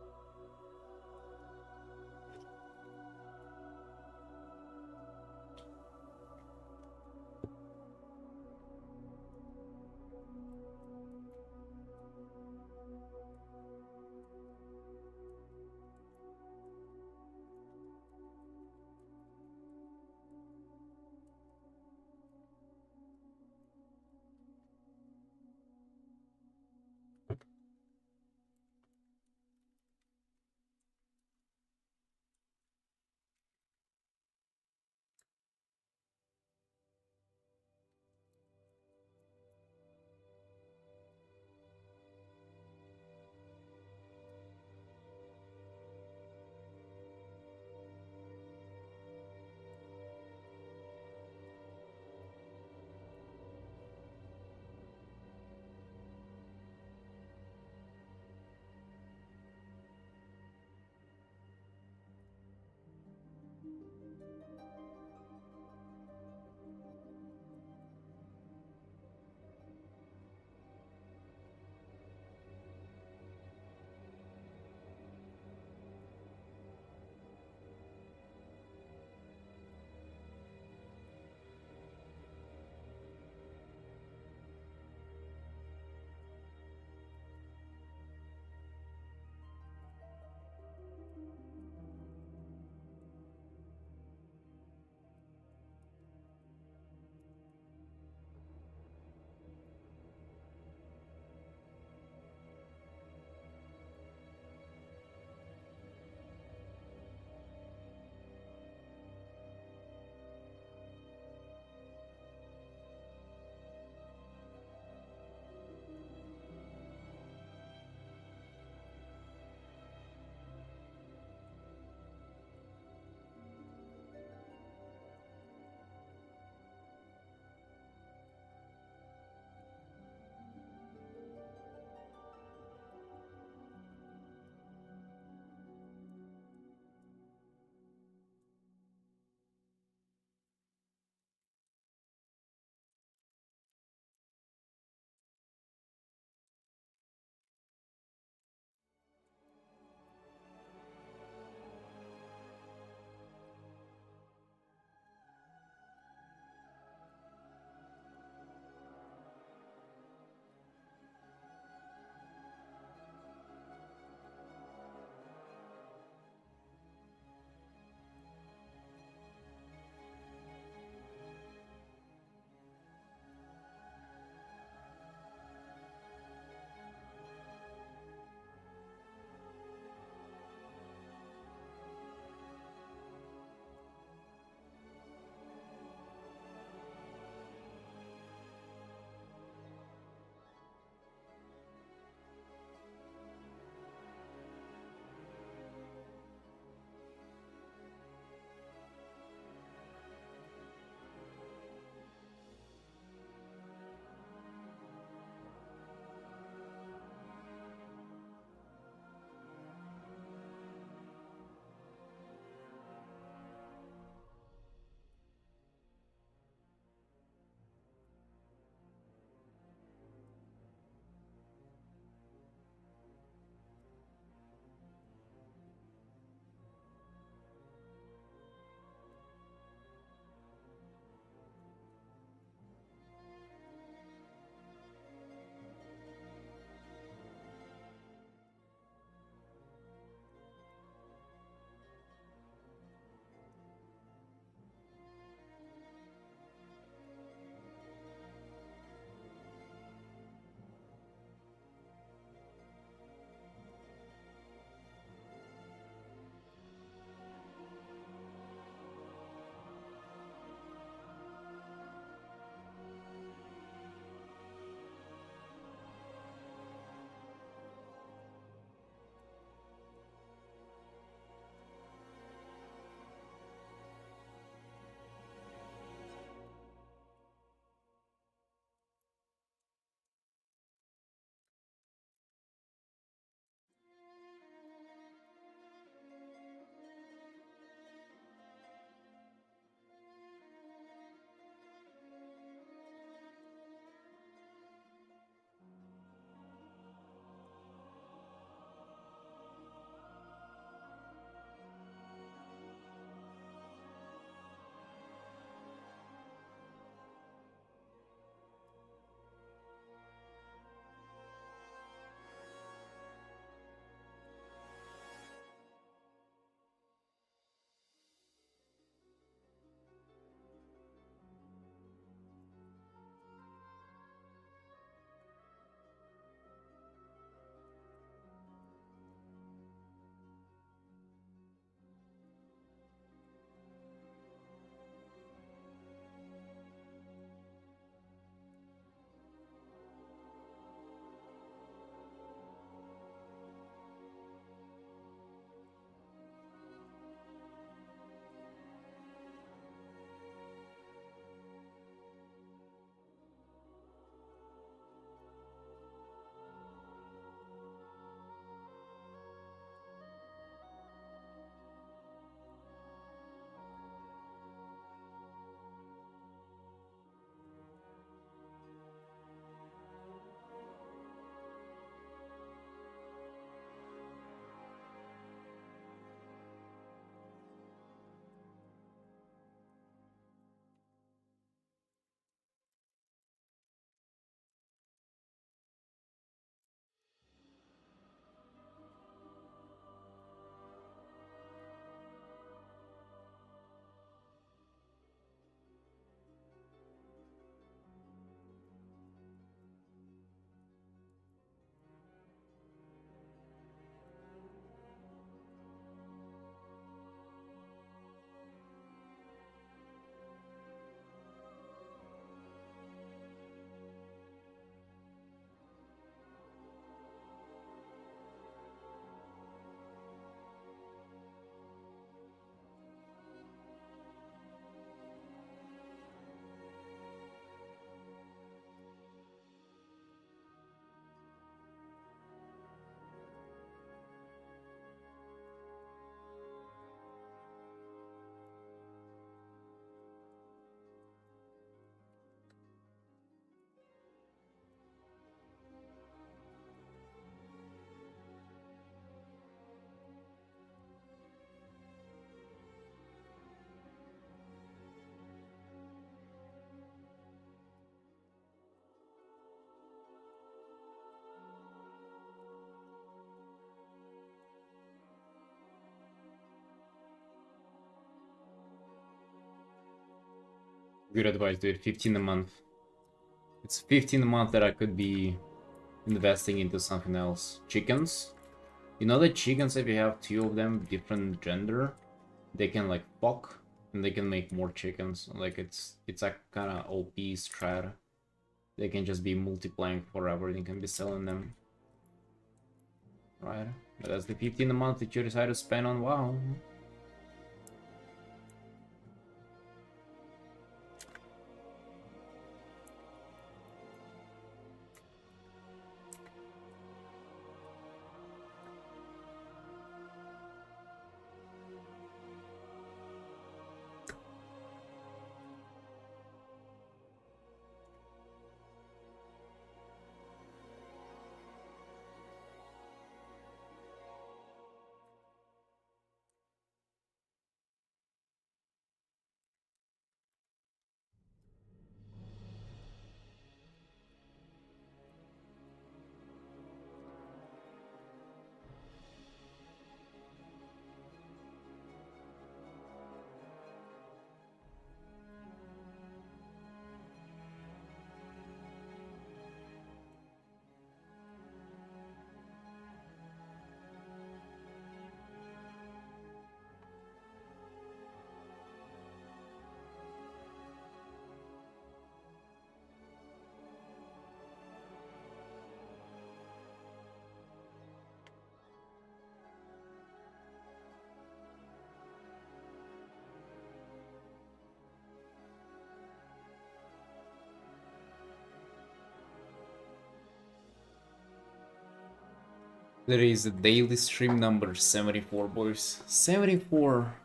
Good advice, dude. 15 a month. It's 15 a month that I could be investing into something else. Chickens. You know that chickens, if you have two of them, different gender, they can like fuck and they can make more chickens. Like it's a kind of OP strat. They can just be multiplying forever. You can be selling them. Right? But that's the 15 a month that you decide to spend on WoW. There is a daily stream number 74, boys. 74!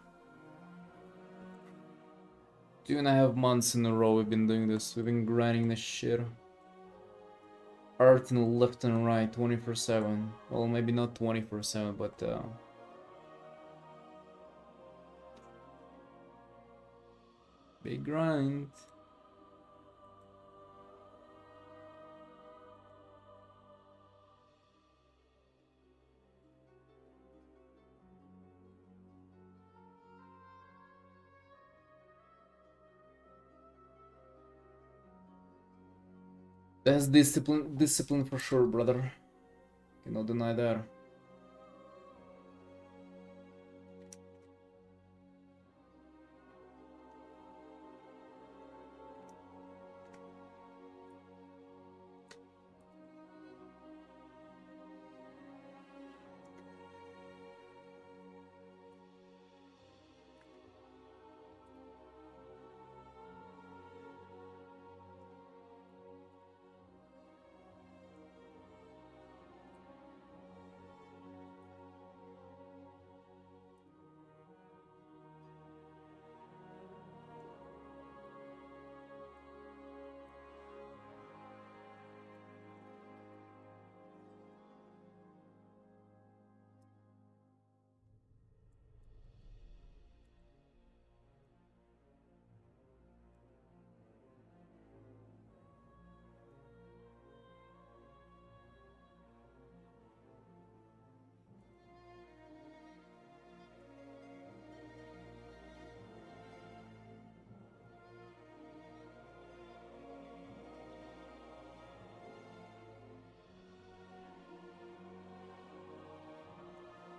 2.5 months in a row we've been doing this. We've been grinding this shit. Artin left and right, 24/7. Well, maybe not 24/7, but big grind. That's discipline for sure, brother. Cannot deny that.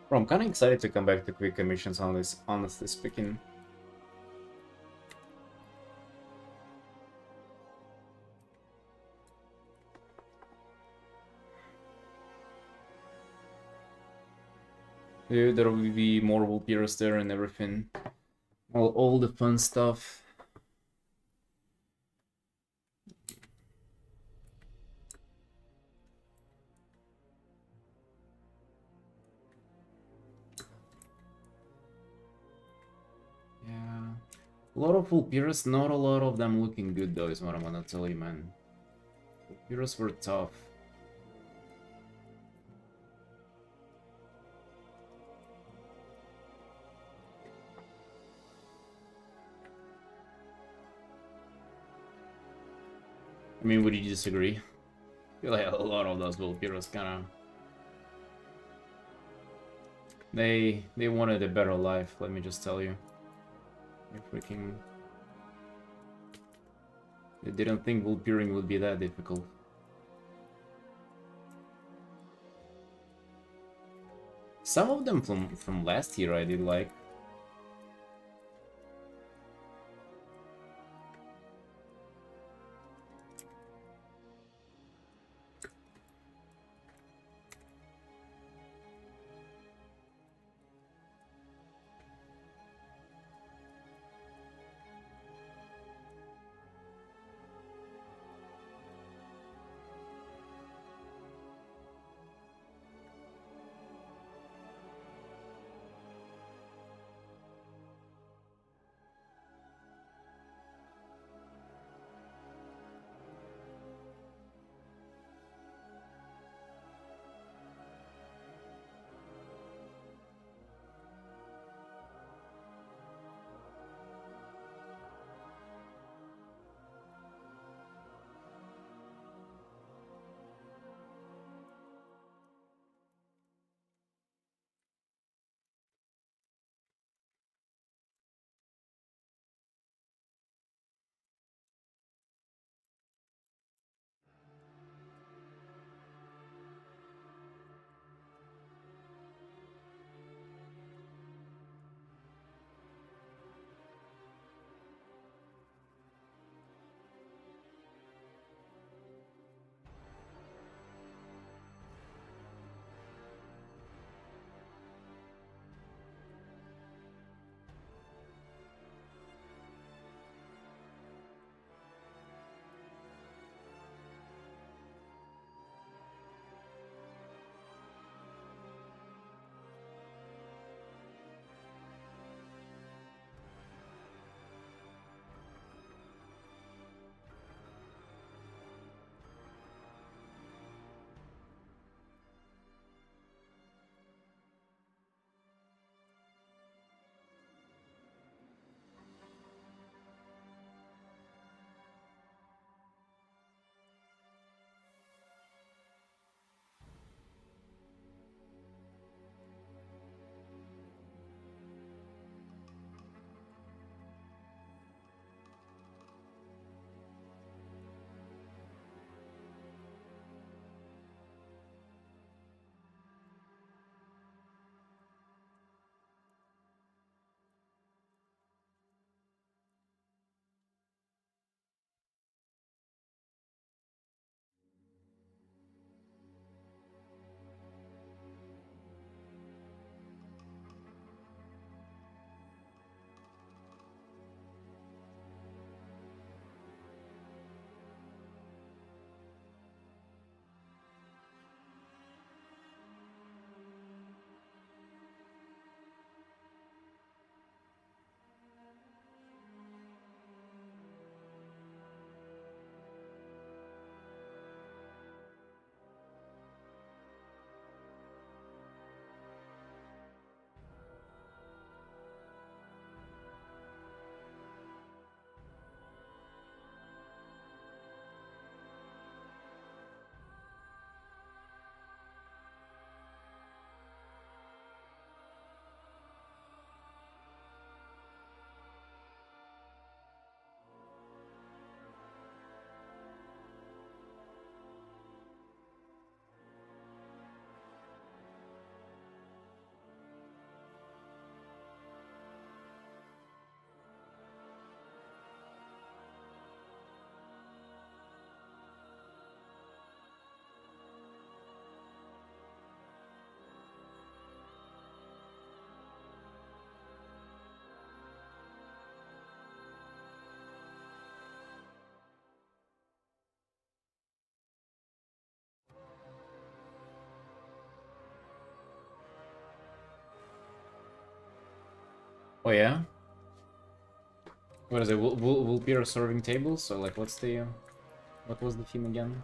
Bro, I'm kind of excited to come back to quick commissions on this, honestly speaking. Yeah, there will be more Vulpirus there and everything. All the fun stuff. Yeah. A lot of Vulpirus, not a lot of them looking good though, is what I'm gonna tell you, man. Vulpirus were tough. I mean, would you disagree? I feel like a lot of those Vulpirus kinda... They wanted a better life, let me just tell you. You're freaking... I didn't think Vulpeering would be that difficult. Some of them from last year I did like. Oh yeah? What is it? Vulpeer serving tables? So like, what's the what was the theme again?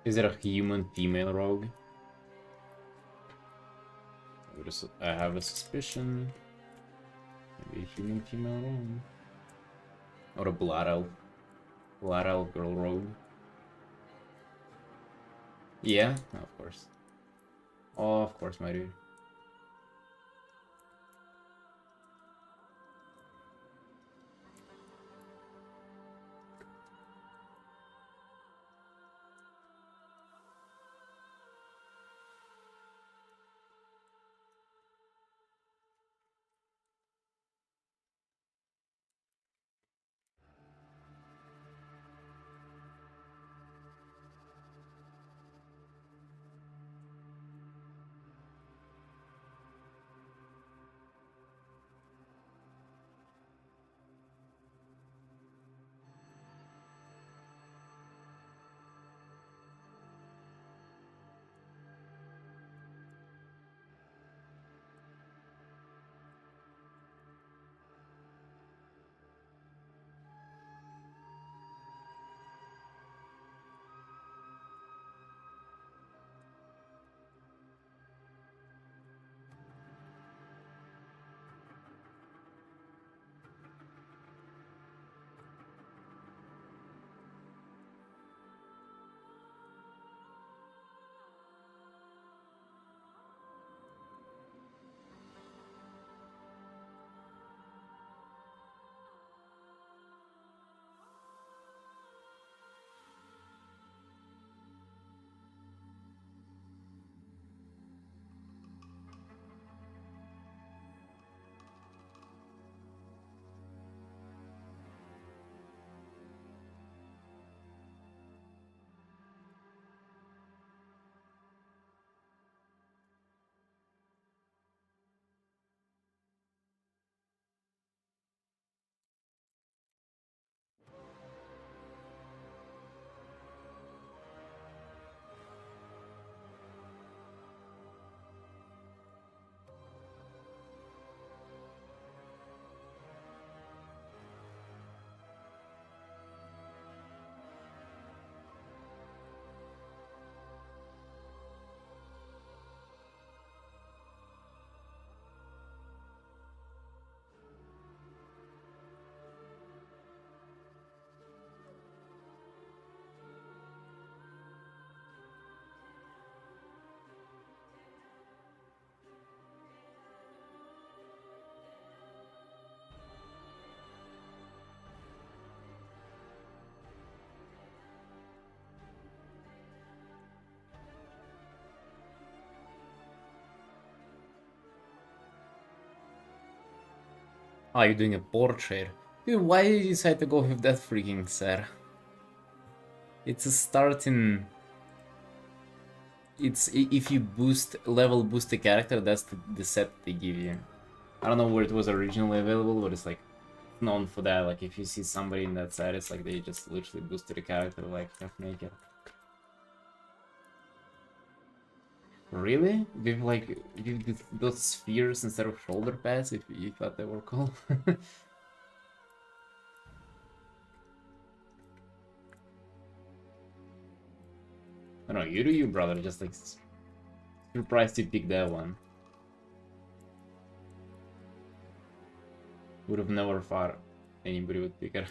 Is it a human female rogue? I have a suspicion. Maybe a human female rogue. Or a blood elf. Blood elf girl rogue. Yeah, of course. Oh, of course, my dude. Oh, you're doing a portrait. Dude, why did you decide to go with that freaking set? It's a starting. If you boost the character, that's the set they give you. I don't know where it was originally available, but it's like known for that. Like if you see somebody in that set, it's like they just literally boosted the character like half naked. Really? Give those spheres instead of shoulder pads if you thought they were cool? I don't know, you do you, brother. Just like surprised you picked that one. Would have never thought anybody would pick it.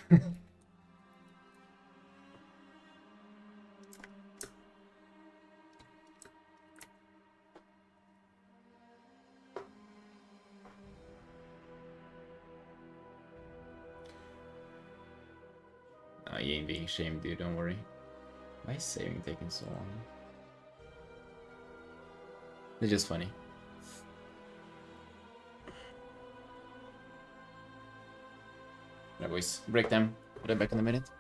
Nah, you ain't being shamed, dude. Don't worry. Why is saving taking so long? It's just funny. Alright, boys. Break time. Put it back in a minute.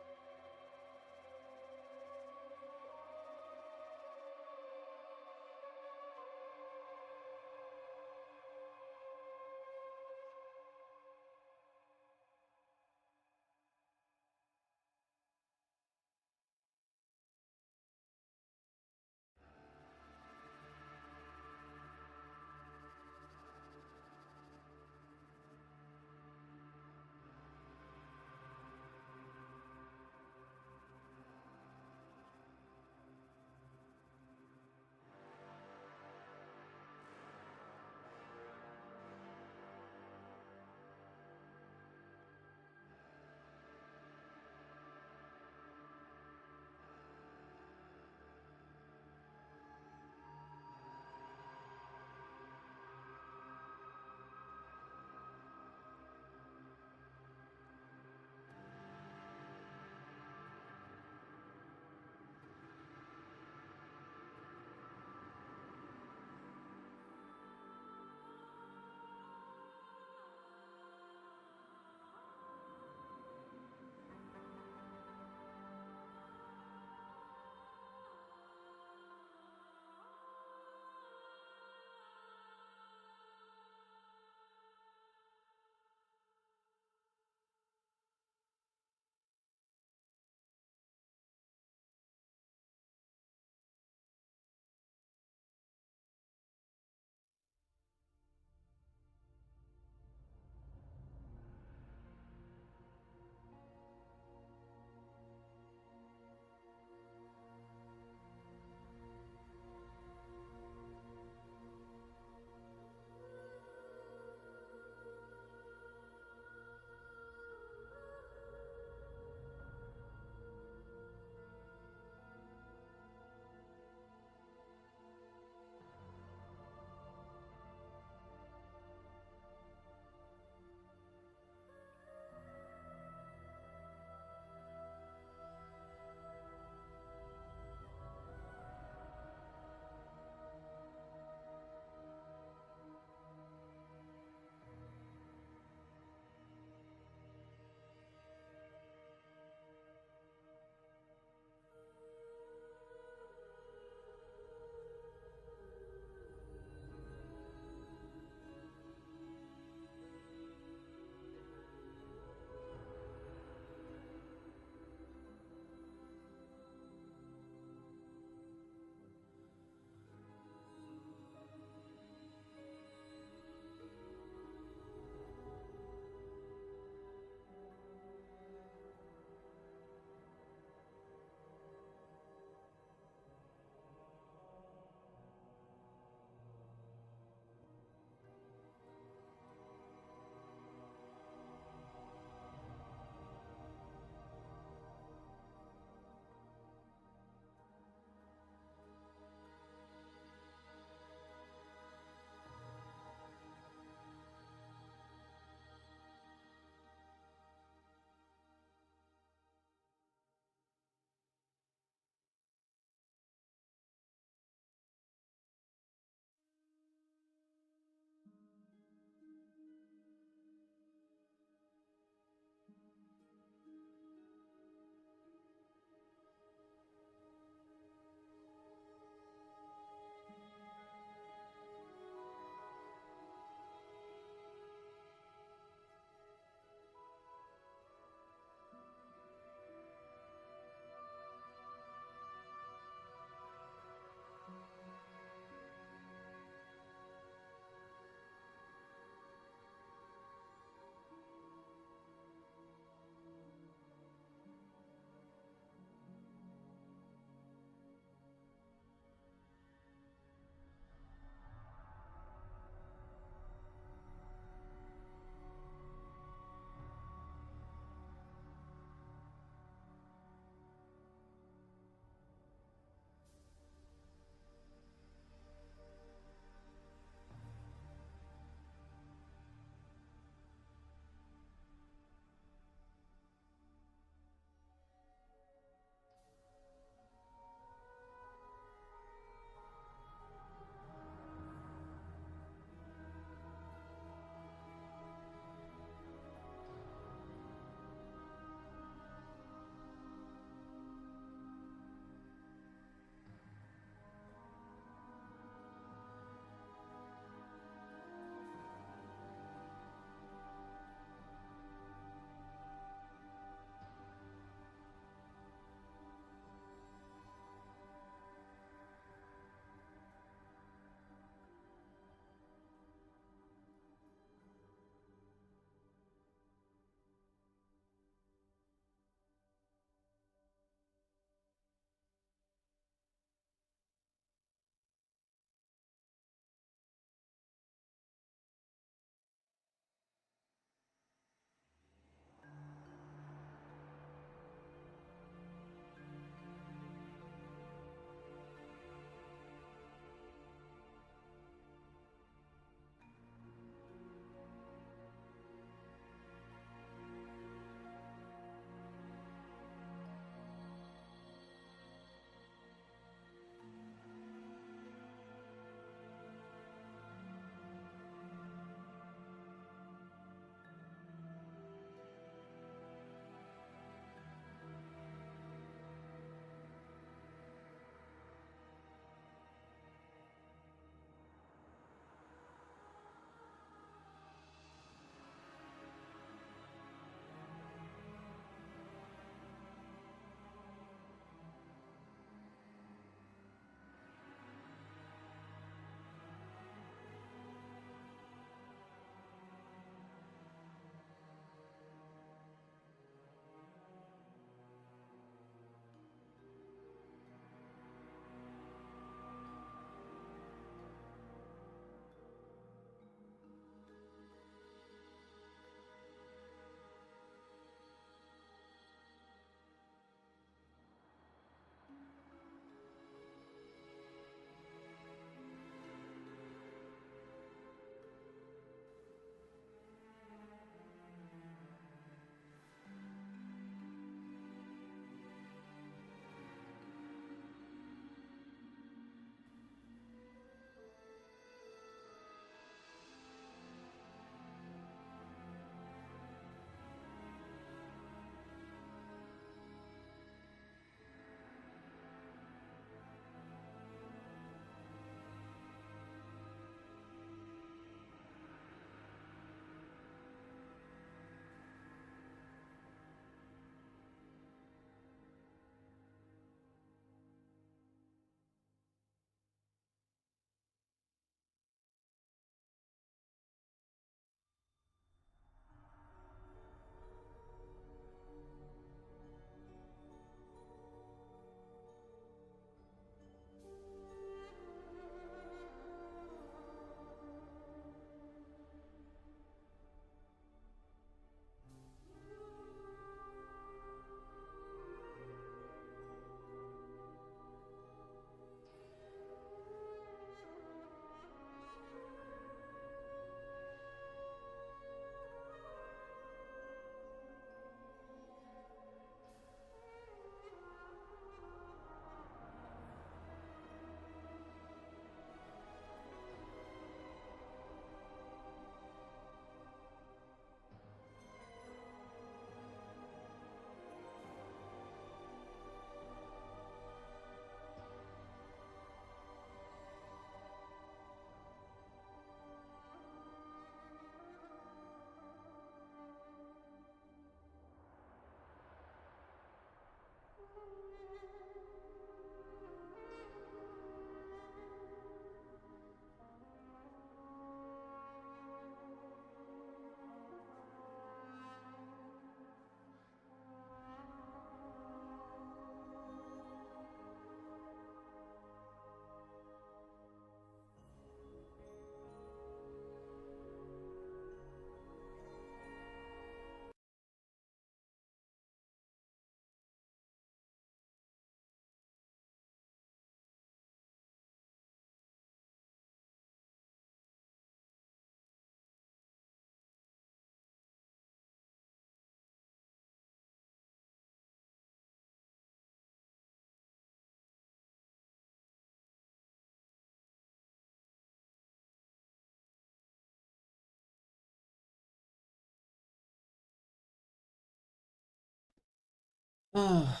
Ah,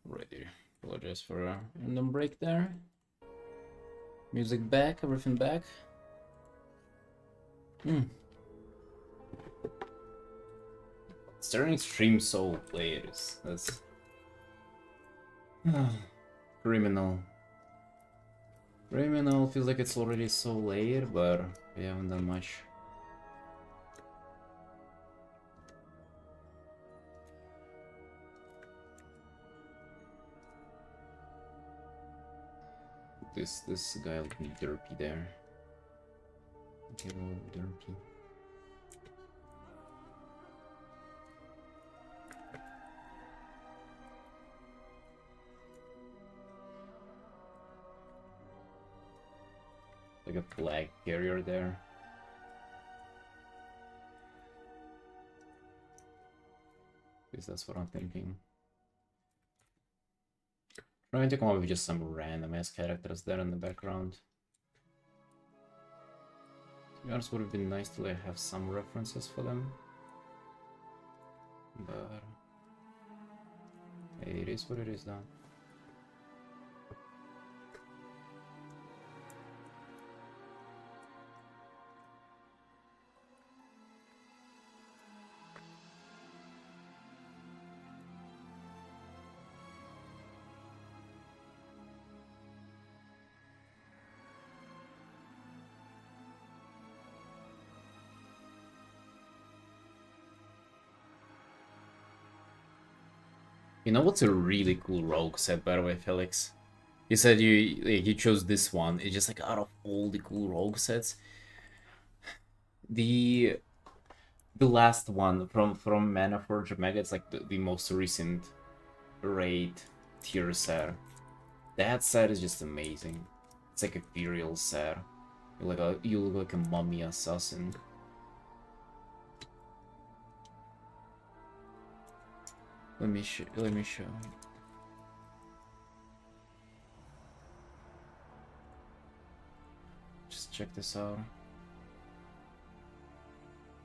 ready. Apologize for a random break there. Music back, everything back. Starting stream so late that's criminal. Criminal feels like it's already so late, but we haven't done much. This guy looking derpy there. Okay, a little derpy. Like a flag carrier there. At least that's what I'm thinking. Trying to come up with just some random ass characters there in the background. To be honest, would have been nice to like have some references for them. But it is what it is though. You know what's a really cool rogue set, by the way, Felix? You said you chose this one. It's just like out of all the cool rogue sets, the last one from Mana Forge Omega, it's like the most recent raid tier set. That set is just amazing. It's like a ethereal set. You look like a mummy assassin. Let me show. Just check this out.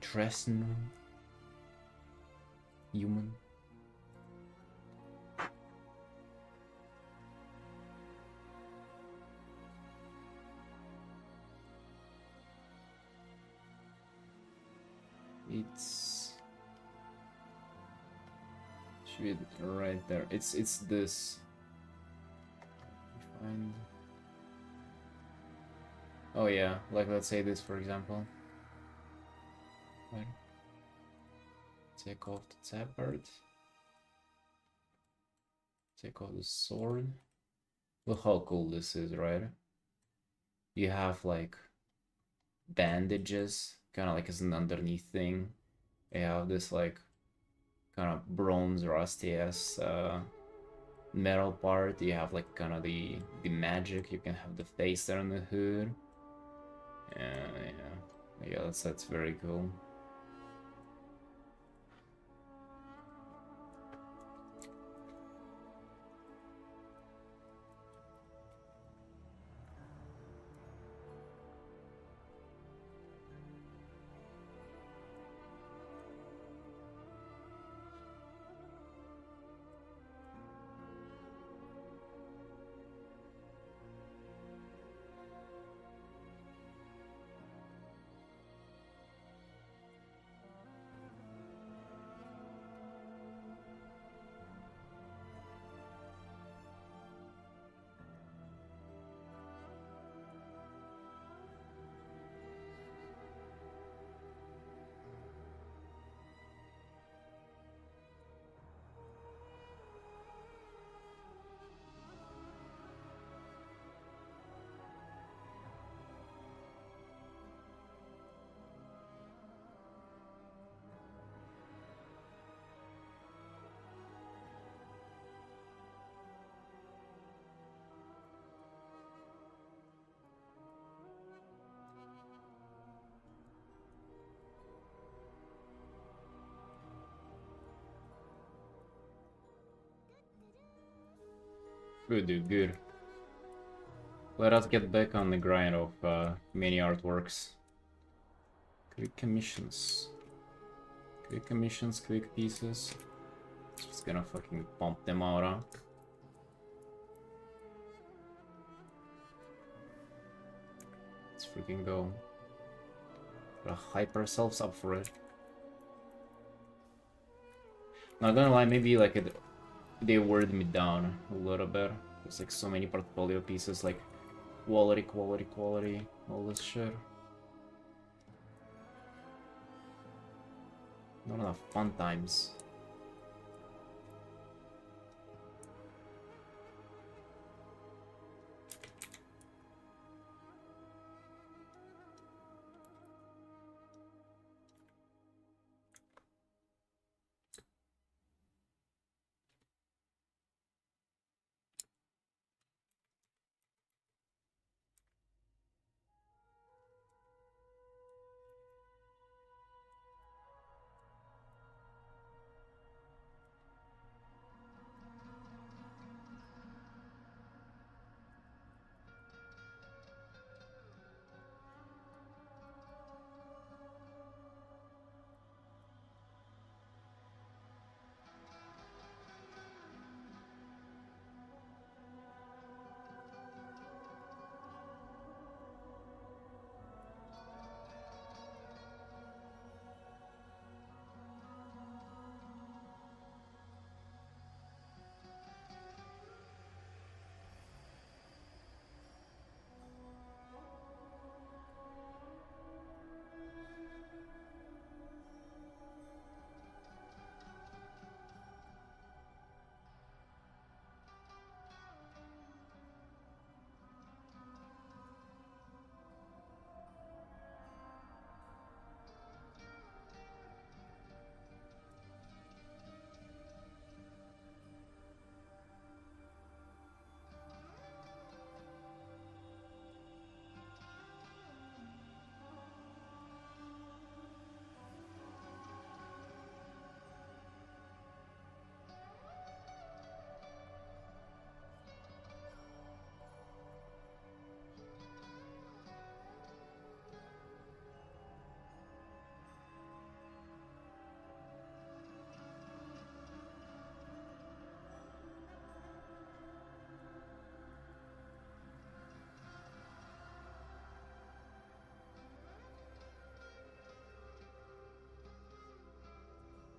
Tresn human. It's should be right there. It's this. Find. Oh yeah, like let's say this for example. Right. Take off the tabard. Take off the sword. Look how cool this is, right? You have like bandages, kind of like as an underneath thing. You have this like kind of bronze rusty ass metal part. You have like kind of the magic. You can have the face there on the hood. Yeah, that's very cool. Good, dude, good. Let us get back on the grind of mini artworks. Quick commissions. Quick commissions, quick pieces. Just gonna fucking pump them out, huh? Let's freaking go. Gotta hype ourselves up for it. Not gonna lie, maybe like they word me down a little bit. There's like so many portfolio pieces, like quality, quality, quality, all this shit. Not enough fun times.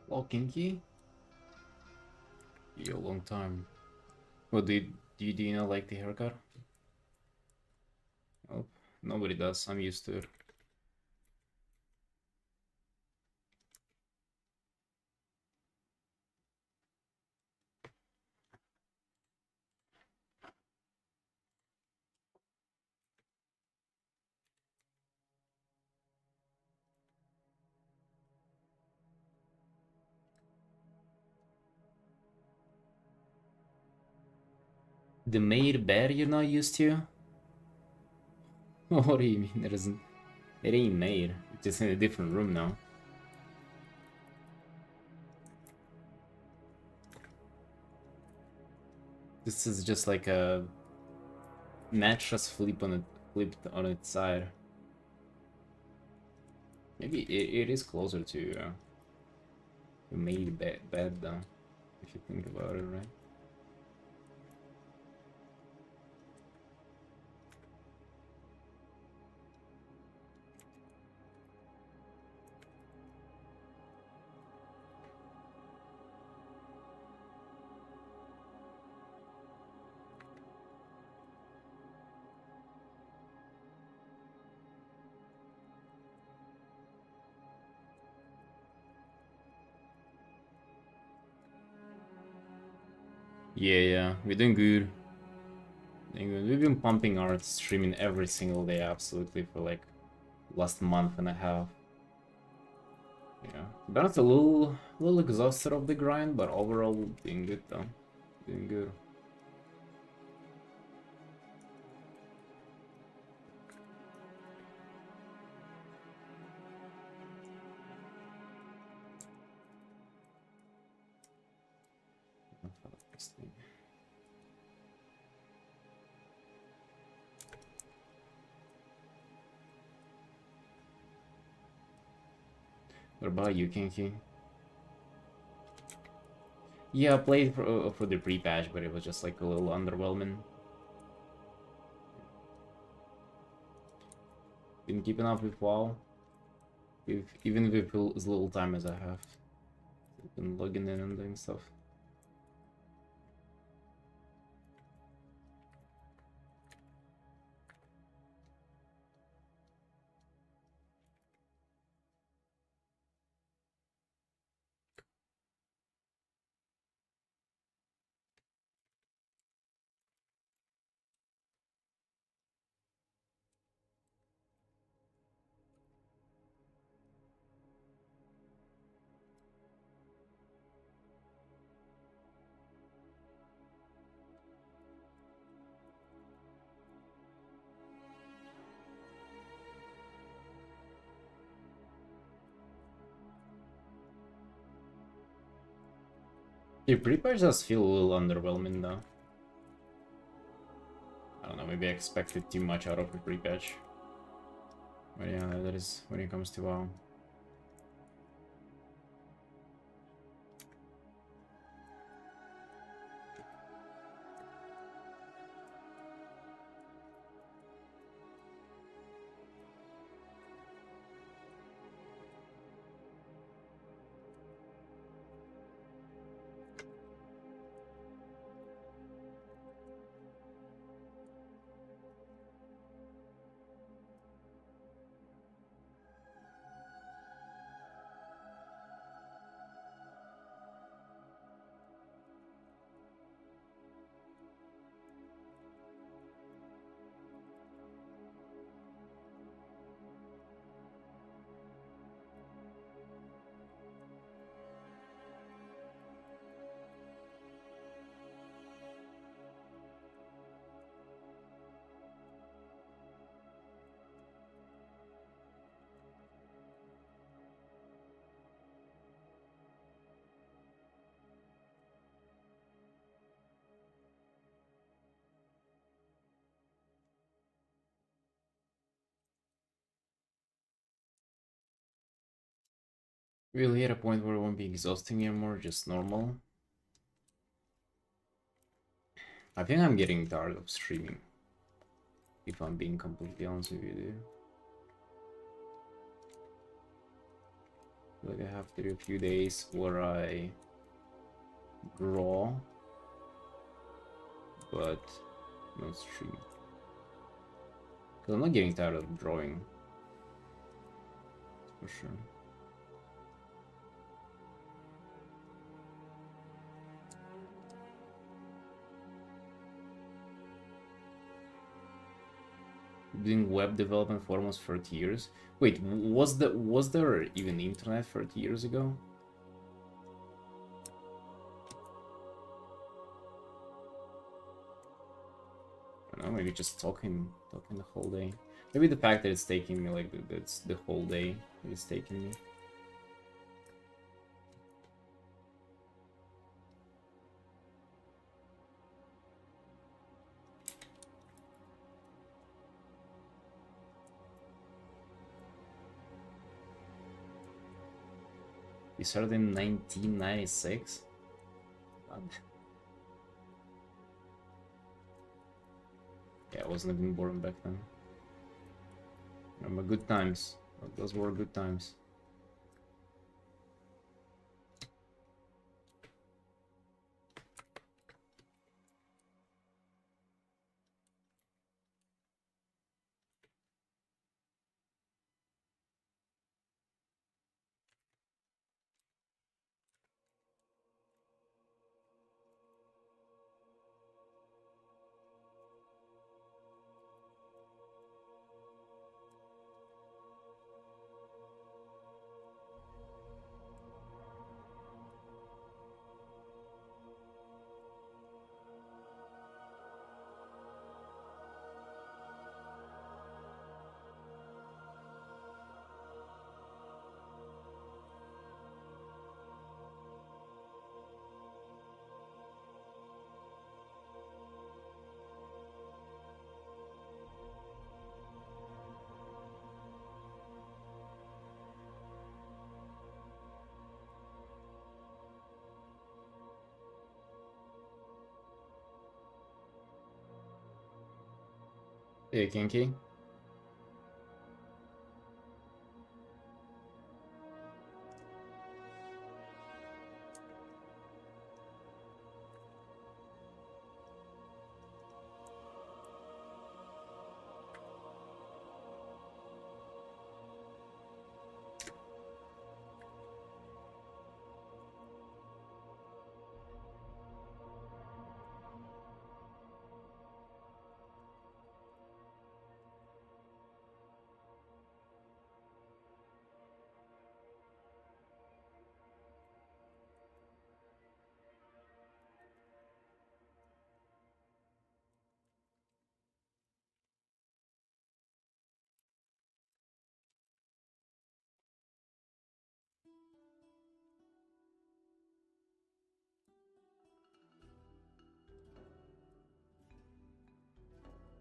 Oh, kinky? Yeah, long time. What do you not like the haircut? Oh, nobody does. I'm used to it. The made bed you're not used to? What do you mean? It ain't made. It's just in a different room now. This is just like a mattress flipped on its side. Maybe it is closer to a made bed though, if you think about it, right? Yeah, we're doing good. Doing good. We've been pumping our streaming every single day, absolutely, for like last month and a half. Yeah, but it's a little exhausted of the grind, but overall doing good though. Doing good. What about you, Kinky? Yeah, I played for the pre-patch, but it was just like a little underwhelming. Been keeping up with WoW, even with as little time as I have. Been logging in and doing stuff. The pre-patch does feel a little underwhelming though. I don't know, maybe I expected too much out of the pre-patch. But yeah, that is when it comes to WoW. Really at a point where it won't be exhausting anymore, just normal. I think I'm getting tired of streaming, if I'm being completely honest with you, dude. Like I have to do a few days where I draw, but not stream. Because I'm not getting tired of drawing, for sure. Doing web development for almost 30 years. Wait, was there even internet 30 years ago? I don't know, maybe just talking the whole day. Maybe the fact that it's taking me like that's the whole day it's taking me. You started in 1996? God. Yeah, I wasn't even born back then. Remember good times. Those were good times. Hey, Kinky.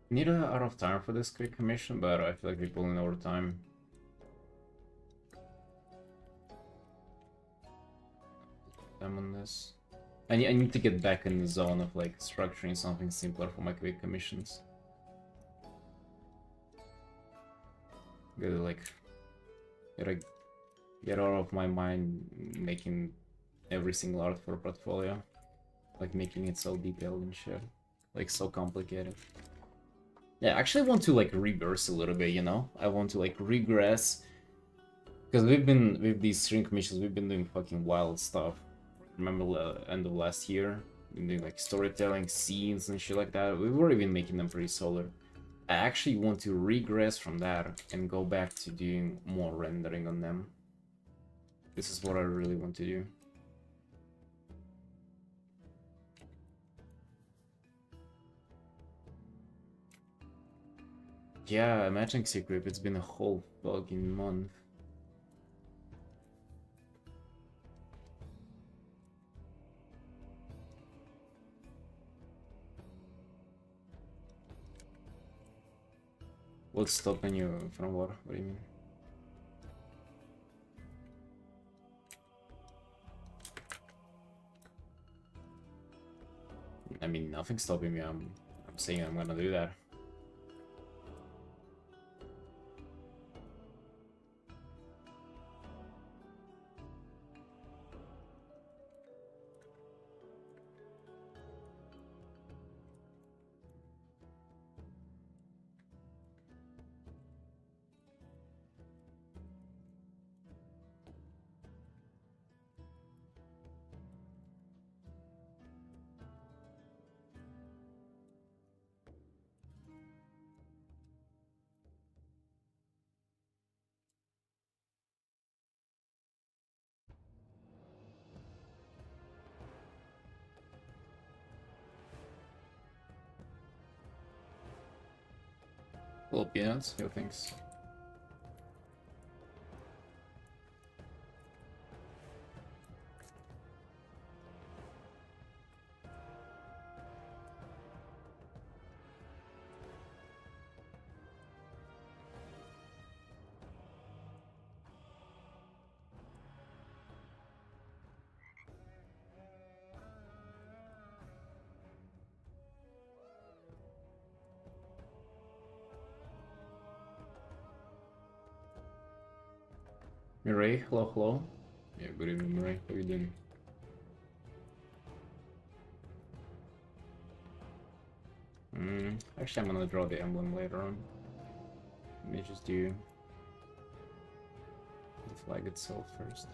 Need a out of time for this quick commission, but I feel like we're pulling over time. Time on this. I need to get back in the zone of like structuring something simpler for my quick commissions. Gotta get out of my mind making every single art for a portfolio. Like making it so detailed and shit. Like so complicated. Yeah, I actually want to like reverse a little bit, you know? I want to like regress. Because we've been, with these stream commissions, we've been doing fucking wild stuff. Remember the end of last year? We've been doing like storytelling scenes and shit like that. We were even making them pretty solid. I actually want to regress from that and go back to doing more rendering on them. This is what I really want to do. Yeah, imagine Secret, it's been a whole fucking month. What's stopping you from what? What do you mean? I mean, nothing's stopping me. I'm saying I'm gonna do that. Little peanuts, yo, thanks. Mirai, hello, hello. Yeah, good evening, Mirai. How you doing? Actually, I'm gonna draw the emblem later on. Let me just do the flag itself first.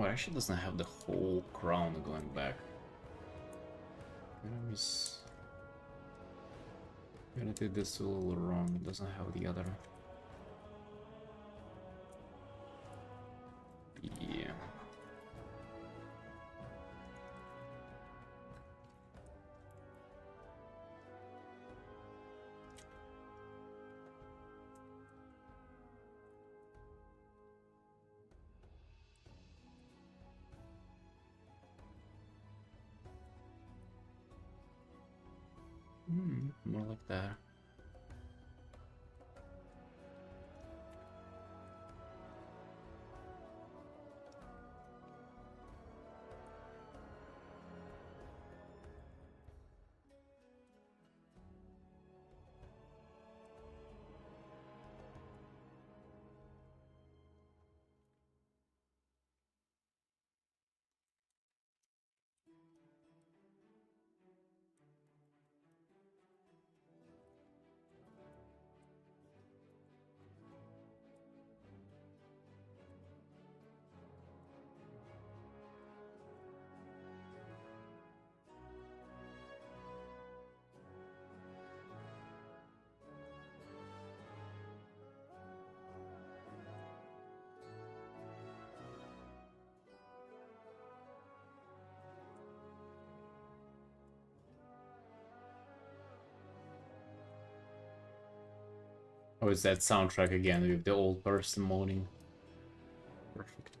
Oh, it actually doesn't have the whole crown going back. Gonna do this a little wrong. It doesn't have the other. Yeah. More like that. Oh, it's that soundtrack again with the old person moaning. Perfect.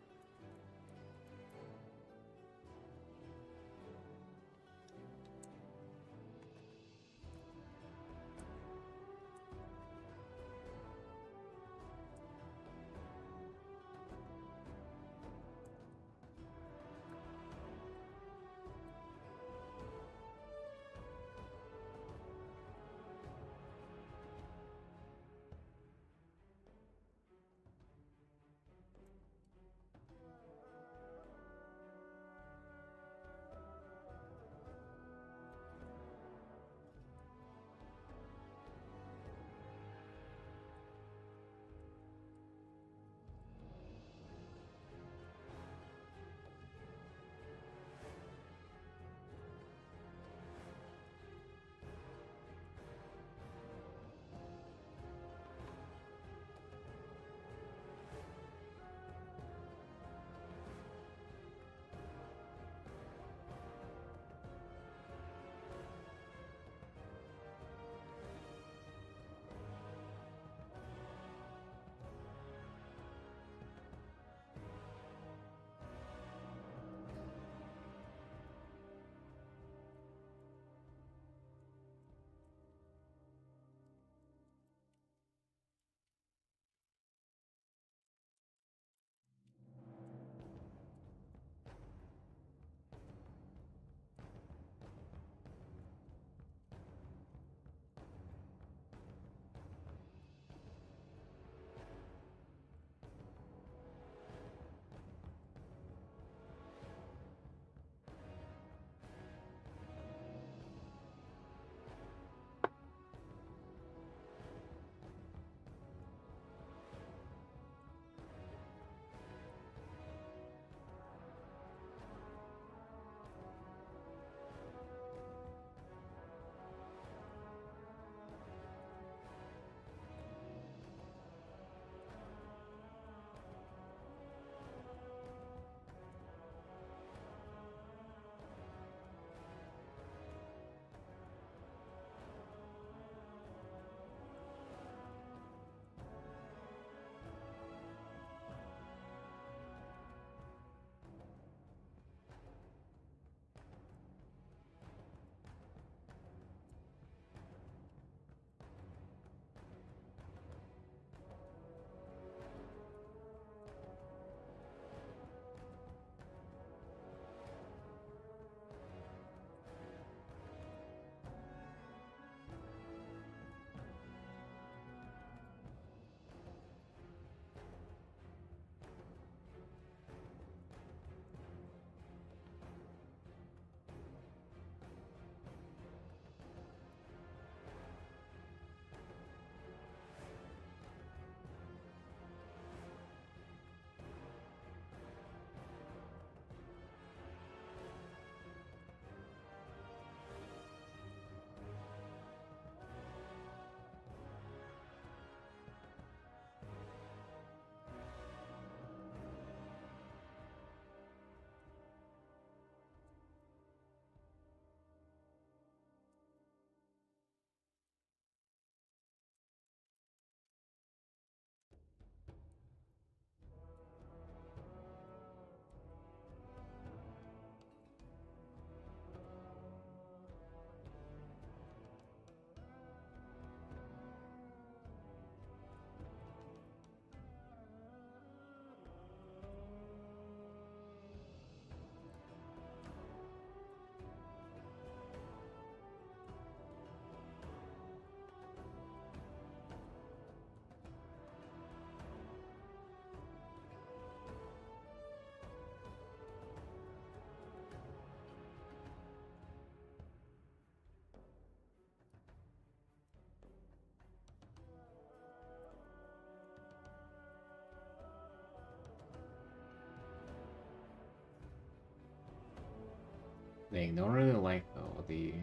They don't really like how the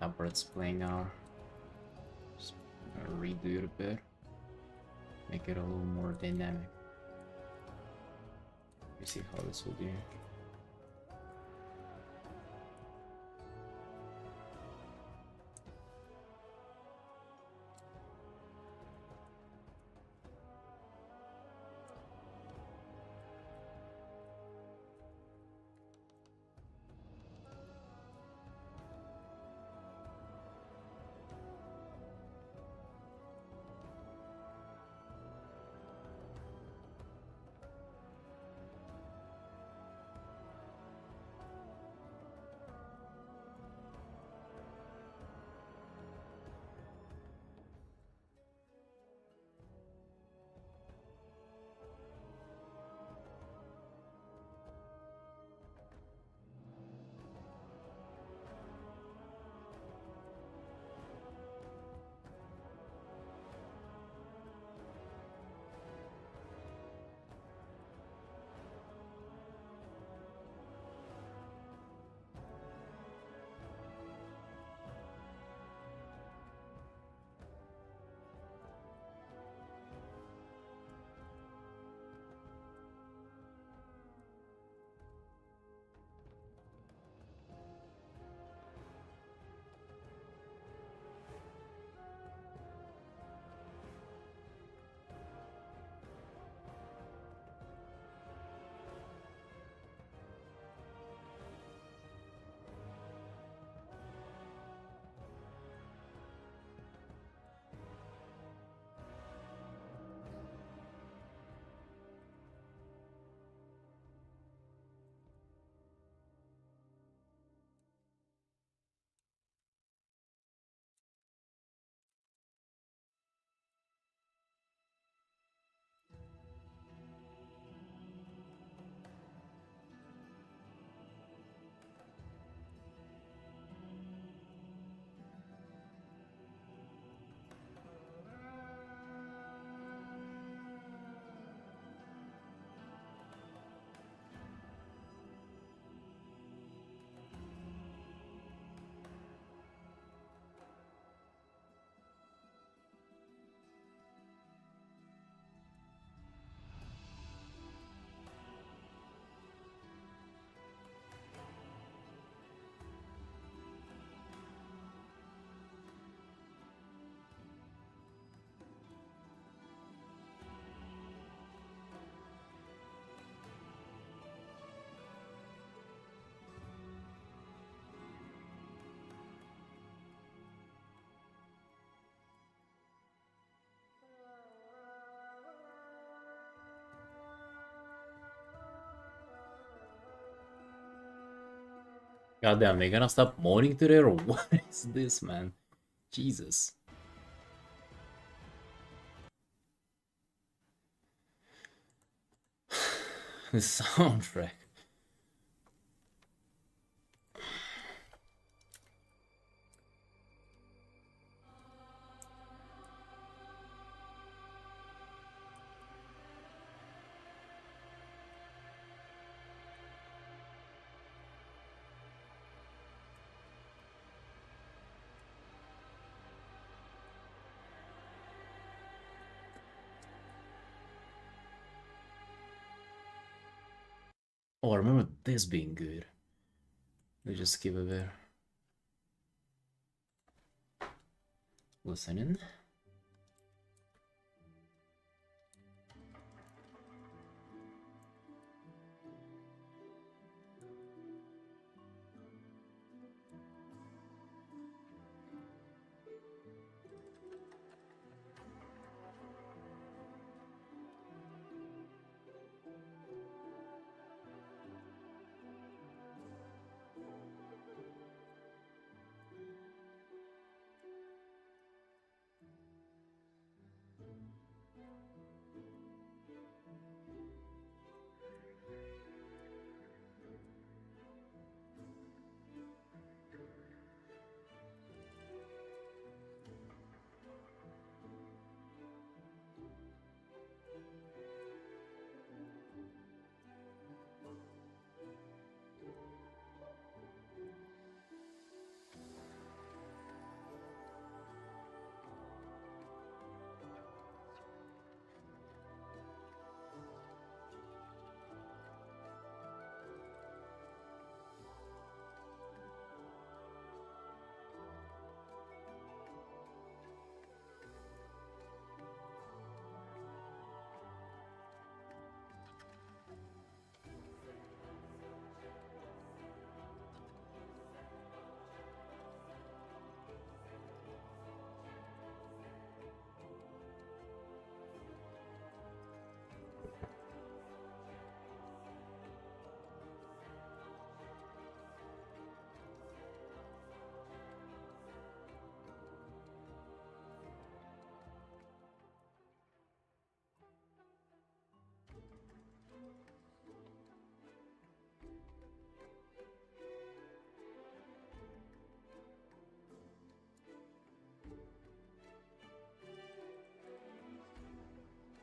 upwards playing now. Just redo it a bit, make it a little more dynamic. You see how this will do. Goddamn, they gonna stop moaning today or what is this, man? Jesus. The soundtrack. Oh, I remember this being good. Let's just skip a bit. Listening.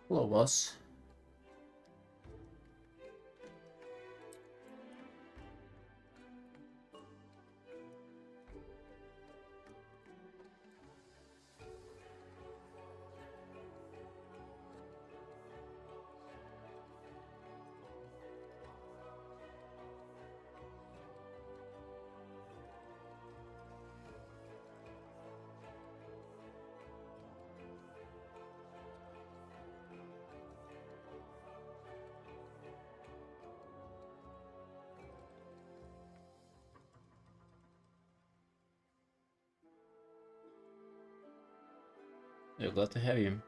Hello, boss. We're glad to have you.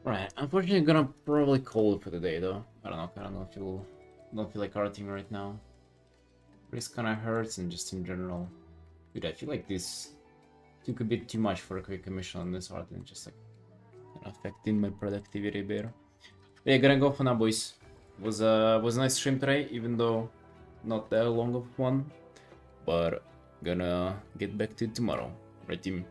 Right, unfortunately, I'm gonna probably call it for the day though. I don't know if you'll don't feel like arting right now. Wrist kinda hurts and just in general. Dude, I feel like this took a bit too much for a quick commission on this art and just like kinda affecting my productivity a bit. Yeah, gonna go for now, boys. Was a nice stream today, even though not that long of one. But gonna get back to it tomorrow. Right, team?